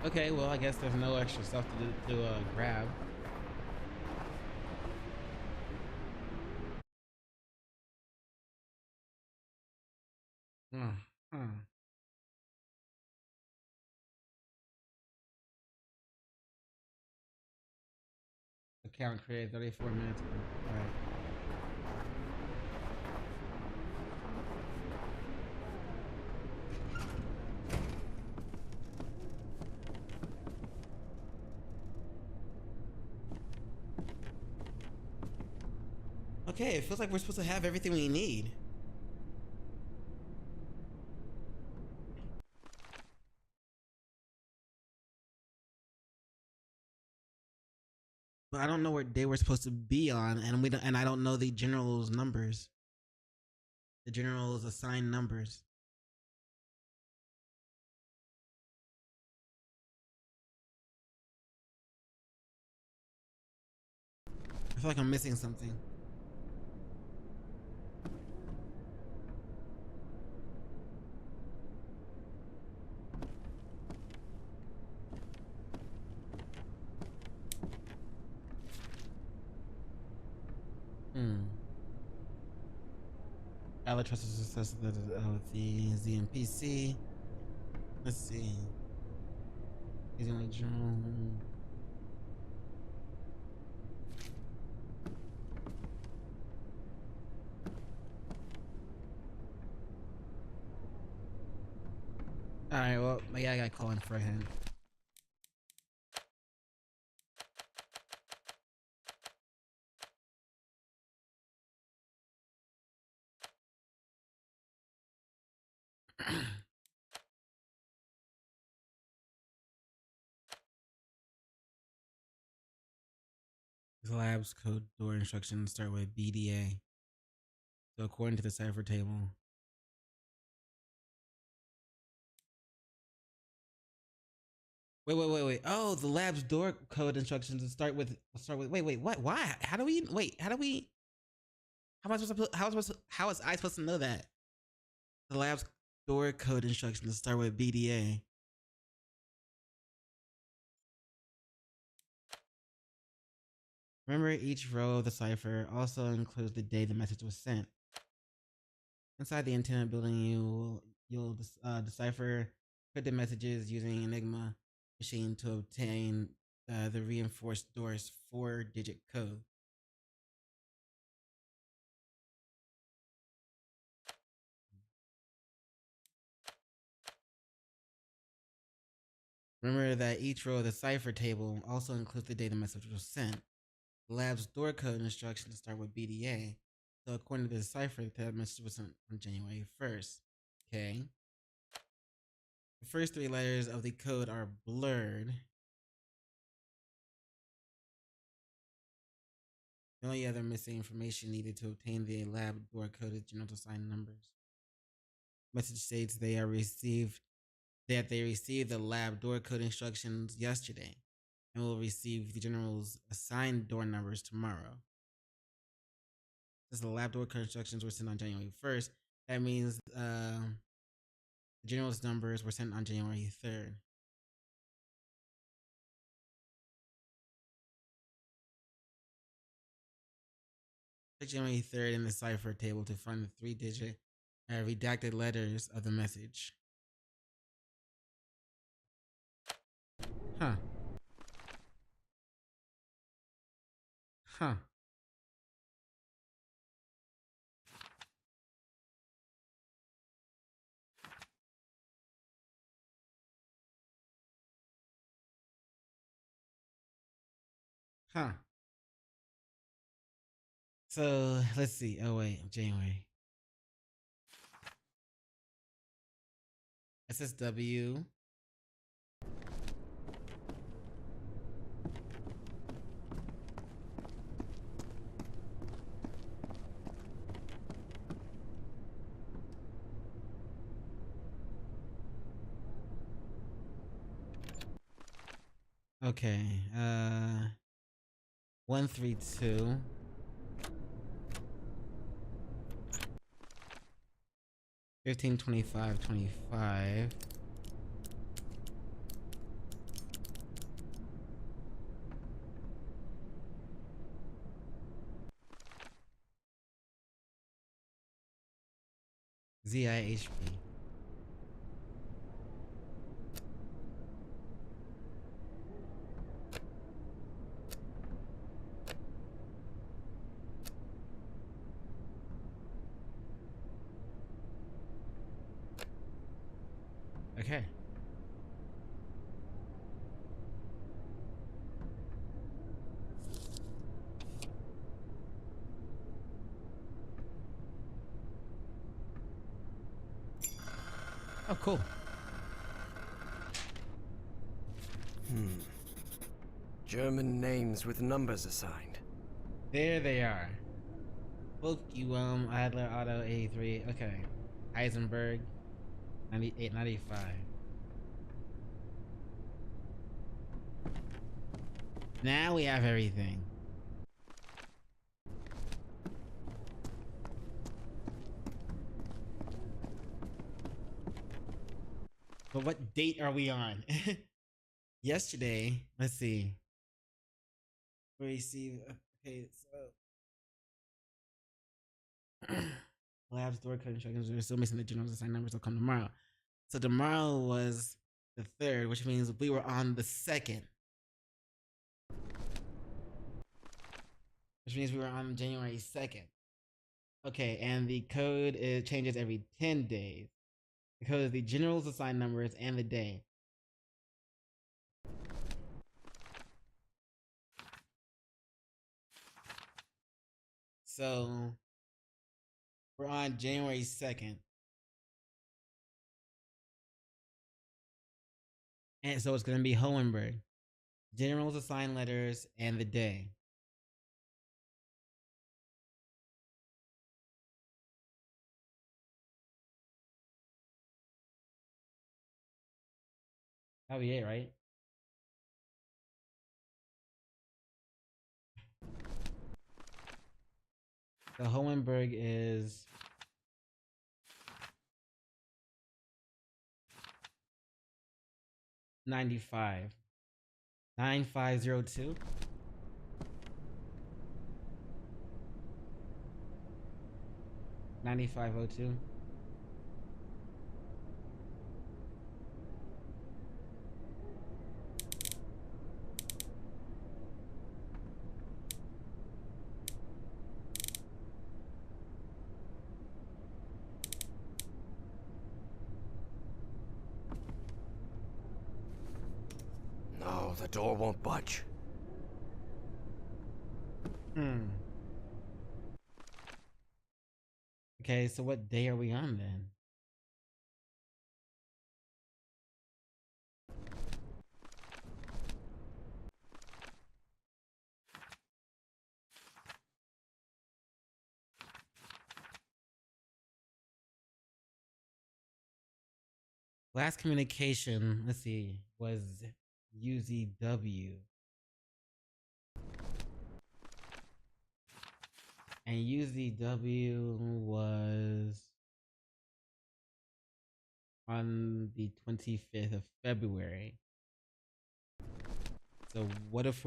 Okay, well, I guess there's no extra stuff to grab. Account created 34 minutes ago. All right. Okay, it feels like we're supposed to have everything we need. But I don't know where they were supposed to be on, and I don't know the general's numbers. The general's assigned numbers. I feel like I'm missing something. Ally trusts the success of the ZMPC. Let's see. He's in a journal. Alright, well, yeah, I gotta call in for a hint. The lab's code door instructions start with BDA. So according to the cipher table. Wait. Oh, the lab's door code instructions start with wait, what? Why? How am I supposed to know that? The lab's door code instructions start with BDA. Remember, each row of the cipher also includes the day the message was sent. Inside the antenna building, you'll decipher encrypted messages using Enigma machine to obtain the reinforced door's 4-digit code. Remember that each row of the cipher table also includes the day the message was sent. The lab's door code instructions start with BDA. So according to the cipher, that message was sent on January 1st. Okay. The first 3 letters of the code are blurred. The only other missing information needed to obtain the lab door code is general assigned numbers. Message states they received the lab door code instructions yesterday and will receive the general's assigned door numbers tomorrow. Since the lab door code instructions were sent on January 1st, that means the general's numbers were sent on January 3rd. Check January 3rd in the cipher table to find the 3-digit redacted letters of the message. Huh. So let's see. Oh wait, January. SSW. Okay. 132. $15, $25, $25. ZIHP. Okay. Oh, cool. German names with numbers assigned. There they are. Pokewhelm, Adler, Otto, 83. Okay. Heisenberg, 98, 95. Now we have everything. But what date are we on? Yesterday, let's see. We received, okay, so labs door code instructions. We're still missing the generals assigned numbers will come tomorrow. So tomorrow was the 3rd, which means we were on the 2nd. Which means we were on January 2nd. Okay, and the code changes every 10 days. The code is the general's assigned numbers and the day. So we're on January 2nd. And so it's going to be Hohenberg. General's assigned letters and the day. That'll be it, right? So Hohenberg is $95. 9502. $9502. No, the door won't budge. Okay, so what day are we on then? Last communication, let's see, was UZW. And UZW was on the 25th of February. So what if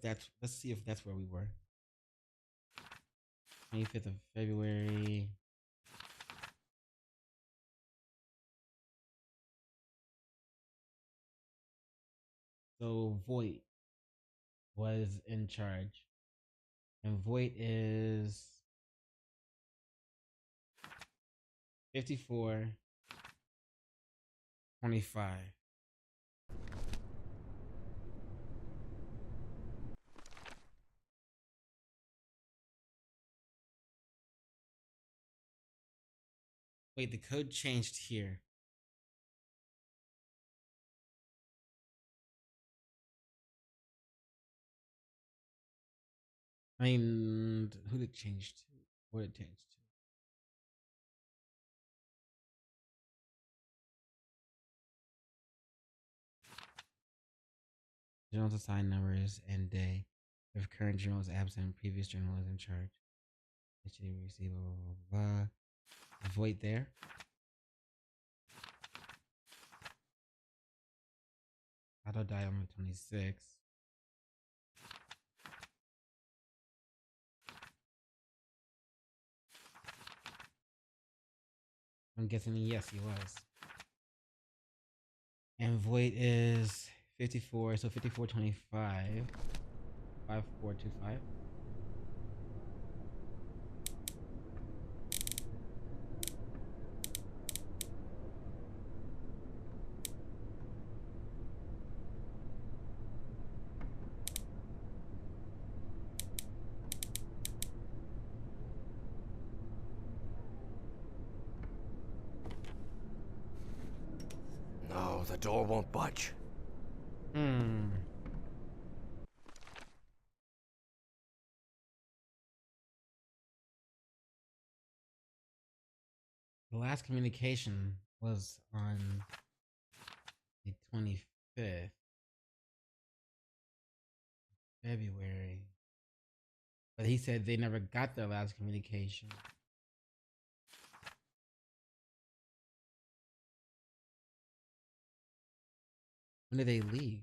that's, let's see if that's where we were. 25th of February. So Voight was in charge. And Voight is 5425. Wait, the code changed here. I mean, who did it change to? What did it change to? General's assigned numbers and day. If current general is absent, previous general is in charge. HD receive blah blah blah. Void there. Auto die on the 26th. I'm guessing yes, he was. And Void is 54, so 5425. 5425. No, the door won't budge. The last communication was on the 25th February. But he said they never got their last communication. When did they leave?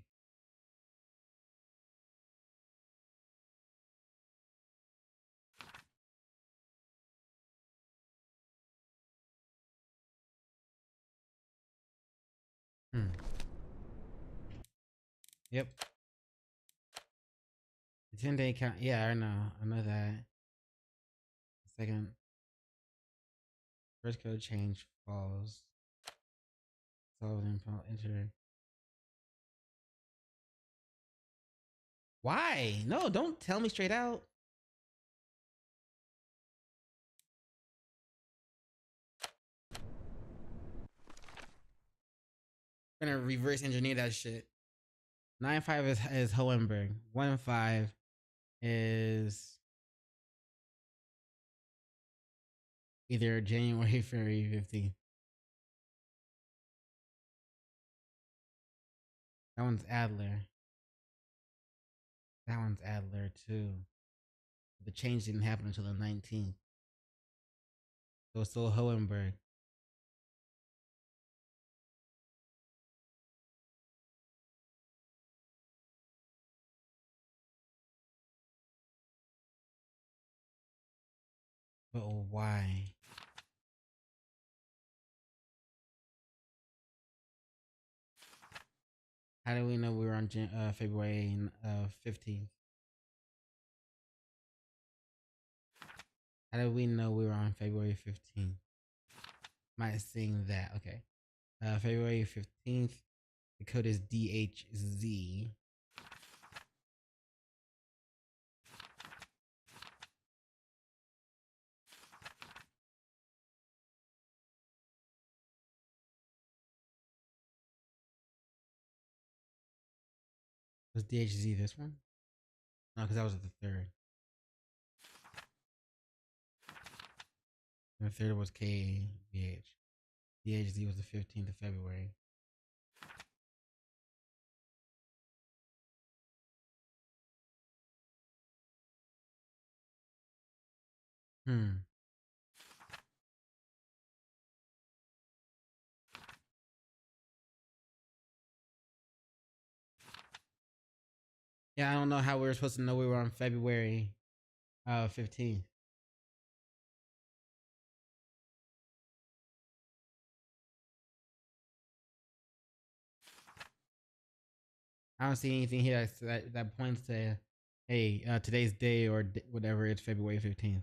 Yep. The 10-day count. Yeah, I know that. Second. First code change falls. Solve info. Enter. Why? No, don't tell me straight out. I'm gonna reverse engineer that shit. 9-5 is Hohenberg. 1-5 is either January, February 15th. That one's Adler. That one's Adler too. The change didn't happen until the 19th. So it's still Hohenberg. But why? How do we know we were on February 15th? How did we know we were on February 15th? Am I seeing that? Okay. February 15th. The code is DHZ. Was DHZ this one? No, because that was the 3rd. The 3rd was KVH. DHZ was the 15th of February. Yeah, I don't know how we were supposed to know we were on February 15th. I don't see anything here that points to, hey, today's day or whatever, it's February 15th.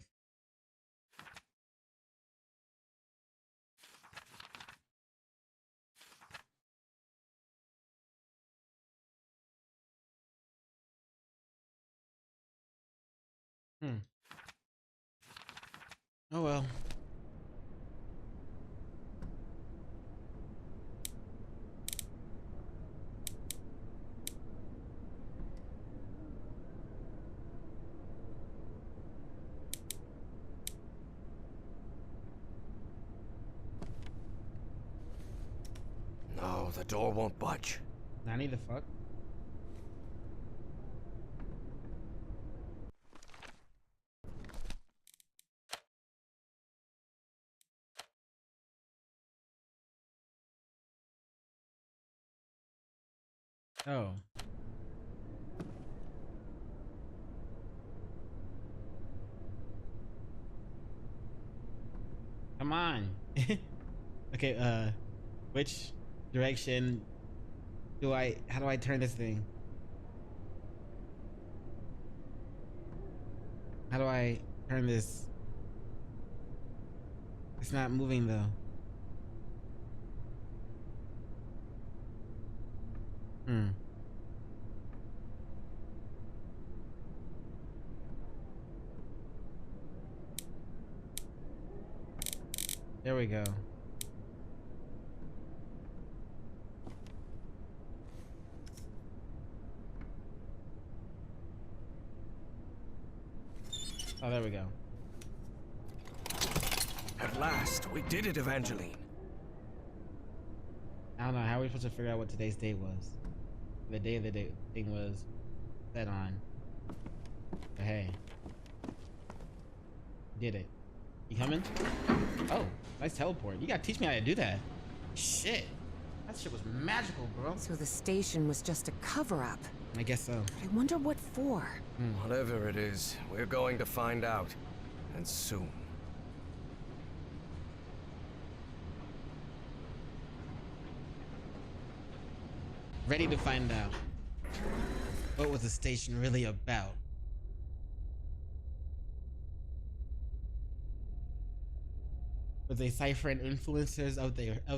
Oh well. No, the door won't budge. Nanny the fuck? Oh. Come on. Okay, which direction how do I turn this thing? How do I turn this? It's not moving though. There we go. Oh, there we go. At last, we did it, Evangeline. I don't know, how are we supposed to figure out what today's date was? The day of the thing was set on. But hey. Did it. You coming? Oh, nice teleport. You gotta teach me how to do that. Shit. That shit was magical, bro. So the station was just a cover-up. I guess so. I wonder what for. Whatever it is, we're going to find out. And soon. Ready to find out. What was the station really about? Was they ciphering influencers of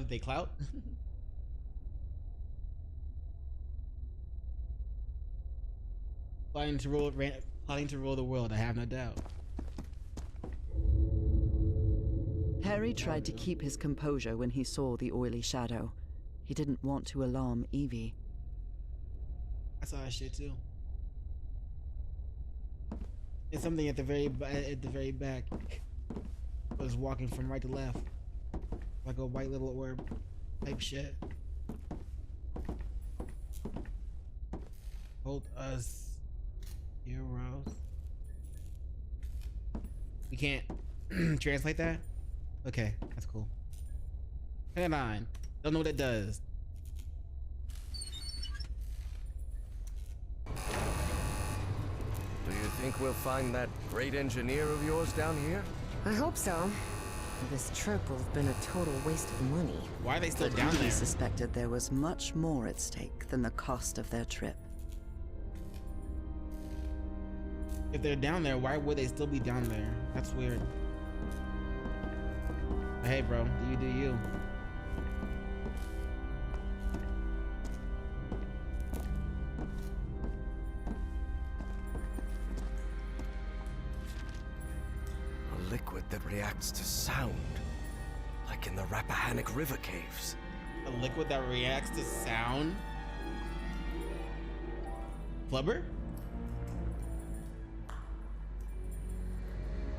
their clout? Plotting to rule the world, I have no doubt. Harry tried to keep his composure when he saw the oily shadow. He didn't want to alarm Evie. I saw that shit too. It's something at the very back. Was walking from right to left, like a white little orb type shit. Hold us, heroes. We can't translate that? Okay, that's cool. Hang on. Don't know what it does. Do you think we'll find that great engineer of yours down here? I hope so. This trip will have been a total waste of money. Why are they still But down Evie there? suspected there was much more at stake than the cost of their trip. If they're down there, why would they still be down there? That's weird. But hey, bro, do you? Liquid that reacts to sound, like in the Rappahannock River caves. A liquid that reacts to sound? Flubber?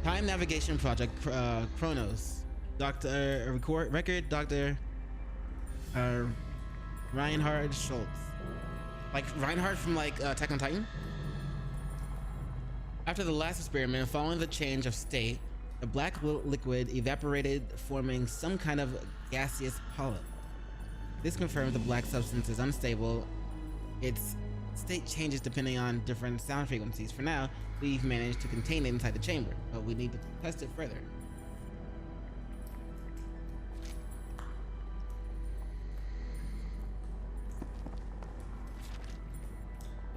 Time Navigation Project Chronos. Record Dr. Reinhard Schultz. Like Reinhard from like Attack on Titan? After the last experiment, following the change of state, the black liquid evaporated, forming some kind of gaseous polyp. This confirms the black substance is unstable. Its state changes depending on different sound frequencies. For now, we've managed to contain it inside the chamber, but we need to test it further.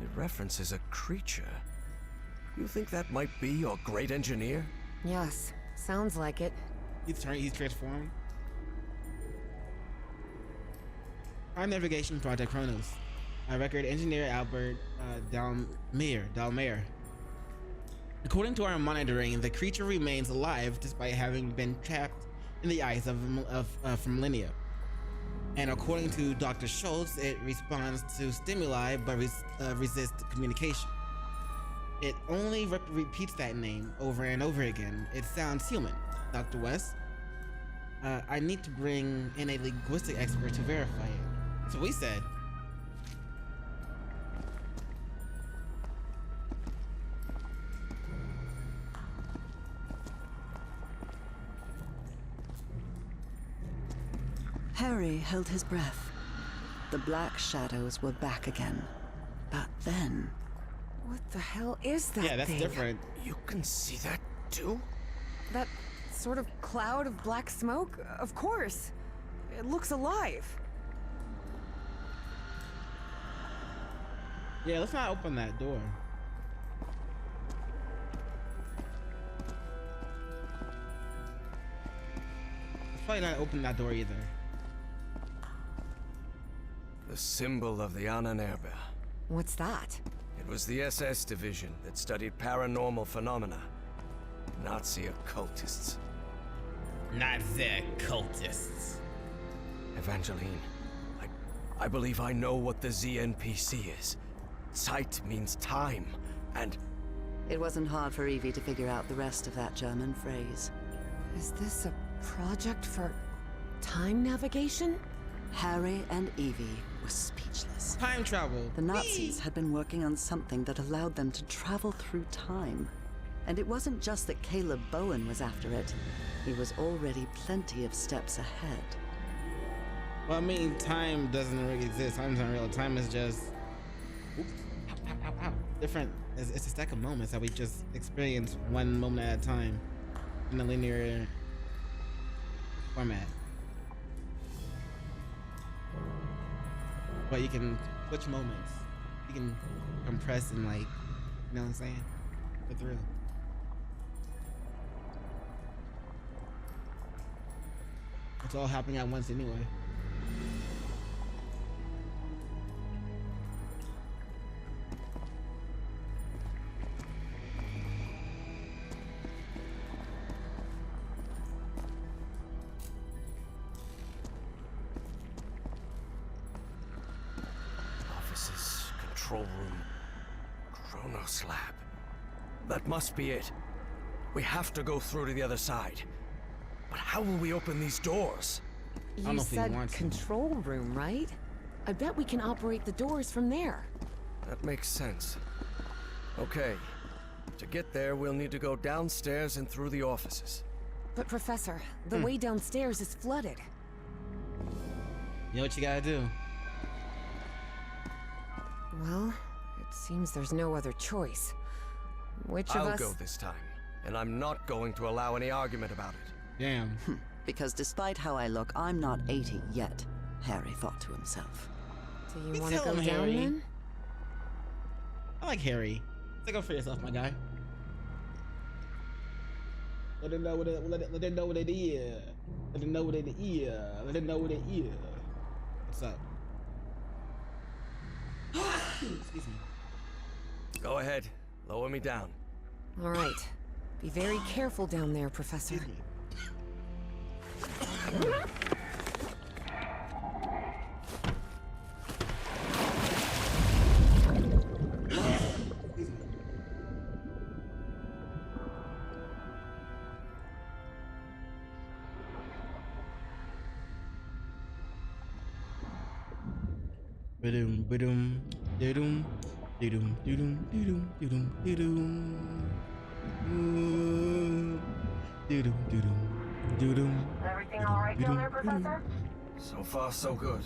It references a creature. You think that might be your great engineer? Yes, sounds like it. He's transformed. Our Navigation Project Chronos. Our record engineer Albert Dalmayer. According to our monitoring, the creature remains alive despite having been trapped in the ice for millennia. And according to Dr. Schultz, it responds to stimuli but resists communication. It only repeats that name over and over again. It sounds human. Dr. West, I need to bring in a linguistic expert to verify it. That's what we said. Harry held his breath. The black shadows were back again. But then... What the hell is that? Yeah, that's thing? different. You can see that too? That sort of cloud of black smoke? Of course. It looks alive. Yeah, let's not open that door. Let's probably not open that door either. The symbol of the Ahnenerbe. What's that? It was the SS division that studied paranormal phenomena. Nazi occultists. Nazi occultists. Evangeline, I believe I know what the ZNPC is. Zeit means time, and... It wasn't hard for Evie to figure out the rest of that German phrase. Is this a Project for time navigation? Harry and Evie were speechless. Time travel. The Nazis had been working on something that allowed them to travel through time. And it wasn't just that Caleb Bowen was after it. He was already plenty of steps ahead. Well, I mean, time doesn't really exist. Time's not real. Time is just... Oops. Ow, ow, ow, ow. Different. It's a stack of moments that we just experience one moment at a time in a linear format. But you can switch moments. You can compress and, like, you know what I'm saying? Go through. It's all happening at once anyway. Offices, control room, Chronos lab. That must be it. We have to go through to the other side. But how will we open these doors? You said control room, right? I bet we can operate the doors from there. That makes sense. Okay. To get there, we'll need to go downstairs and through the offices. But Professor, the way downstairs is flooded. You know what you gotta do? Well, it seems there's no other choice. Which of us... I'll go this time, and I'm not going to allow any argument about it. Damn. Because despite how I look, I'm not 80 yet, Harry thought to himself. Do you want to go down then? I like Harry. Stick up for yourself, my guy. Let it know what it, let it know what it is. Let it know what it is. Let it know what it is. What's up? Excuse me. Go ahead. Lower me down. All right. Be very careful down there, Professor. Ba-dum, ba-dum, da-dum, da-dum, da-dum, da-dum, da-dum, da-dum. Da-dum, da-dum, da-dum. Everything all right down there, Professor? So far, so good.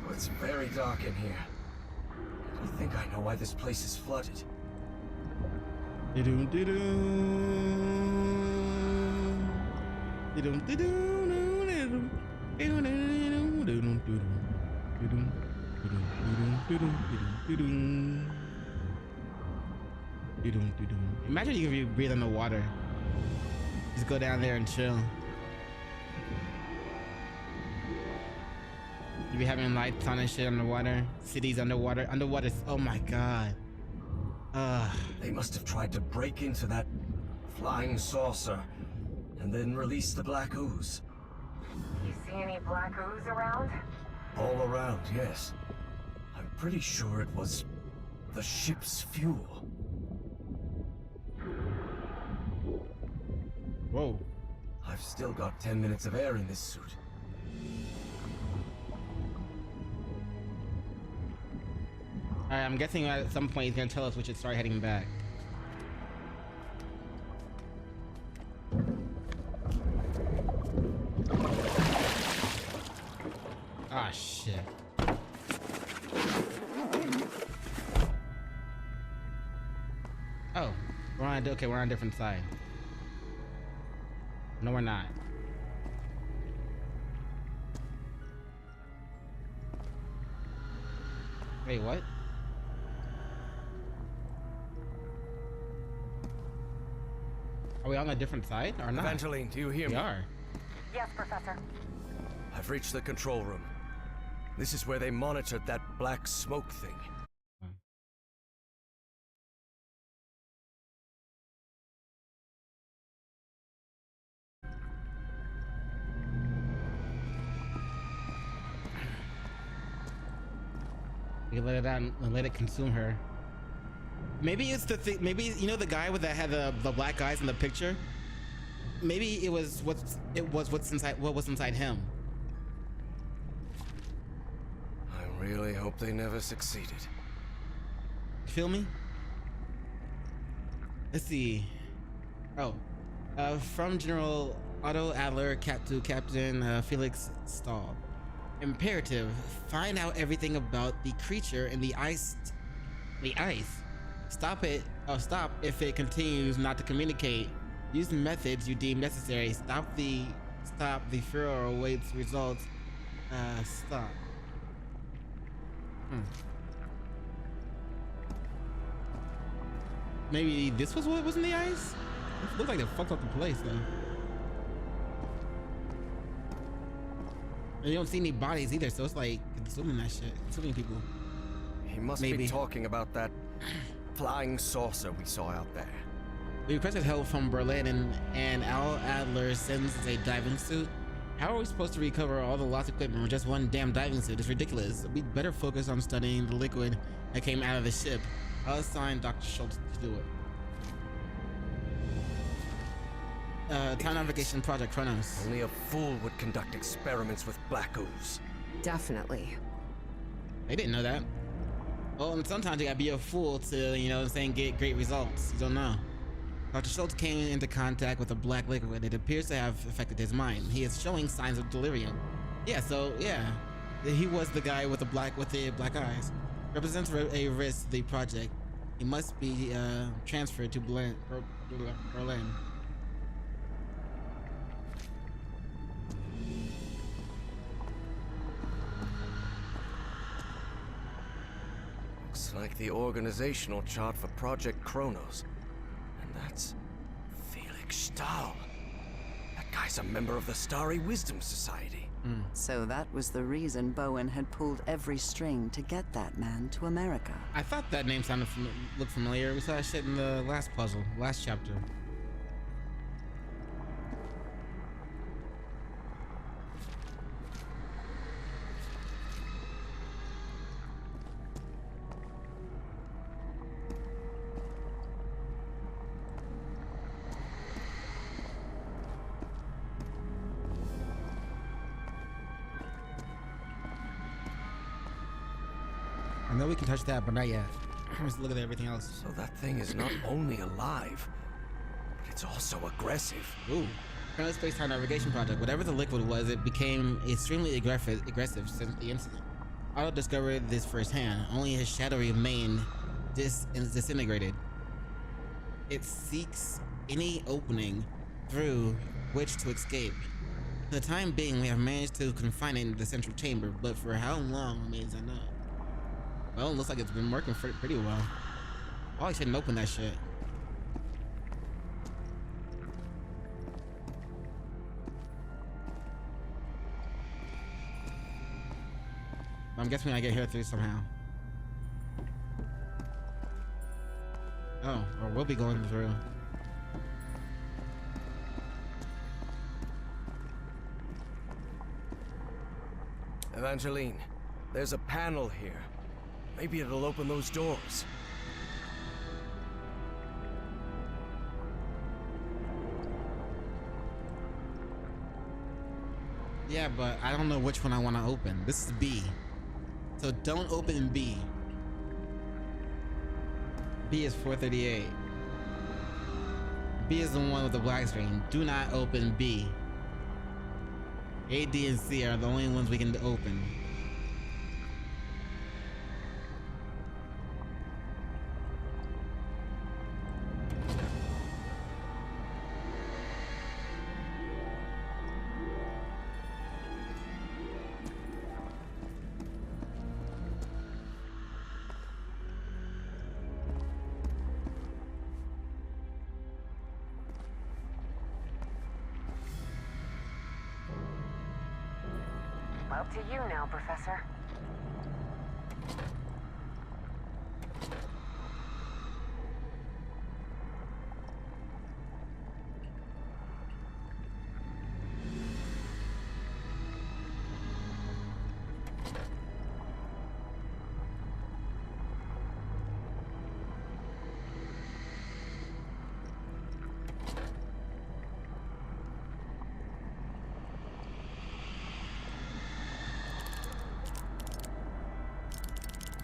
But it's very dark in here. I think I know why this place is flooded. Da-dum, da-dum. Da-dum, da-dum, da-dum, da-dum, da-dum, da-dum, da-dum. Imagine you can breathe on the water. Just go down there and chill. You be having lights on and shit underwater. Cities underwater. Underwater. Oh my god. They must have tried to break into that flying saucer and then release the black ooze. You see any black ooze around? All around, yes. I'm pretty sure it was the ship's fuel. Whoa. I've still got 10 minutes of air in this suit. Alright, I'm guessing at some point he's gonna tell us we should start heading back. Ah, shit. Oh, we're on a different side. No, we're not. Wait, what? Are we on a different side or not? Evangeline, do you hear me? We are. Yes, Professor. I've reached the control room. This is where they monitored that black smoke thing. We let it out and let it consume her. Maybe it's the thing. Maybe, you know, the guy with that had the black eyes in the picture. maybe it was what's inside, what was inside him. I really hope they never succeeded. You feel me? Let's see. Oh, from General Otto Adler to Captain Felix Stahl. Imperative: find out everything about the creature in the ice. Stop it. Oh, stop if it continues not to communicate. Use methods you deem necessary. Stop the Führer awaits results. Stop. Maybe this was what was in the ice? It looked like they fucked up the place though. And you don't see any bodies either, so it's like consuming that shit. Consuming people. He must be talking about that flying saucer we saw out there. We requested help from Berlin and Al Adler sends a diving suit. How are we supposed to recover all the lost equipment with just one damn diving suit? It's ridiculous. We'd better focus on studying the liquid that came out of the ship. I'll assign Dr. Schultz to do it. Time navigation project Chronos. Only a fool would conduct experiments with black ooze. Definitely. They didn't know that. Well, and sometimes you gotta be a fool to, you know what I'm saying, get great results. You don't know. Dr. Schultz came into contact with a black liquid. It appears to have affected his mind. He is showing signs of delirium. Yeah, so yeah, he was the guy with the black eyes. Represents a risk to the project. He must be transferred to Berlin. Looks like the organizational chart for Project Chronos. And that's Felix Stahl. That guy's a member of the Starry Wisdom Society. So that was the reason Bowen had pulled every string to get that man to America. I thought that name looked familiar. We saw that shit in the last puzzle, last chapter. I know we can touch that, but not yet. Let's look at everything else. So that thing is not only alive, but it's also aggressive. Ooh. Current space-time navigation project. Whatever the liquid was, it became extremely aggressive since the incident. Otto discovered this firsthand. Only his shadow remained disintegrated. It seeks any opening through which to escape. For the time being, we have managed to confine it in the central chamber, but for how long remains unknown. Well, it looks like it's been working pretty well. Oh, I shouldn't open that shit. I'm guessing I get here through somehow. Oh, or we'll be going through. Evangeline, there's a panel here. Maybe it'll open those doors. Yeah, but I don't know which one I want to open. This is B. So don't open B. B is 438. B is the one with the black screen. Do not open B. A, D, and C are the only ones we can open. Up to you now, Professor.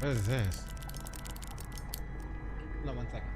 What is this? No, 1 second.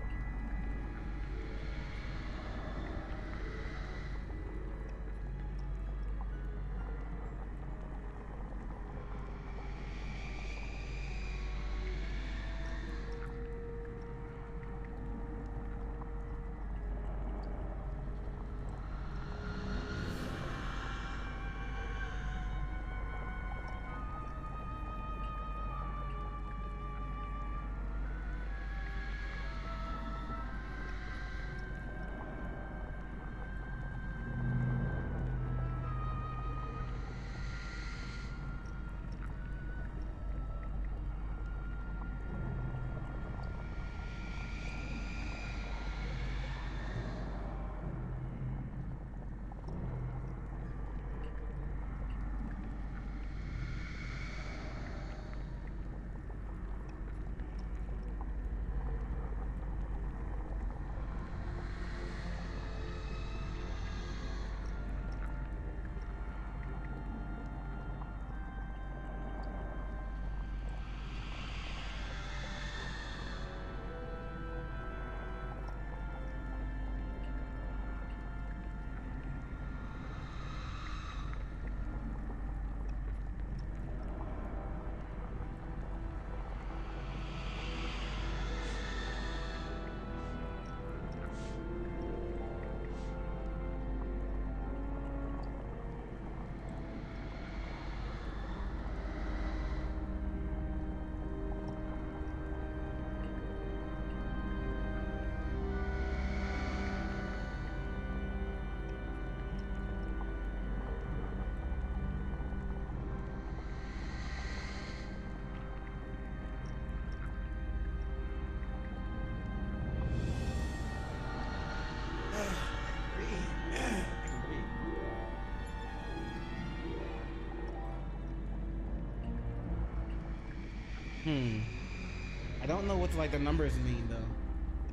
I don't know what like the numbers mean though.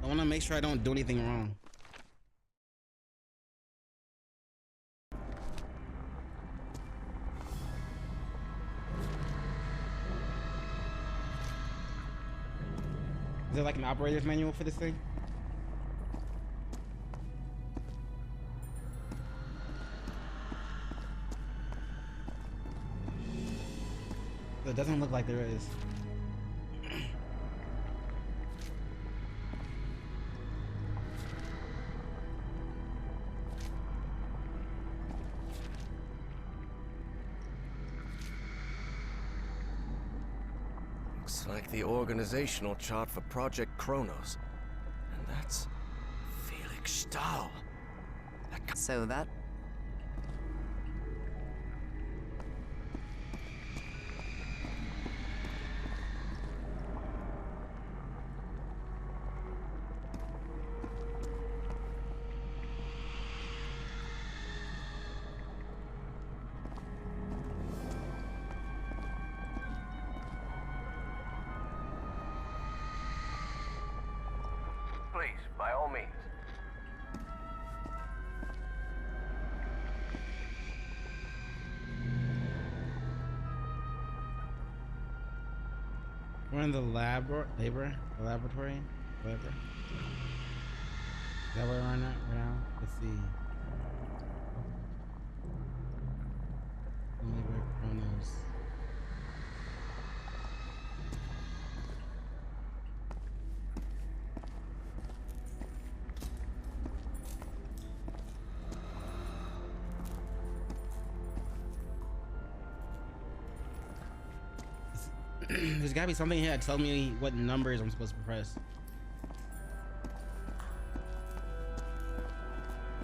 I want to make sure I don't do anything wrong. Is there like an operator's manual for this thing? It doesn't look like there is. Looks like the organizational chart for Project Kronos. And that's Felix Stahl. So that... Please, by all means. We're in the laboratory, whatever. Is that where we're at right now? Let's see. Labor Kronos. There's gotta be something here that tells me what numbers I'm supposed to press.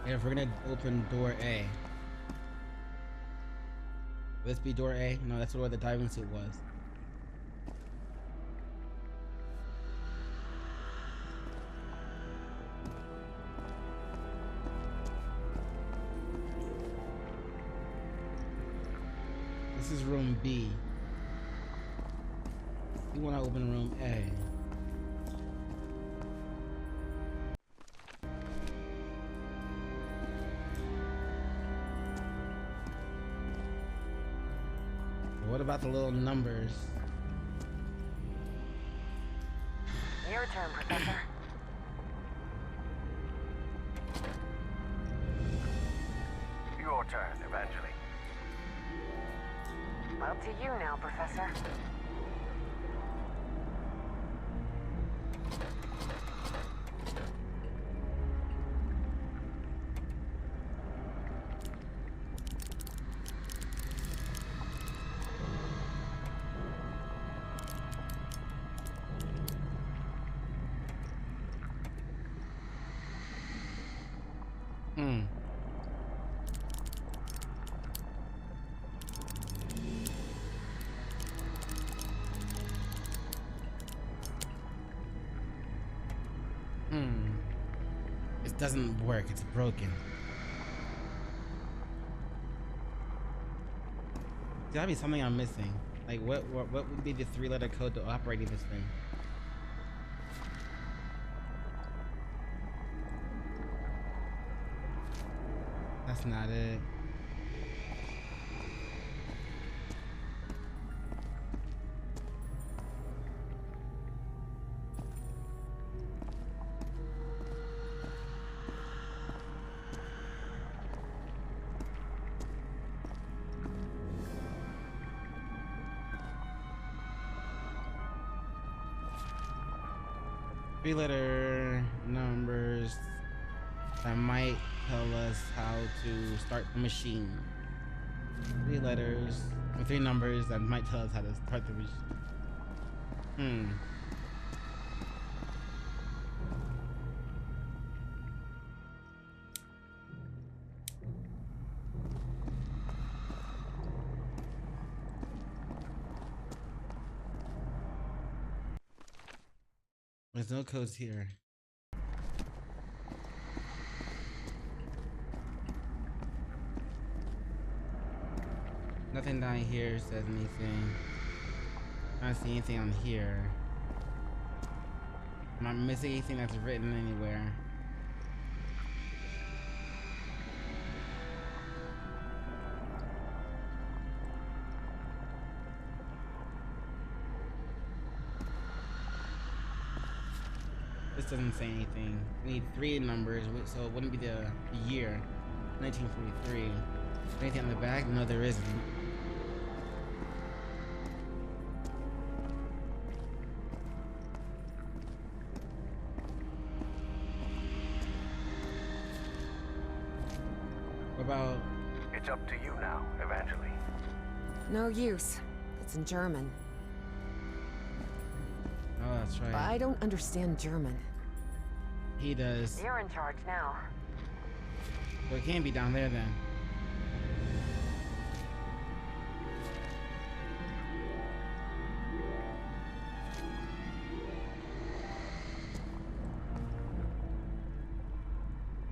And if we're gonna open door A. Will this be door A? No, that's where the diving suit was. This is room B. You want to open room A. What about the little numbers? Professor. Your turn, Evangeline. Up to you now, Professor. It doesn't work. It's broken. There's gotta be something I'm missing. Like, what would be the 3-letter code to operating this thing? That's not it. Three-letter numbers that might tell us how to start the machine. 3 letters, or 3 numbers that might tell us how to start the machine. There's no codes here. Nothing down here says anything. I don't see anything on here. Am I missing anything that's written anywhere? This doesn't say anything. We need 3 numbers, so it wouldn't be the year. 1943. Anything on the back? No, there isn't. What about... It's up to you now, Evangeline. No use. It's in German. Oh, that's right. I don't understand German. He does. You're in charge now. Well, it can't be down there then.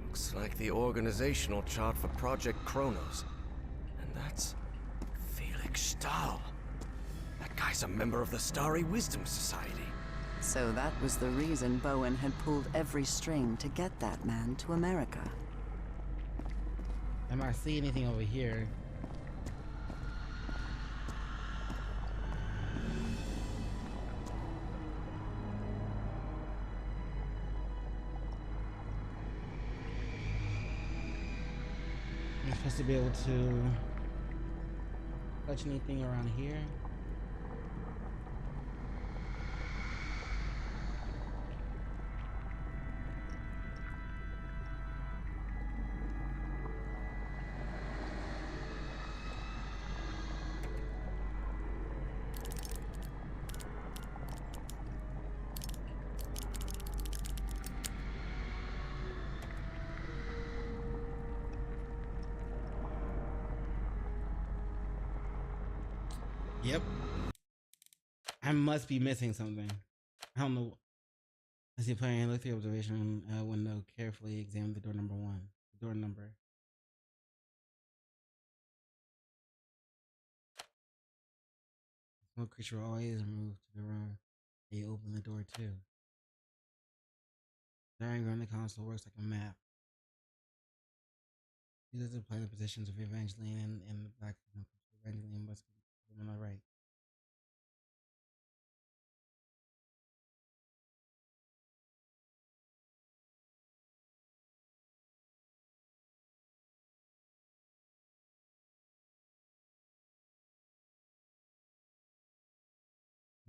Looks like the organizational chart for Project Kronos. And that's Felix Stahl. That guy's a member of the Starry Wisdom Society. So that was the reason Bowen had pulled every string to get that man to America. Am I seeing anything over here? I'm supposed to be able to touch anything around here. Yep. I must be missing something. I don't know. As the player look through the observation window, carefully examine the door number 1. The door number. No creature will always move to the room. They open the door too. The diagram on the console works like a map. Use it to play the positions of Evangeline and the black Evangeline must be on the right.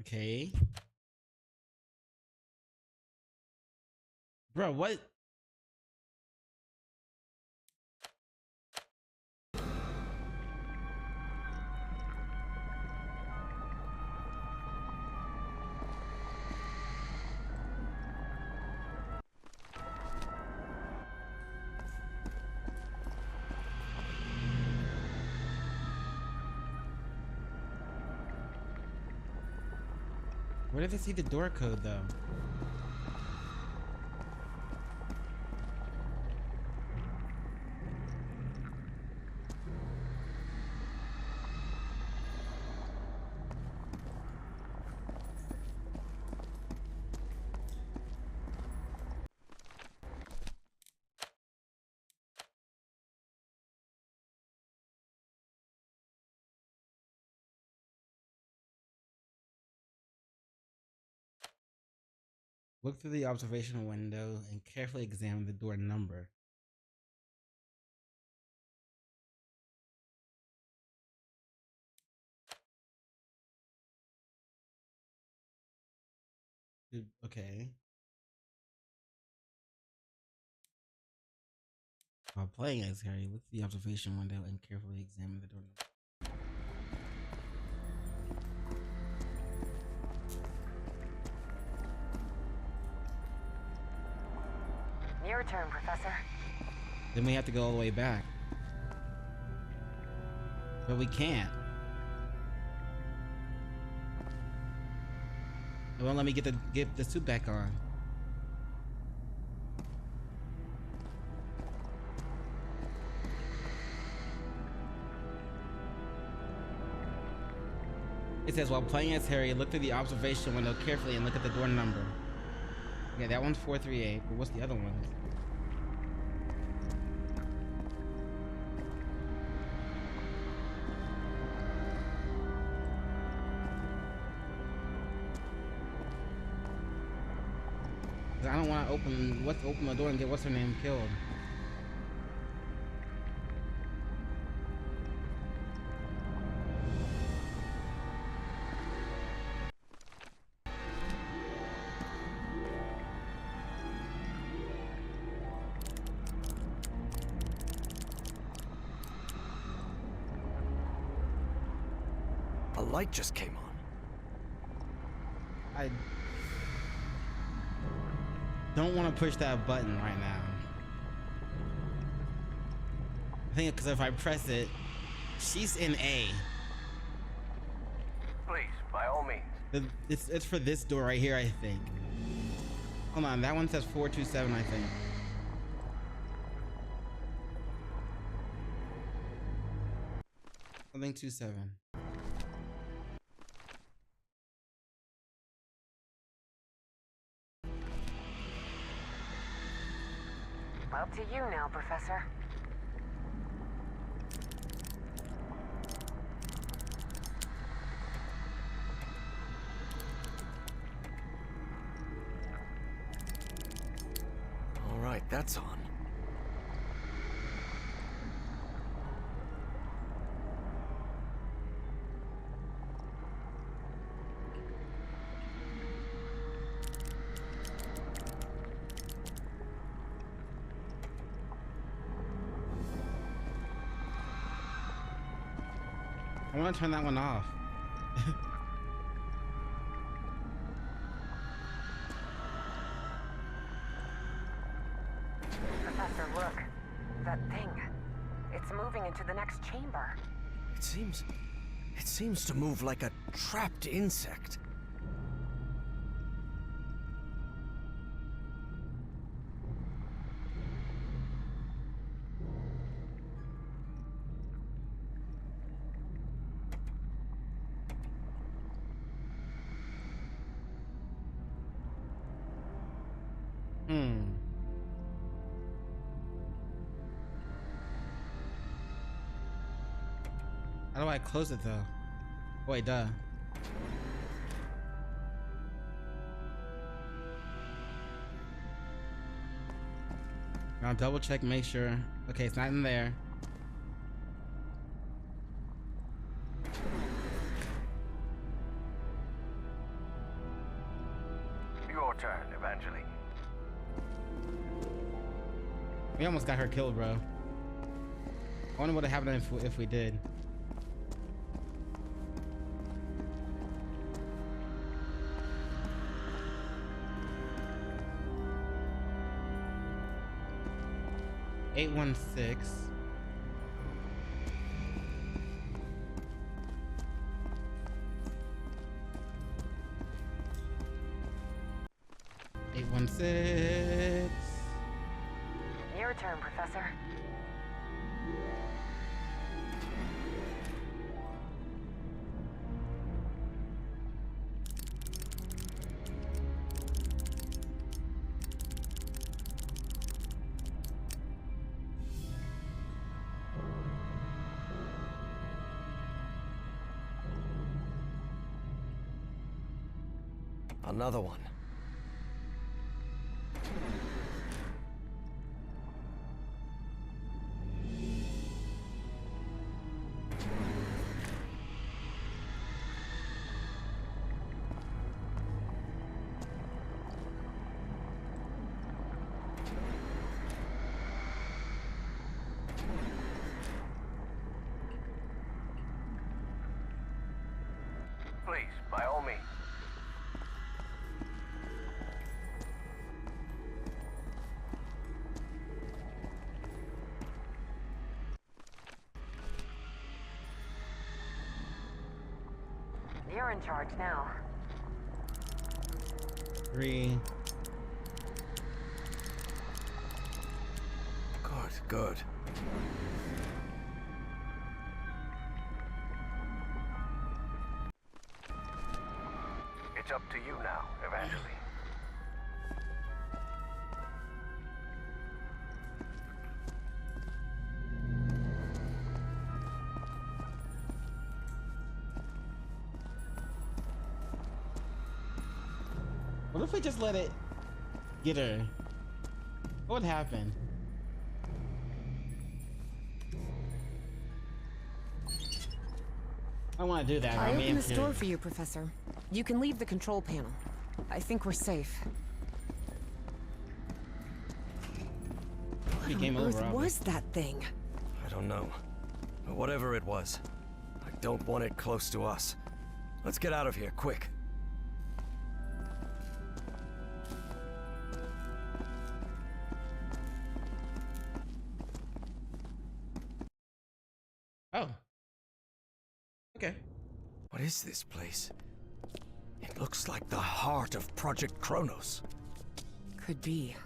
Okay. Bro, what? Where did they see the door code though? Look through the observational window and carefully examine the door number. Okay. While playing as Harry, look through the observation window and carefully examine the door number. Your turn, Professor. Then we have to go all the way back. But we can't. It won't let me get the suit back on. It says, while playing as Harry, look through the observation window carefully and look at the door number. Yeah, that one's 438, but what's the other ones? I don't want to open the door and get what's her name killed. A light just came on. I don't want to push that button right now. I think because if I press it, she's in A. Please, by all means. It's for this door right here, I think. Hold on, that one says 427, I think. Something 27. Up to you now, Professor. All right, that's on. I want to turn that one off. Professor, look. That thing. It's moving into the next chamber. It seems to move like a trapped insect. How do I close it though? Wait, duh. I'll double check, make sure. Okay, it's not in there. We almost got her killed, bro. I wonder what would happen if we did. $816. Your turn, Professor. Another one. Please, by all means. You're in charge now. 3. Good. It's up to you now, Evangeline. What if we just let it get her? What would happen? I want to do that. I opened this door for you, Professor. You can leave the control panel. I think we're safe. What on earth was that thing? I don't know. But whatever it was, I don't want it close to us. Let's get out of here, quick. Oh. Okay. What is this place? It looks like the heart of Project Kronos. Could be.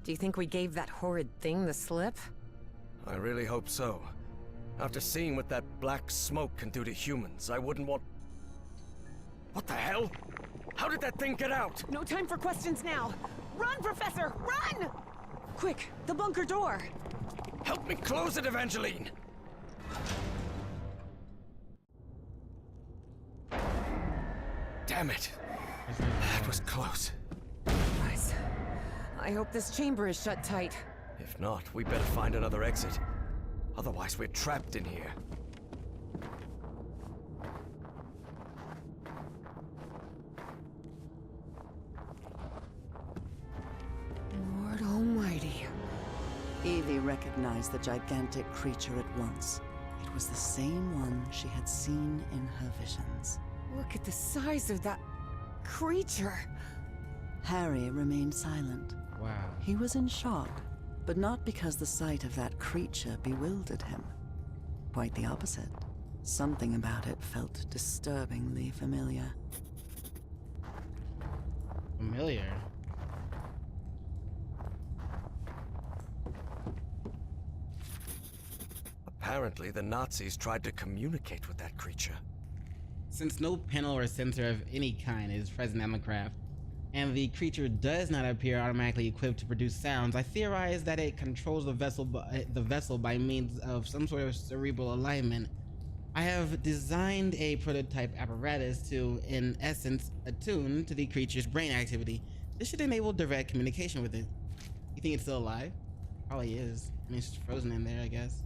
Do you think we gave that horrid thing the slip? I really hope so. After seeing what that black smoke can do to humans, I wouldn't want... What the hell? How did that thing get out? No time for questions now! Run, Professor! Run! Quick, the bunker door! Help me close it, Evangeline! Damn it! That was close. Guys, I hope this chamber is shut tight. If not, we better find another exit. Otherwise, we're trapped in here. Lord Almighty. Evie recognized the gigantic creature at once. It was the same one she had seen in her visions. Look at the size of that creature. Harry remained silent. Wow. He was in shock, but not because the sight of that creature bewildered him. Quite the opposite. Something about it felt disturbingly familiar. Familiar? Apparently, the Nazis tried to communicate with that creature. Since no panel or sensor of any kind is present on the craft, and the creature does not appear automatically equipped to produce sounds, I theorize that it controls the vessel by means of some sort of cerebral alignment. I have designed a prototype apparatus to, in essence, attune to the creature's brain activity. This should enable direct communication with it. You think it's still alive? Probably is. I mean, it's just frozen in there, I guess.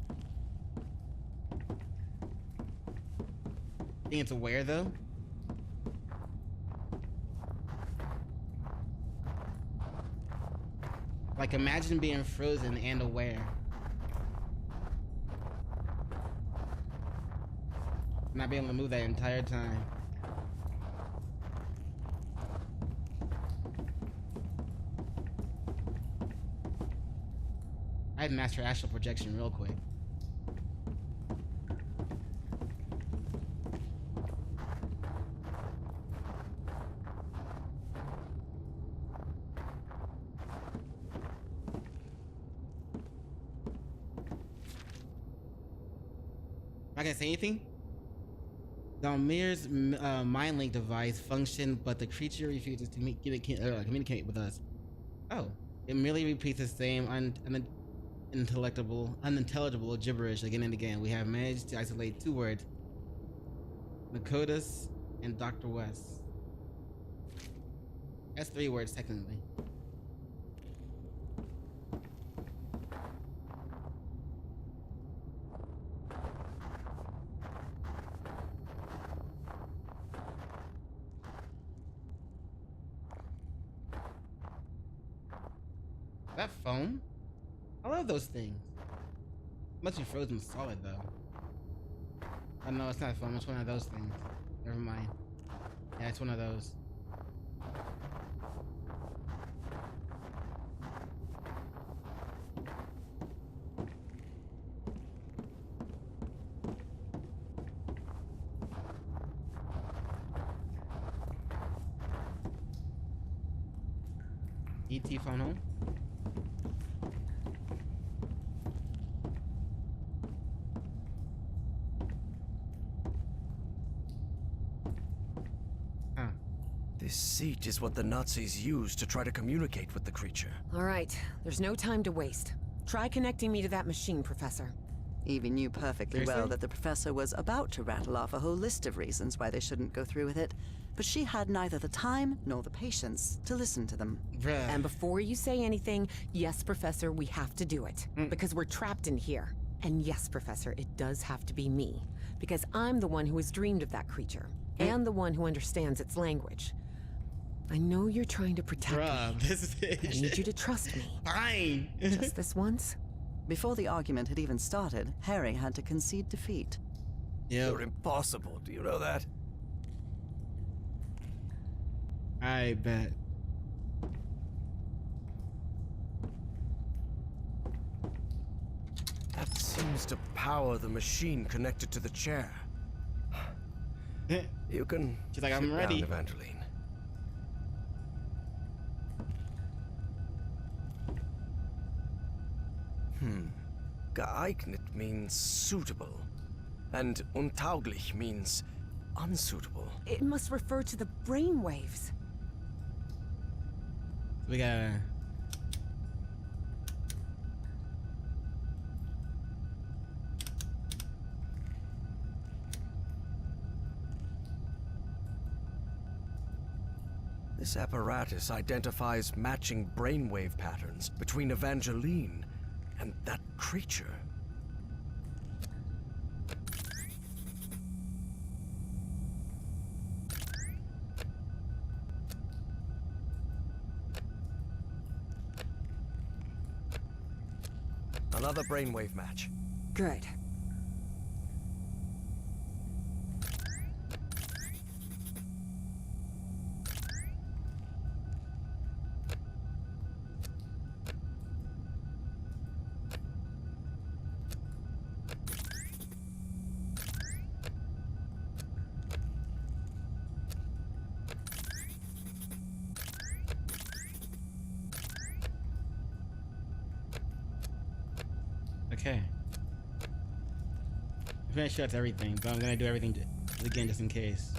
Think it's aware though? Like, imagine being frozen and aware. Not being able to move that entire time. I'd master astral projection real quick. Am I gonna say anything? Dalmir's mind link device functioned, but the creature refuses to communicate with us. Oh, it merely repeats the same unintelligible gibberish again and again. We have managed to isolate 2 words: Nakotas and Dr. West. That's 3 words technically. That foam? I love those things. Must be frozen solid though. Oh no, it's not foam, it's one of those things. Never mind. Yeah, it's one of those. ET phone home? This seat is what the Nazis used to try to communicate with the creature. All right, there's no time to waste. Try connecting me to that machine, Professor. Evie knew perfectly well that the professor was about to rattle off a whole list of reasons why they shouldn't go through with it, but she had neither the time nor the patience to listen to them. And before you say anything, yes, Professor, we have to do it. Because we're trapped in here. And yes, Professor, it does have to be me. Because I'm the one who has dreamed of that creature. And the one who understands its language. I know you're trying to protect me. This bitch. I need you to trust me. Fine. Just this once? Before the argument had even started, Harry had to concede defeat. You're impossible, do you know that? I bet. That seems to power the machine connected to the chair. You can She's like, sit I'm ready. down, Evangeline. Geeignet means suitable, and untauglich means unsuitable. It must refer to the brainwaves. We gotta... This apparatus identifies matching brainwave patterns between Evangeline and that creature. Another brainwave match. Good. Okay. I'm pretty sure that's everything, but I'm gonna do everything again just in case.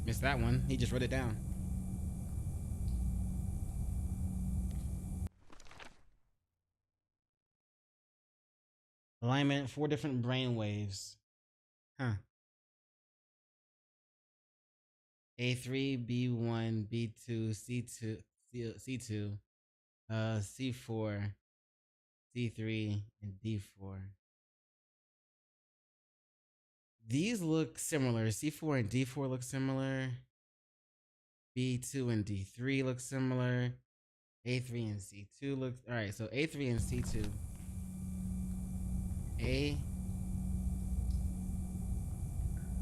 Missed that one. He just wrote it down. Alignment, 4 different brain waves. Huh. A3, B1, B2, C2, C2, C4, C3, and D4. These look similar. C4 and D4 look similar. B2 and D3 look similar. A3 and C2 look. All right, so A3 and C2.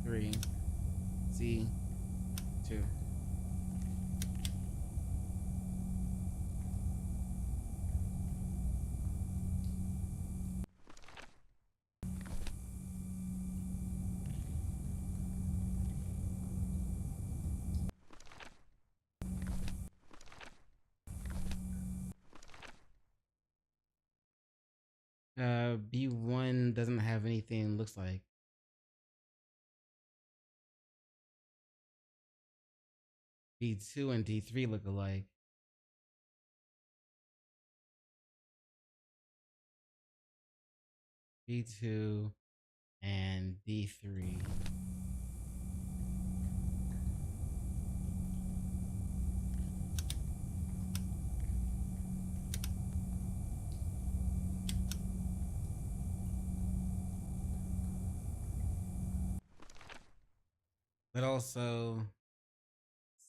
A3, C2. B1 doesn't have anything looks like. B2 and D3 look alike. B2 and D3. But also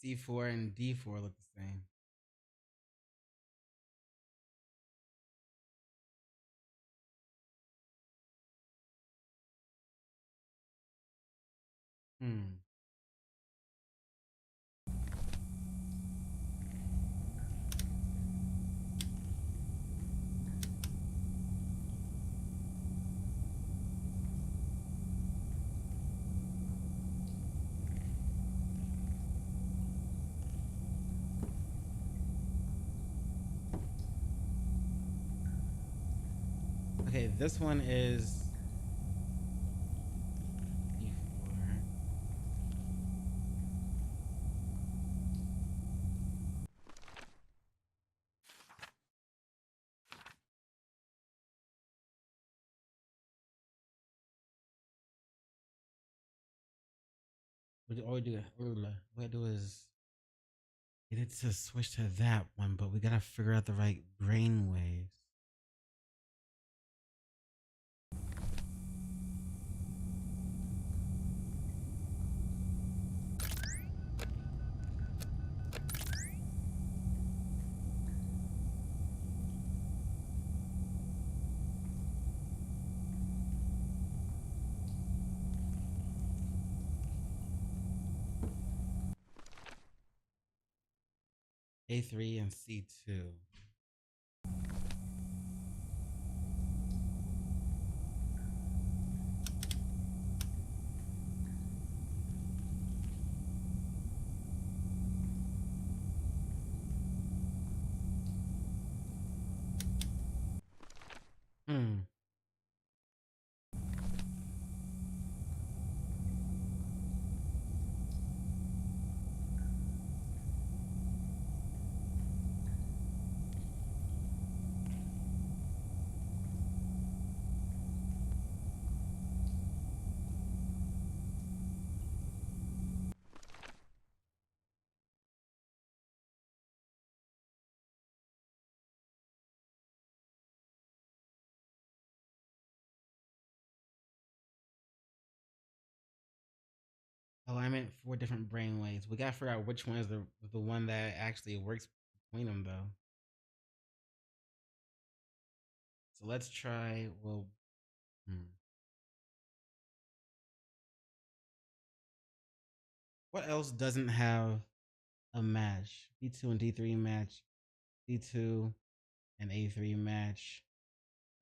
C4 and D4 look the same. Okay, this one is D4. All we do is get it to switch to that one, but we gotta figure out the right brain waves. A3 and C2. Oh, I meant 4 different brain waves. We gotta figure out which one is the one that actually works between them, though. So let's try. Well, what else doesn't have a match? D2 and D3 match. D2 and A3 match.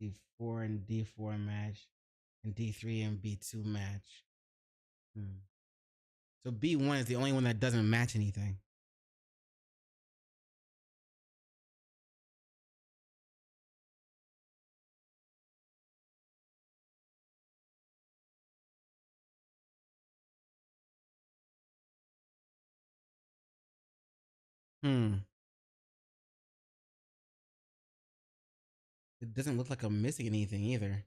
D4 and D4 match. And D3 and B2 match. So B1 is the only one that doesn't match anything. It doesn't look like I'm missing anything either.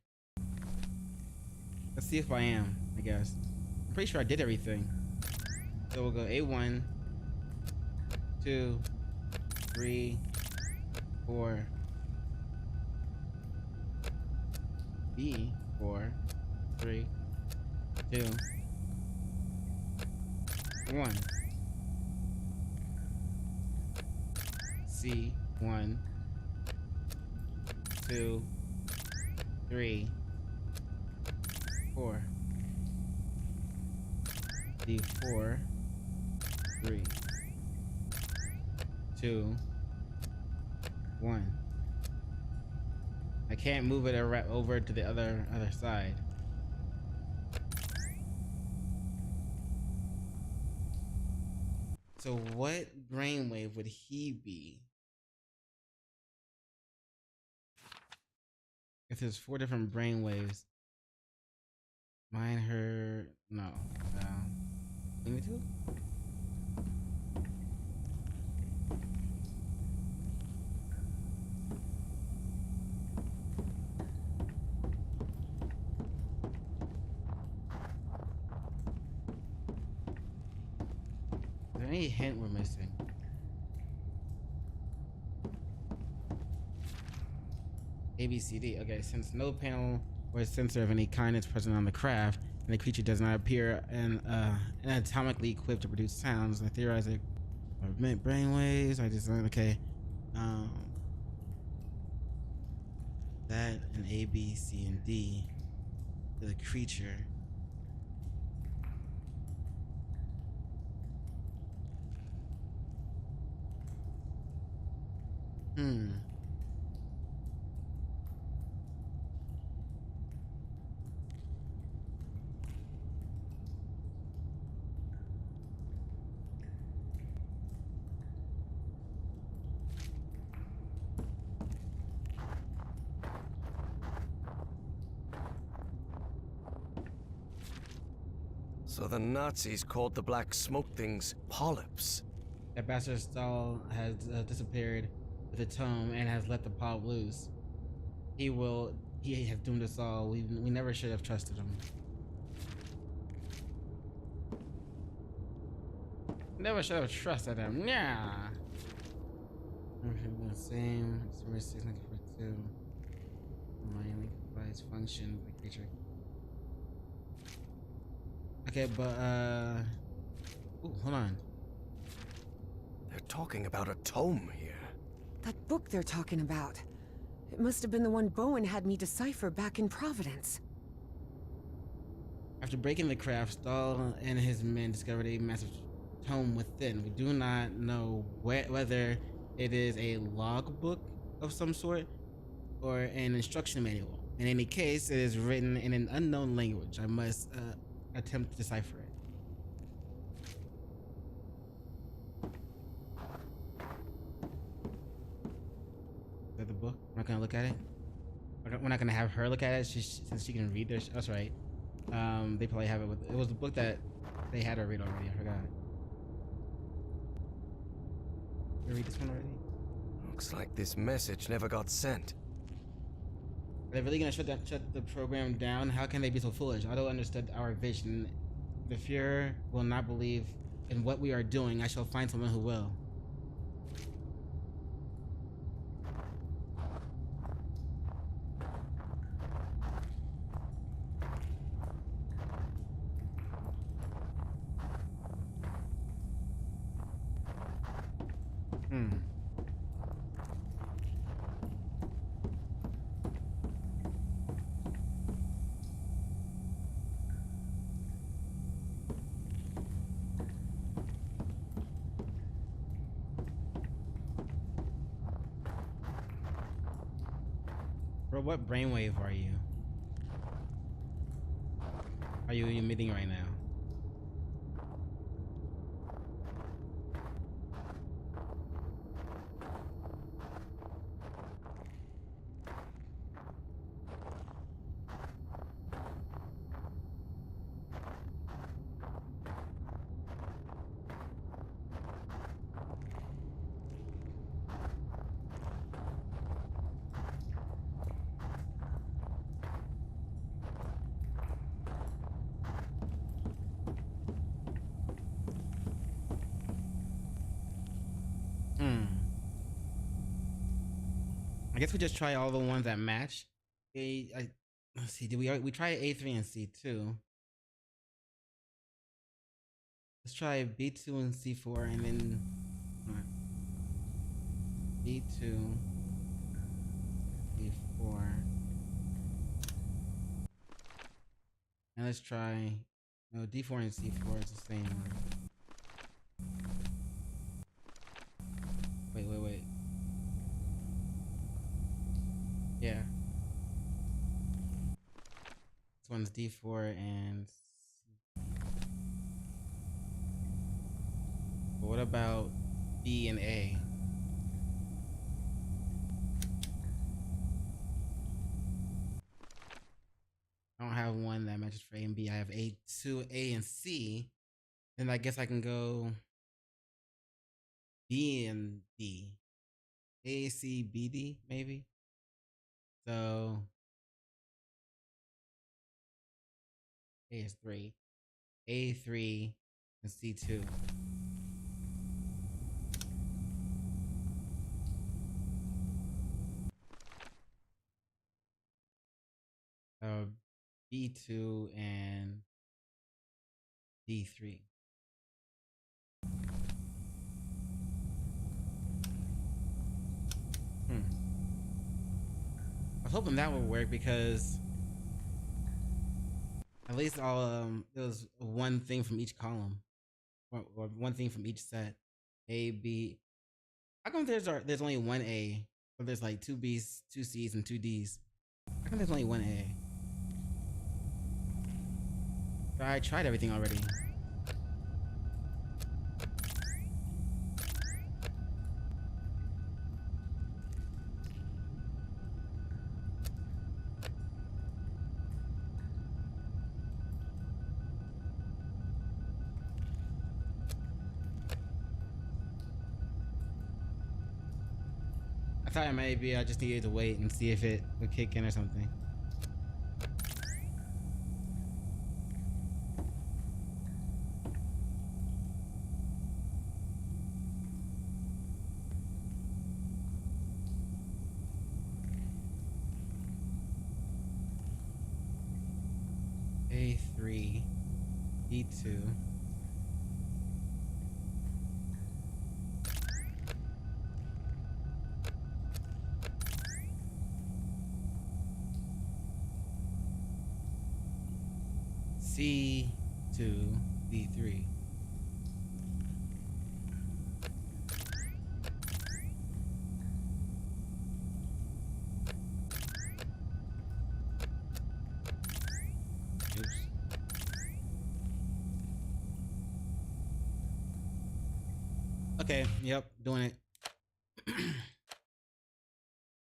Let's see if I am, I guess. I'm pretty sure I did everything. So we'll go A1, 2, 3, 4, B4, 3, 2, 1. C, 1, 2, 3, 4. D, 4, 3, 2, 1. I can't move it over to the other side. So what brainwave would he be? If there's 4 different brainwaves. Mine, her, no. Give me 2? Is there any hint we're missing? A, B, C, D. Okay, since no panel or sensor of any kind is present on the craft, and the creature does not appear anatomically equipped to produce sounds, I theorize it meant brainwaves. I just okay. That and A, B, C, and D to the creature. So the Nazis called the black smoke things polyps. That bastard Stahl has disappeared with the tome and has let the polyp loose. He has doomed us all. We never should have trusted him. Never should have trusted him. Yeah. The same. 642. Miami provides function the creature. Okay, but ooh, hold on. They're talking about a tome here. That book they're talking about. It must have been the one Bowen had me decipher back in Providence. After breaking the craft, Stahl and his men discovered a massive tome within. We do not know whether it is a logbook of some sort or an instruction manual. In any case, it is written in an unknown language. I must attempt to decipher it. Is that the book? I'm not gonna look at it. We're not gonna have her look at it since she can read this. That's right. They probably have it with. It was the book that they had her read already. I forgot. You read this one already? Looks like this message never got sent. Are they really gonna shut the program down? How can they be so foolish? Otto understood our vision. The Fuhrer will not believe in what we are doing. I shall find someone who will. Bro, what brainwave are you? Are you emitting right now? I guess we just try all the ones that match. Let's see. We try A3 and C2. Let's try B2 and C4 and then B2, C4. And let's try no D4 and C4 is the same one. Wait. Yeah. This one's D4 and but what about B and A? I don't have one that matches for A and B. I have A2, A, and C. Then I guess I can go B and D. A, C, B, D, maybe. So A is 3. A3 and C2. B2 and D3. I was hoping that would work because at least I'll there was one thing from each column, or one thing from each set. A, B. How come there's only one A, but there's like 2 B's, 2 C's, and 2 D's? How come there's only one A? I tried everything already. I thought maybe I just needed to wait and see if it would kick in or something. A3, B2. C2, B3. Oops. Okay, yep, doing it.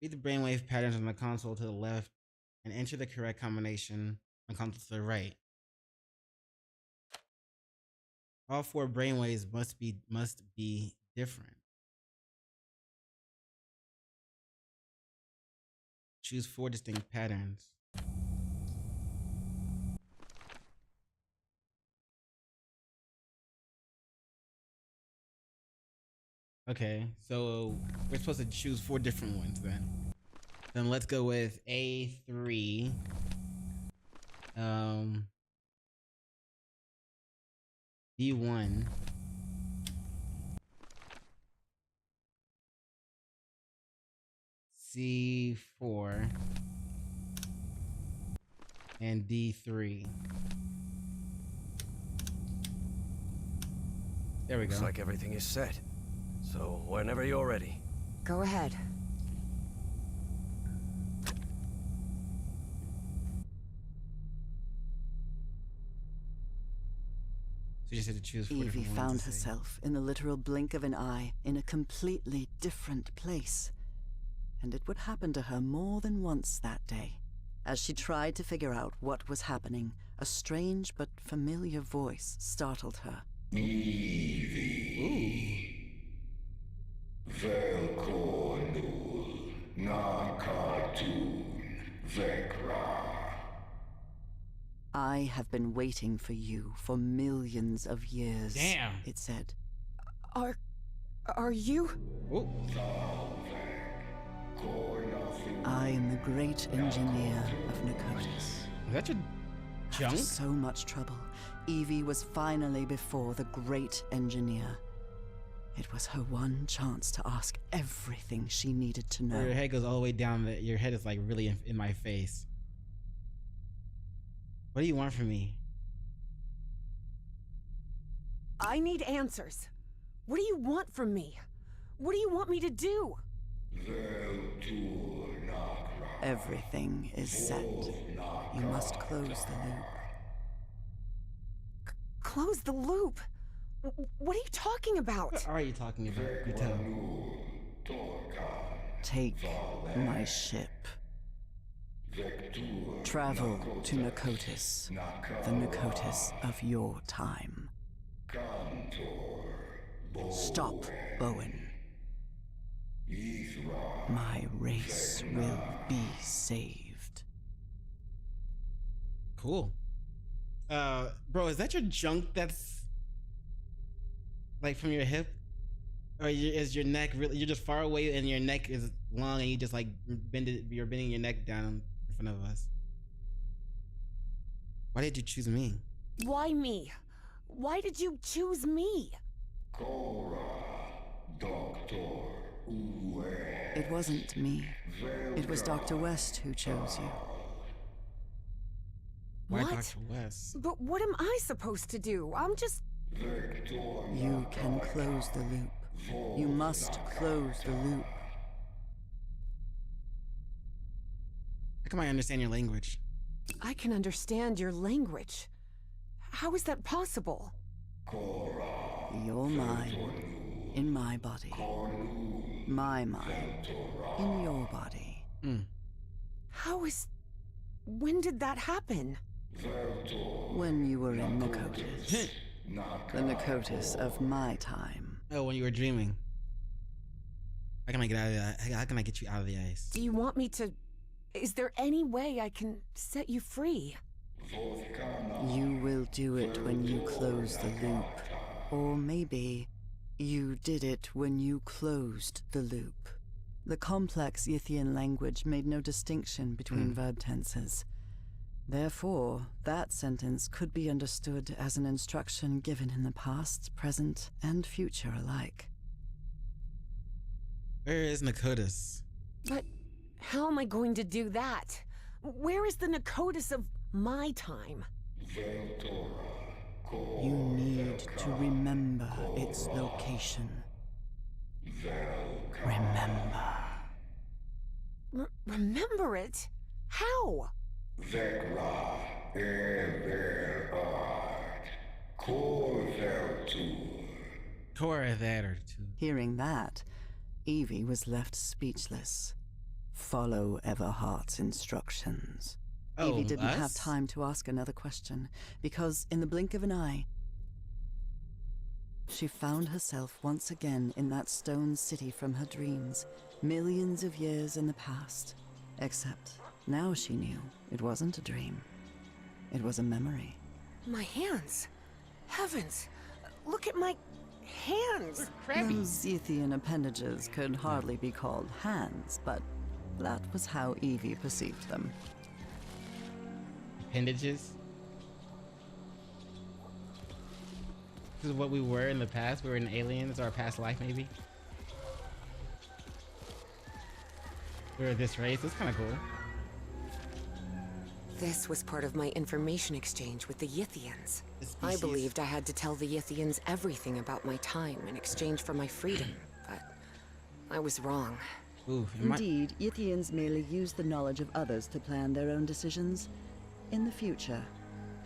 Read the brainwave patterns on the console to the left and enter the correct combination on the console to the right. All 4 brainwaves must be different. Choose 4 distinct patterns. Okay, so we're supposed to choose 4 different ones then. Then let's go with A3. B1. C4. And D3. There we go. Looks like everything is set. So whenever you're ready. Go ahead. So you just had to choose 4 Evie different ones found to see. herself in the literal blink of an eye in a completely different place. And it would happen to her more than once that day. As she tried to figure out what was happening, a strange but familiar voice startled her. Evie. Velkornul. Nakatun. Vekra. I have been waiting for you for millions of years. Damn. It said. Are you? Oh. I am the great engineer of Nakotis. Is that your Junk? After so much trouble, Evie was finally before the great engineer. It was her one chance to ask everything she needed to know. Your head goes all the way down. Your head is like really in my face. What do you want from me? I need answers. What do you want from me? What do you want me to do? Everything is set. You must close the loop. Close the loop? What are you talking about? What are you talking about? You tell. Take my ship. Travel to Nakotis, the Nakotis of your time. Stop, Bowen. My race will be saved. Cool. Bro, is that your junk that's like from your hip? Or is your neck really, you're just far away and your neck is long and you just like you're bending your neck down in front of us? Why did you choose me? Why me? Why did you choose me? It wasn't me. It was Dr. West who chose you. Why What? Dr. West? But what am I supposed to do? I'm just... You can close the loop. You must close the loop. How come I understand your language? I can understand your language. How is that possible? Your mind in my body. My mind in your body. How is... When did that happen? When you were in Nakotis. The Nakotis of my time. Oh, when you were dreaming. How can I get out of that? How can I get you out of the ice? Do you want me to... Is there any way I can set you free? You will do it when you close the loop. Or maybe you did it when you closed the loop. The complex Yithian language made no distinction between verb tenses. Therefore, that sentence could be understood as an instruction given in the past, present, and future alike. Where is Nakotis? But how am I going to do that? Where is the Nakotis of my time? You need to remember its location. Remember. Remember it? How? Hearing that, Evie was left speechless. Follow Everhart's instructions. Evie didn't have time to ask another question, because in the blink of an eye, she found herself once again in that stone city from her dreams, millions of years in the past. Except now she knew it wasn't a dream. It was a memory. My hands. Heavens. Look at my hands. Those Yithian appendages could hardly be called hands, but that was how Evie perceived them. Appendages? This is what we were in the past. We were an alien. This is our past life, maybe. We were this race. It's kind of cool. This was part of my information exchange with the Yithians. I believed I had to tell the Yithians everything about my time in exchange for my freedom, but I was wrong. Indeed, Yithians merely use the knowledge of others to plan their own decisions in the future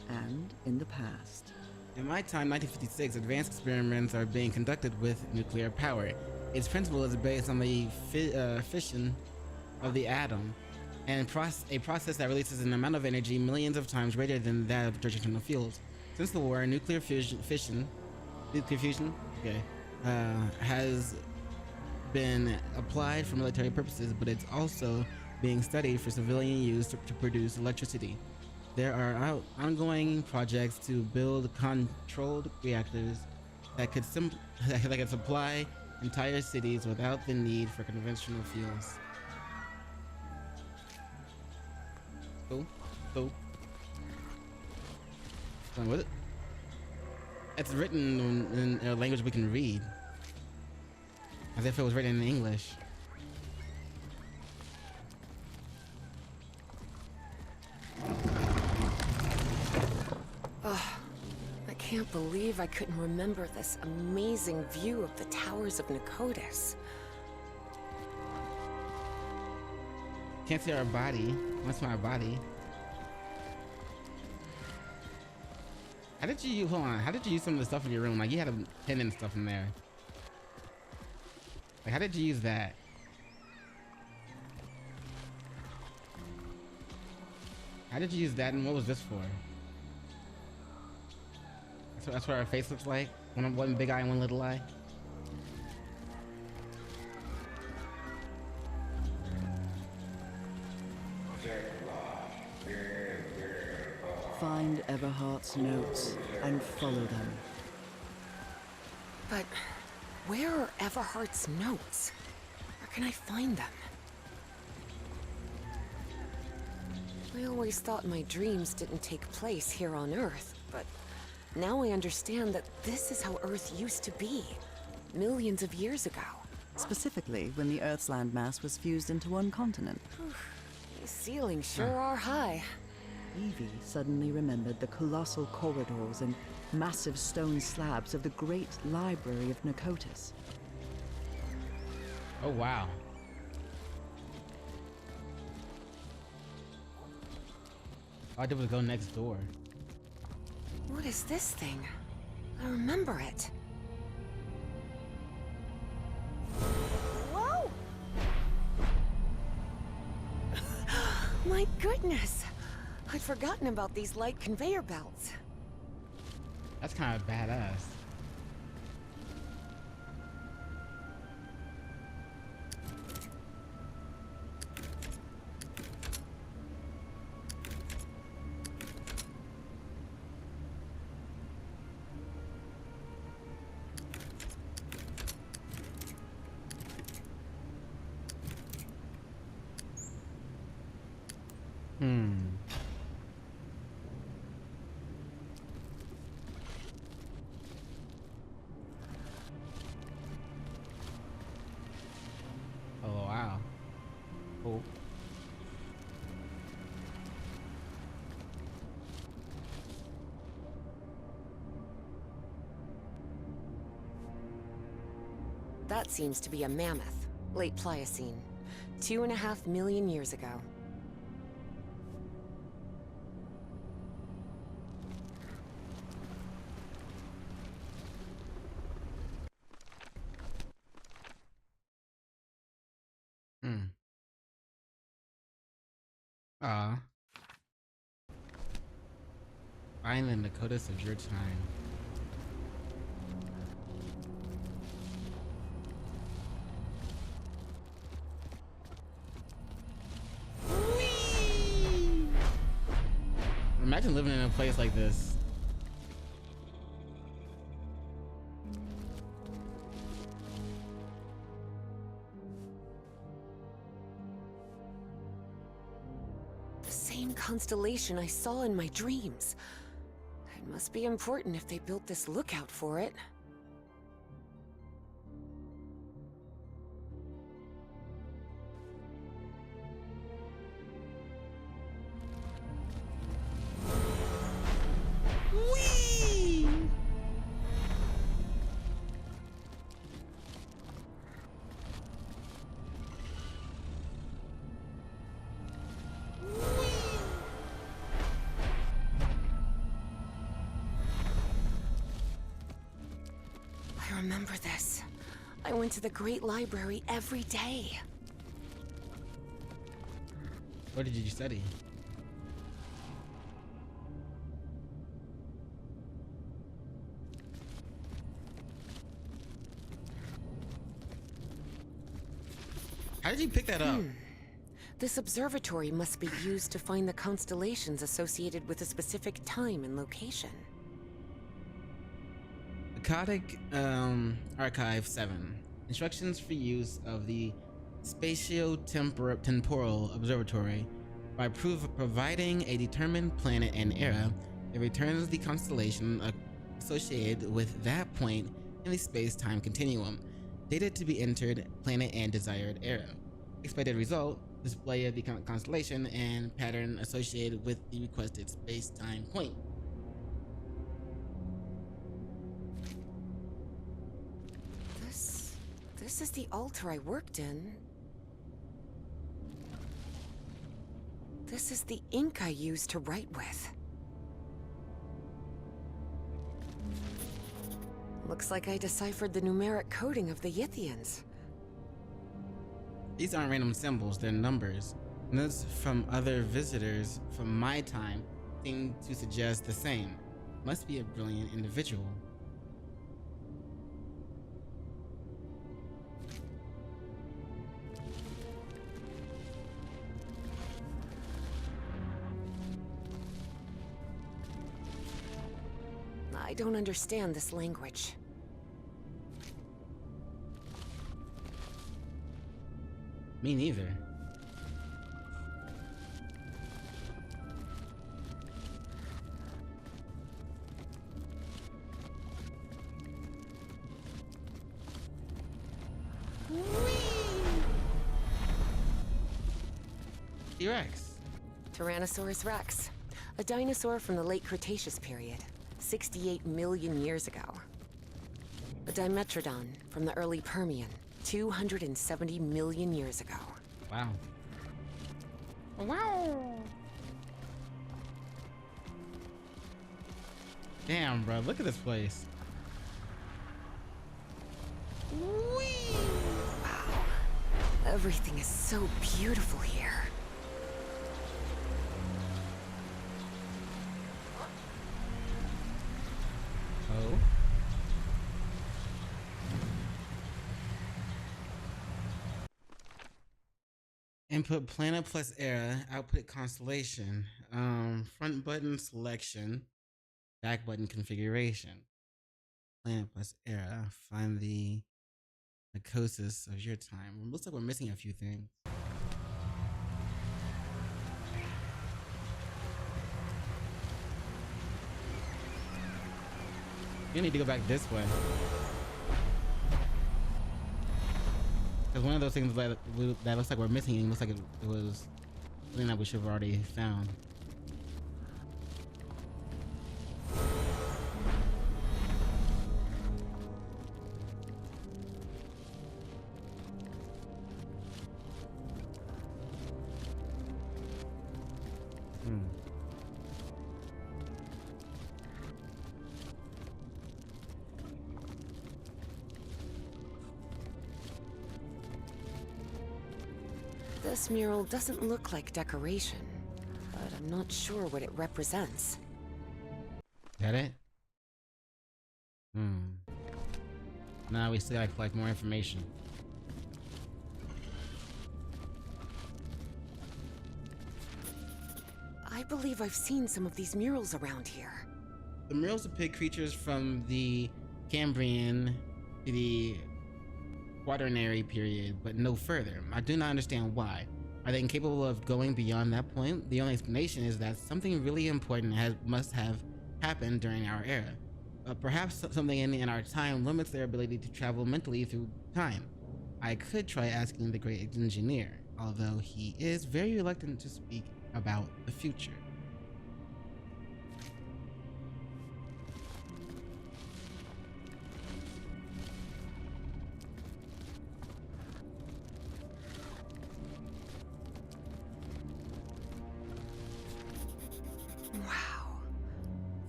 and in the past. In my time, 1956, advanced experiments are being conducted with nuclear power. Its principle is based on the fission of the atom, and a process that releases an amount of energy millions of times greater than that of traditional fuels. Since the war, nuclear fusion has been applied for military purposes, but it's also being studied for civilian use to produce electricity. There are ongoing projects to build controlled reactors that could supply entire cities without the need for conventional fuels. Cool. What? It's written in a language we can read, as if it was written in English. Ugh, I can't believe I couldn't remember this amazing view of the towers of Nicotis. Can't see our body. That's my body. How did you hold on? How did you use some of the stuff in your room? Like you had a pen and stuff in there. Like how did you use that? How did you use that, and what was this for? That's what our face looks like. One big eye and one little eye. Find Everhart's notes and follow them. But where are Everhart's notes? Where can I find them? I always thought my dreams didn't take place here on Earth, but now I understand that this is how Earth used to be, millions of years ago. Specifically, when the Earth's landmass was fused into one continent. These ceilings sure are high. Evie suddenly remembered the colossal corridors and massive stone slabs of the great library of Nicotis. Oh, wow. All I did was go next door. What is this thing? I remember it. Whoa! My goodness! I'd forgotten about these light conveyor belts. That's kind of badass. Oh, wow. Cool. That seems to be a mammoth, late Pliocene, 2.5 million years ago. Find the Nicotis of your time. Whee! Imagine living in a place like this. The same constellation I saw in my dreams. It must be important if they built this lookout for it. Whee! I remember this. I went to the Great Library every day. What did you study? How did you pick that up? This observatory must be used to find the constellations associated with a specific time and location. Hokage Archive 7. Instructions for use of the Spatio-Temporal Observatory by providing a determined planet and era It returns the constellation associated with that point in the space-time continuum. Data to be entered, planet and desired era. Expected result, display of the constellation and pattern associated with the requested space-time point. This is the altar I worked in. This is the ink I used to write with. Looks like I deciphered the numeric coding of the Yithians. These aren't random symbols, they're numbers. Notes from other visitors from my time seem to suggest the same. Must be a brilliant individual. I don't understand this language. Me neither. T-Rex. Tyrannosaurus rex, a dinosaur from the late Cretaceous period, 68 million years ago. A Dimetrodon from the early Permian, 270 million years ago. Wow. Wow. Damn, bro, look at this place. Whee! Wow. Everything is so beautiful here. Oh. Input planet plus era, output constellation, front button selection, back button configuration. Planet plus era, find the Narcosis of your time. Looks like we're missing a few things. You need to go back this way. Because one of those things that looks like we're missing looks like it was something that we should have already found. This mural doesn't look like decoration, but I'm not sure what it represents. That it? Now we still gotta collect more information. I believe I've seen some of these murals around here. The murals depict creatures from the Cambrian to the Quaternary period, but no further. I do not understand why. Are they incapable of going beyond that point? The only explanation is that something really important must have happened during our era. Perhaps something in our time limits their ability to travel mentally through time. I could try asking the great engineer, although he is very reluctant to speak about the future. Wow.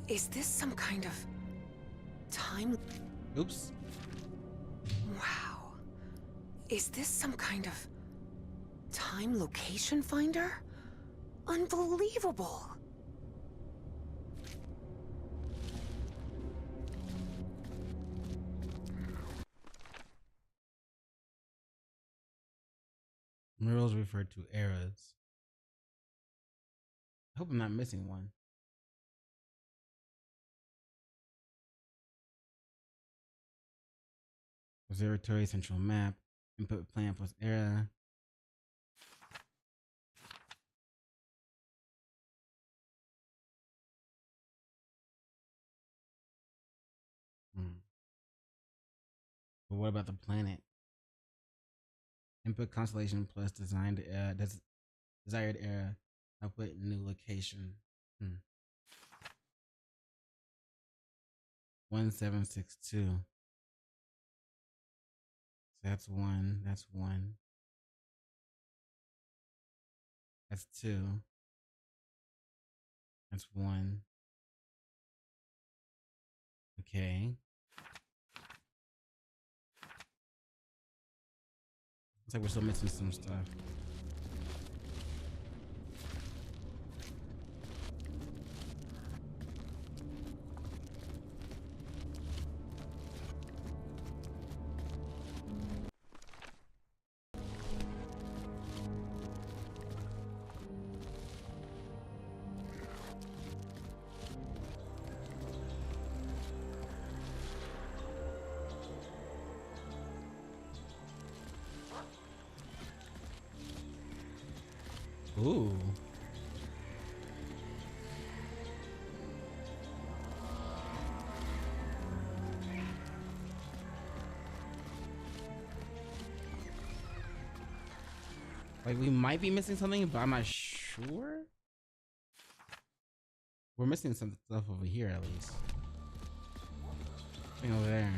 Is this some kind of time? Oops. Wow. Is this some kind of time location finder? Unbelievable. Murals refer to eras. I hope I'm not missing one. Observatory central map. Input plan plus era. But what about the planet? Input constellation plus designed desired era. Output new location. 1762. So that's one. That's one. That's two. That's one. Okay. Looks like we're still missing some stuff. Ooh. Like, we might be missing something, but I'm not sure. We're missing some stuff over here, at least. Something over there.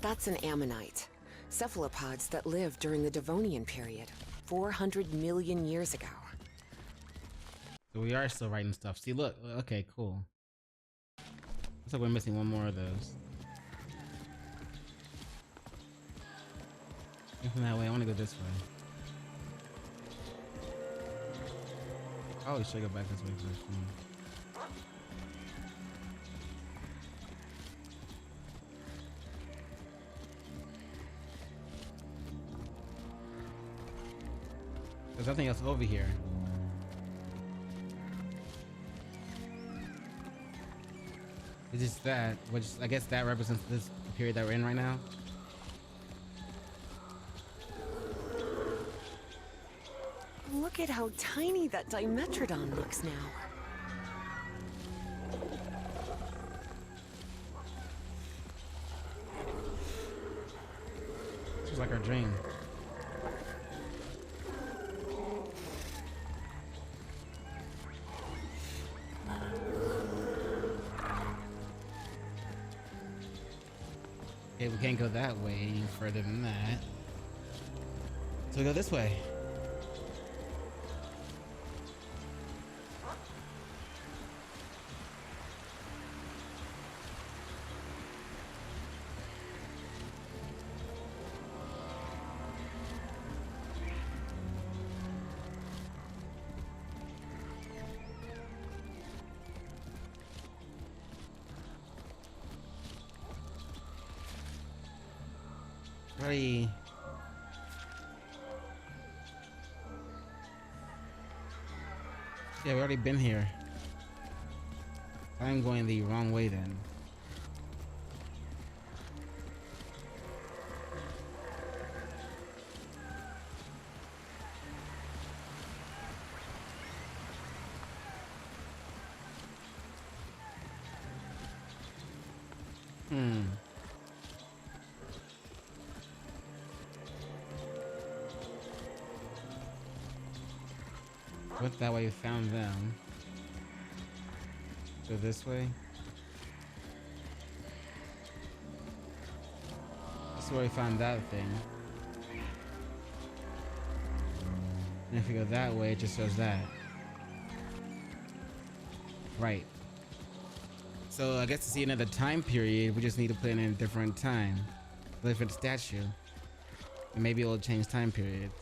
That's an ammonite. Cephalopods that lived during the Devonian period, 400 million years ago. So we are still writing stuff. See, look. Okay, cool. Looks like we're missing one more of those. From that way, I want to go this way. Oh, should I go back this way first? There's nothing else over here. It's just that, which I guess that represents this period that we're in right now. Look at how tiny that Dimetrodon looks now. This is like our dream. Okay, we can't go that way any further than that. So we go this way. Already. Yeah, we already been here. I'm going the wrong way then. Went that way, found them. Go this way. This is where we found that thing. And if we go that way, it just shows that. Right. So I guess to see another time period, we just need to put in a different time. A different statue. And maybe it'll change time periods.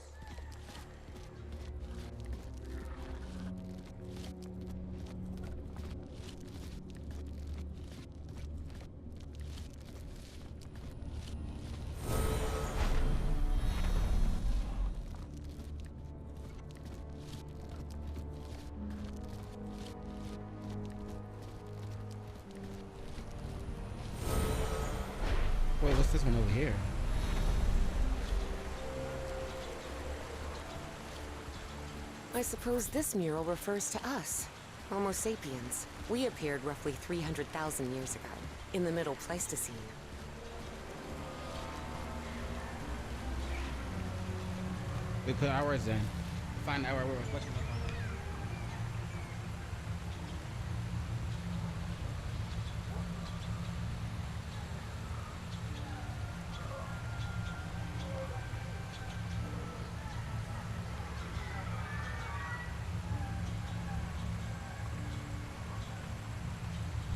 Wait, what's this one over here? I suppose this mural refers to us, Homo sapiens. We appeared roughly 300,000 years ago, in the Middle Pleistocene. We put ours in. Find our reflection.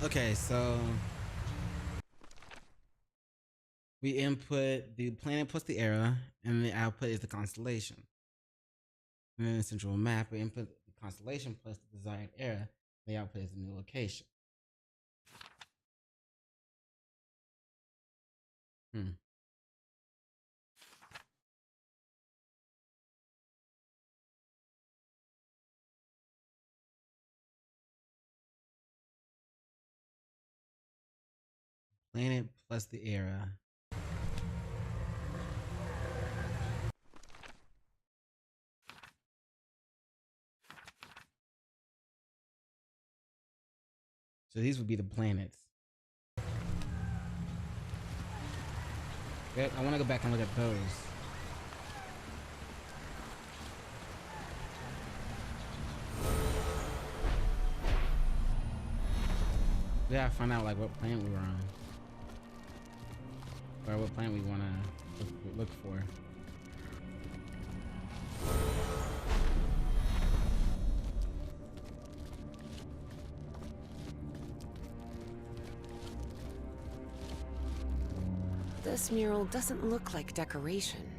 Okay, so we input the planet plus the era, and the output is the constellation. And then the central map, we input the constellation plus the desired era, the output is the new location. Planet plus the era. So these would be the planets. Okay, I want to go back and look at those. We gotta find out like what planet we were on, or what planet we want to look for. This mural doesn't look like decoration,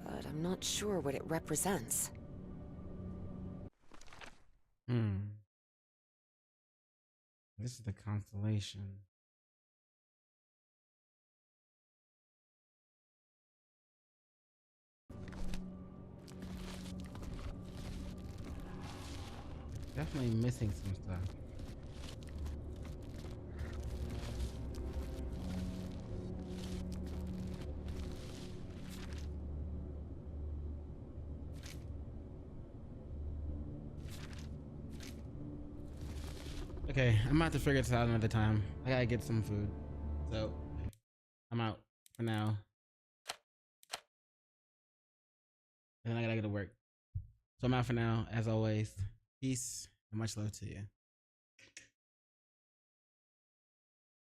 but I'm not sure what it represents. This is the constellation. Definitely missing some stuff. Okay, I'm gonna have to figure this out another time. I gotta get some food. So, I'm out for now. And then I gotta get to work. So I'm out for now, as always. Peace and much love to you.